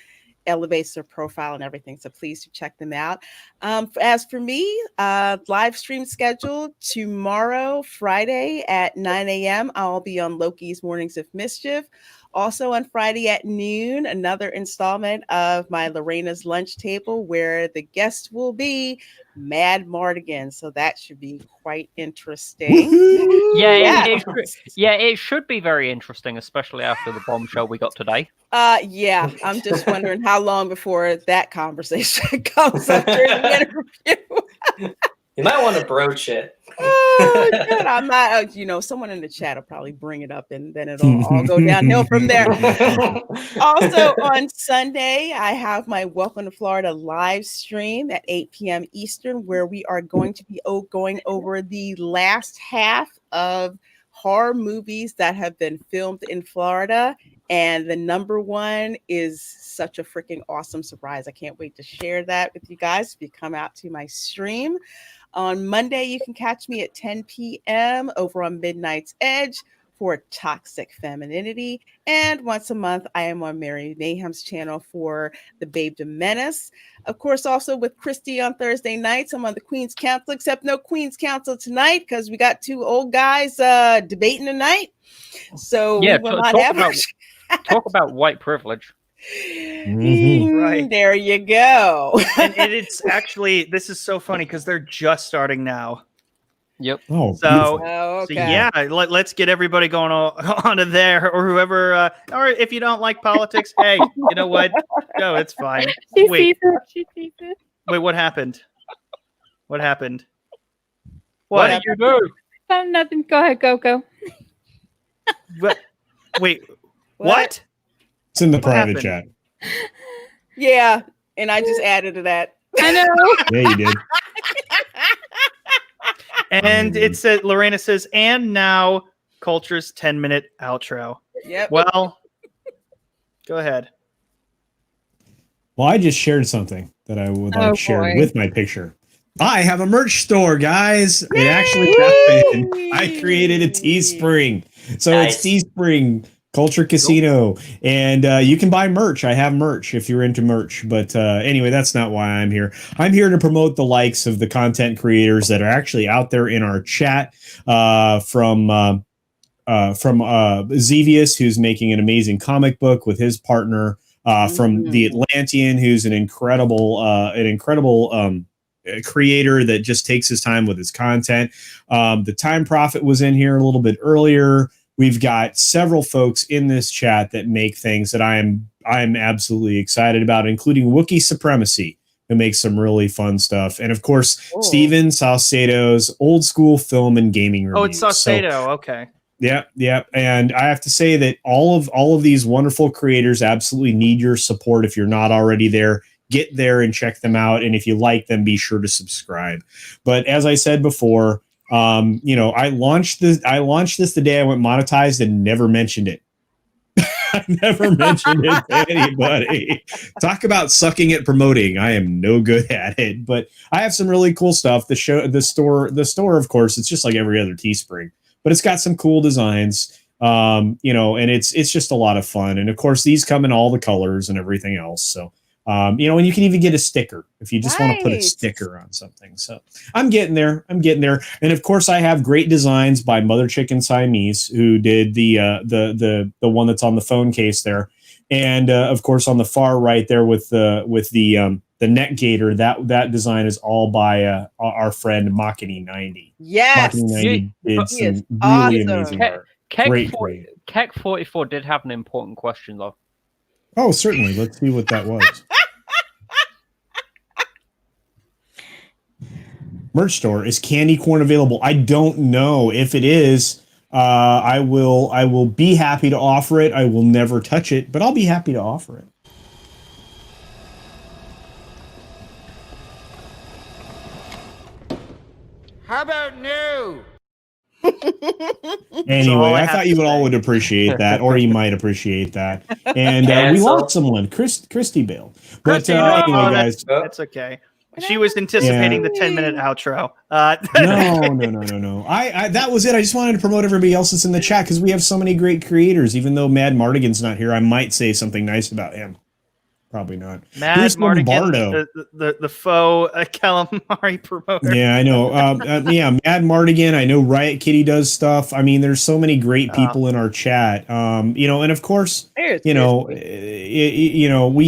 elevates their profile and everything. So please do check them out. As for me, live stream scheduled tomorrow, Friday at 9 a.m. I'll be on Loki's Mornings of Mischief. Also on Friday at noon, another installment of my Lorena's Lunch Table, where the guest will be Madmartigan. So that should be quite interesting. It should be very interesting, especially after the bombshell we got today. Yeah, I'm just wondering how long before that conversation comes up during the interview. You might want to broach it. Oh, good. I'm not, someone in the chat will probably bring it up and then it'll all go downhill from there. Also on Sunday, I have my Welcome to Florida live stream at 8 p.m. Eastern, where we are going to be going over the last half of horror movies that have been filmed in Florida. And the number one is such a freaking awesome surprise. I can't wait to share that with you guys if you come out to my stream. On Monday, you can catch me at 10 p.m. over on Midnight's Edge for Toxic Femininity. And once a month, I am on Mary Mayhem's channel for The Babe to Menace. Of course, also with Christie on Thursday nights, I'm on the Queen's Council, except no Queen's Council tonight because we got two old guys debating tonight. So yeah, we will not have talk about white privilege. Right. There you go. And it's actually, this is so funny because they're just starting now. Yep. Oh, so yeah, let's get everybody going onto there, or whoever, or if you don't like politics, hey, you know what? No, it's fine. She sees it. Wait, what happened? What happened? What did you do? Nothing. Go ahead, go. What? Wait, what? It's in the private chat. Yeah, and I just added to that. I know. Yeah, you did. And it said, Lorena says, and now Culture's 10-minute outro. Yep. Well, go ahead. Well, I just shared something that I would like shared boy. with my picture. I have a merch store, guys. It actually happened. I created a Teespring. So Nice. it's Teespring Culture Casino, and you can buy merch. I have merch if you're into merch. But anyway, that's not why I'm here. I'm here to promote the likes of the content creators that are actually out there in our chat, from Xevious, who's making an amazing comic book with his partner, from The Atlantean, who's an incredible creator that just takes his time with his content. The Time Prophet was in here a little bit earlier. We've got several folks in this chat that make things that I'm absolutely excited about, including Wookiee Supremacy, who makes some really fun stuff. And of course, Steven Saucedo's old school film and gaming reviews. Oh, it's Saucedo. Okay. Yeah. And I have to say that all of these wonderful creators absolutely need your support. If you're not already there, get there and check them out. And if you like them, be sure to subscribe. But as I said before, I launched this the day I went monetized and never mentioned it. I never mentioned it to anybody. Talk about sucking at promoting. I am no good at it, but I have some really cool stuff. The store, of course, it's just like every other Teespring, but it's got some cool designs. And it's just a lot of fun. And of course, these come in all the colors and everything else. So, and you can even get a sticker if you just want to put a sticker on something. So I'm getting there. And of course, I have great designs by Mother Chicken Siamese, who did the one that's on the phone case there. And of course, on the far right there with the neck gator, that design is all by our friend Machini 90. Yes, Machini 90 did some really awesome. amazing art. Great. Keck 44 did have an important question though. Oh, certainly. Let's see what that was. Merch store, is candy corn available? I don't know. If it is, I will be happy to offer it. I will never touch it, but I'll be happy to offer it. How about no? Anyway, I thought you all would appreciate that, or you might appreciate that. And we lost someone, Christie Bale. But anyway, guys, that's okay. She was anticipating the 10-minute outro. No. I that was it. I just wanted to promote everybody else that's in the chat because we have so many great creators. Even though Madmartigan's not here, I might say something nice about him. Probably not. Madmartigan, the faux calamari promoter. Yeah, I know. Madmartigan. I know Riot Kitty does stuff. I mean, there's so many great people in our chat. And of course, we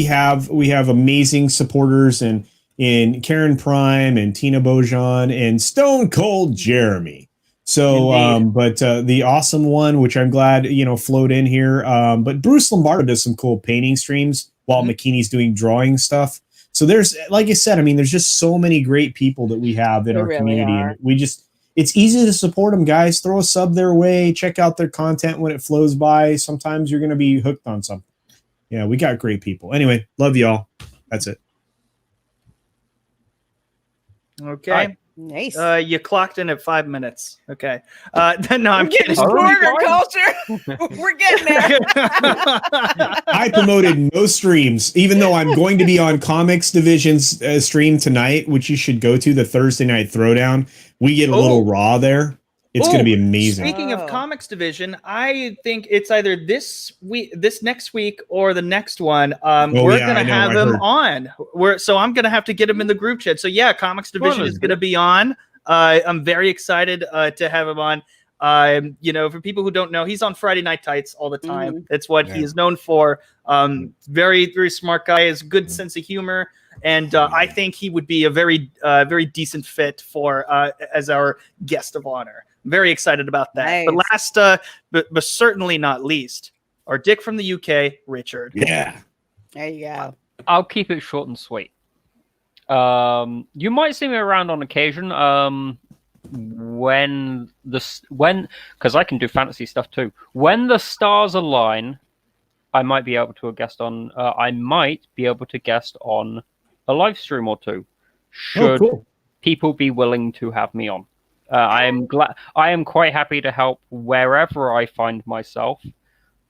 have amazing supporters and in Karen Prime and Tina Bojan and Stone Cold Jeremy. So, but the awesome one, which I'm glad flowed in here. But Bruce Lombardo does some cool painting streams while McKinney's doing drawing stuff. So there's, like I said, I mean, there's just so many great people that we have in our community. And it's easy to support them, guys. Throw a sub their way. Check out their content when it flows by. Sometimes you're going to be hooked on something. Yeah, we got great people. Anyway, love y'all. That's it. Okay. Nice. You clocked in at 5 minutes. Okay. No, I'm kidding. Corner culture. We're getting there. I promoted no streams, even though I'm going to be on Comics Division's stream tonight, which you should go to, the Thursday Night Throwdown. We get a little raw there. It's going to be amazing. Speaking of Comics Division, I think it's either this next week or the next one. We're going to have him on. So I'm going to have to get him in the group chat. So yeah, Comics Division is going to be on. I'm very excited to have him on. For people who don't know, he's on Friday Night Tights all the time. That's what he is known for. Very, very smart guy, has a good sense of humor. And I think he would be a very, very decent fit for as our guest of honor. Very excited about that. Nice. But last, but certainly not least, our Dick from the UK, Richard. Yeah. There you go. I'll keep it short and sweet. You might see me around on occasion. Because I can do fantasy stuff too. When the stars align, I might be able to guest on a live stream or two. Should people be willing to have me on? I am quite happy to help wherever I find myself.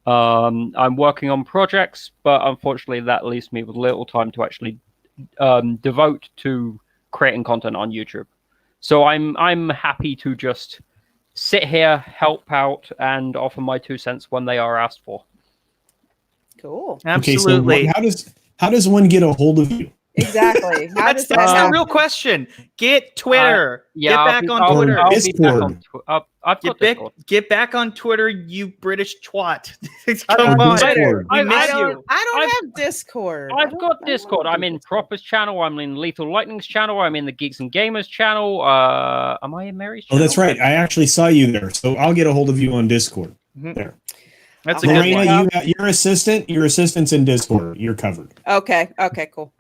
I'm working on projects, but unfortunately that leaves me with little time to actually devote to creating content on YouTube. So I'm happy to just sit here, help out, and offer my 2 cents when they are asked for. Cool. Absolutely. Okay, so how does one get a hold of you? Exactly. That's the real question. Get Twitter. Get back on Twitter. Get back on Twitter, you British twat. Come on. I don't have Discord. I've got Discord. I'm in Proper's channel. I'm in Lethal Lightning's channel. I'm in the Geeks and Gamers channel. Am I in Mary's channel? Oh, that's right. I actually saw you there. So I'll get a hold of you on Discord. There. That's a good one. Your assistant's in Discord. You're covered. Okay, cool.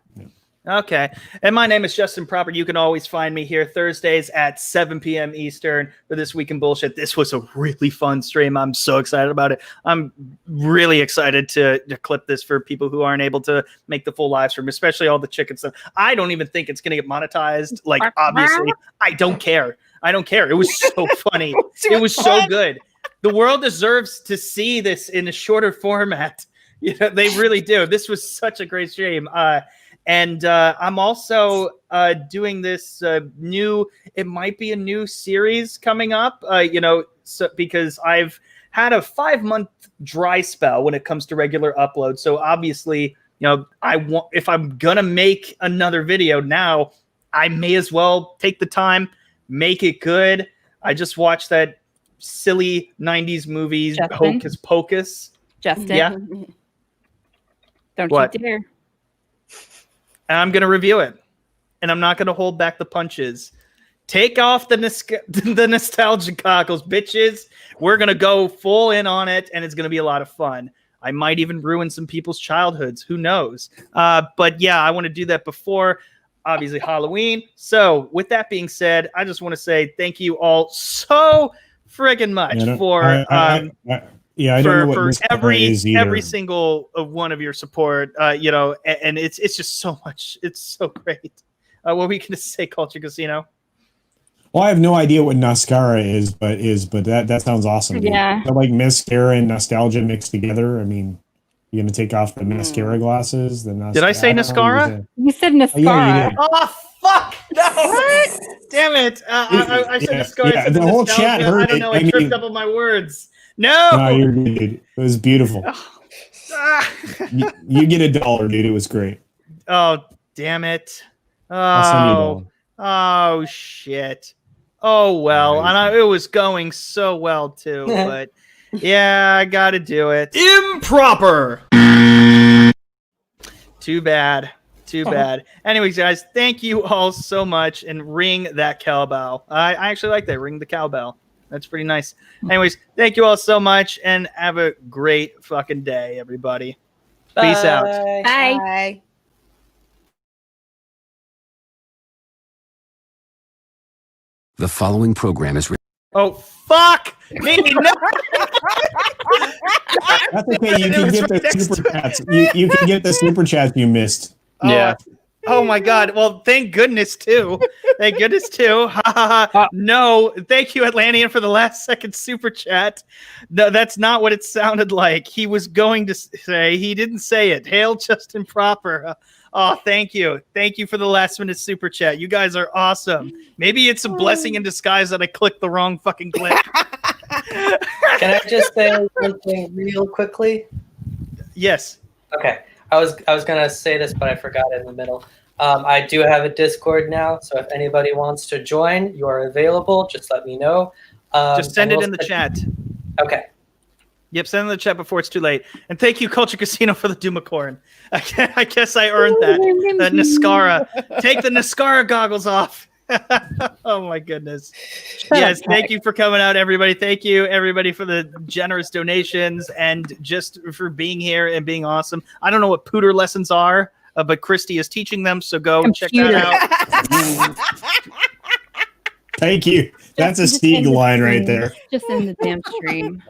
Okay. And my name is Justin Proper. You can always find me here Thursdays at 7 p.m. Eastern for This Week in Bullshit. This was a really fun stream. I'm so excited about it. I'm really excited to clip this for people who aren't able to make the full live stream, especially all the chicken stuff. I don't even think it's going to get monetized. Like, obviously, I don't care. It was so funny. It was so good. The world deserves to see this in a shorter format. They really do. This was such a great stream. And I'm also doing this it might be a new series coming up, because I've had a 5-month dry spell when it comes to regular uploads. So obviously, if I'm going to make another video now, I may as well take the time, make it good. I just watched that silly 90s movie, Hocus Pocus. Justin. Yeah. Don't What? you dare. And I'm going to review it. And I'm not going to hold back the punches. Take off the nostalgia goggles, bitches. We're going to go full in on it, and it's going to be a lot of fun. I might even ruin some people's childhoods. Who knows? But yeah, I want to do that before, obviously, Halloween. So with that being said, I just want to say thank you all so friggin' much for every single one of your support, and it's just so much. It's so great. What were we going to say, Culture Casino? Well, I have no idea what mascara is, but that sounds awesome. Dude. Yeah. Like mascara and nostalgia mixed together. I mean, you're gonna take off the mascara glasses. Did I say mascara? You said mascara. Yeah, you did. Oh fuck! No! What? Damn it! I said mascara. Yeah, the whole chat heard I don't know. I tripped up on my words. No. No, you're good, dude. It was beautiful. you get $1, dude. It was great. Oh damn it! I'll send you Oh shit! Oh well, and it was going so well too, but yeah, I got to do it. Improper. Too bad. Too bad. Anyways, guys, thank you all so much, and ring that cowbell. I actually like that. Ring the cowbell. That's pretty nice. Anyways, thank you all so much, and have a great fucking day, everybody. Bye. Peace out. Bye. Bye. The following program is. Oh fuck me! No. That's okay. You can get the super chats. You can get the super chats you missed. Yeah. Oh my god. Well, thank goodness too. Thank goodness too. Ha ha ha. No, thank you, Atlantean, for the last second super chat. No, that's not what it sounded like. He was going to say, he didn't say it. Hail Justin Proper. Oh, thank you. Thank you for the last minute super chat. You guys are awesome. Maybe it's a blessing in disguise that I clicked the wrong fucking click. Can I just say something real quickly? Yes. Okay. I was gonna say this, but I forgot it in the middle. I do have a Discord now, so if anybody wants to join, you are available. Just let me know. Just send it in the chat. Okay. Yep, send it in the chat before it's too late. And thank you, Culture Casino, for the Dumacorn. I guess I earned that. The Niscara. Take the Niscara goggles off. Oh my goodness. Yes, thank you for coming out, everybody. Thank you, everybody, for the generous donations and just for being here and being awesome. I don't know what pooter lessons are, but Christie is teaching them, so go check that out. Thank you. That's a Stig line right there. Just in the damn stream.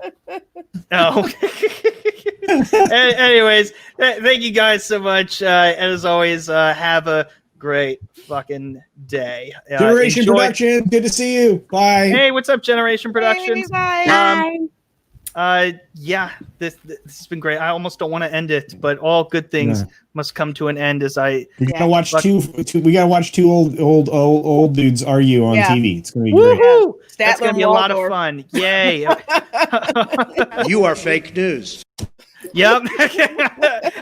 Oh. Anyways, thank you guys so much. As always, have a great fucking day. Generation Production, good to see you. Bye. Hey, what's up, Generation Productions? Bye. Yeah, this has been great. I almost don't want to end it, but all good things must come to an end. As I we gotta watch we gotta watch two old dudes argue on TV. It's gonna be great. Woohoo! That's gonna be a lot of fun. Yay! You are fake news. Yep.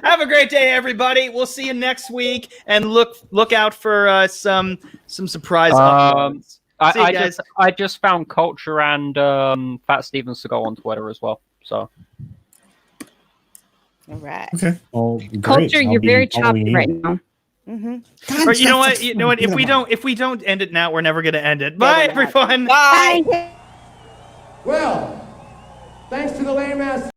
Have a great day, everybody. We'll see you next week, and look out for some surprise uploads. I just found Culture and Fat Stevens to go on Twitter as well. So. All right. Okay. Oh, Culture, you're very choppy right now. Mm-hmm. Or you know what? You know what? If we don't end it now, we're never gonna end it. Bye, everyone. Bye. Well, thanks to the lame ass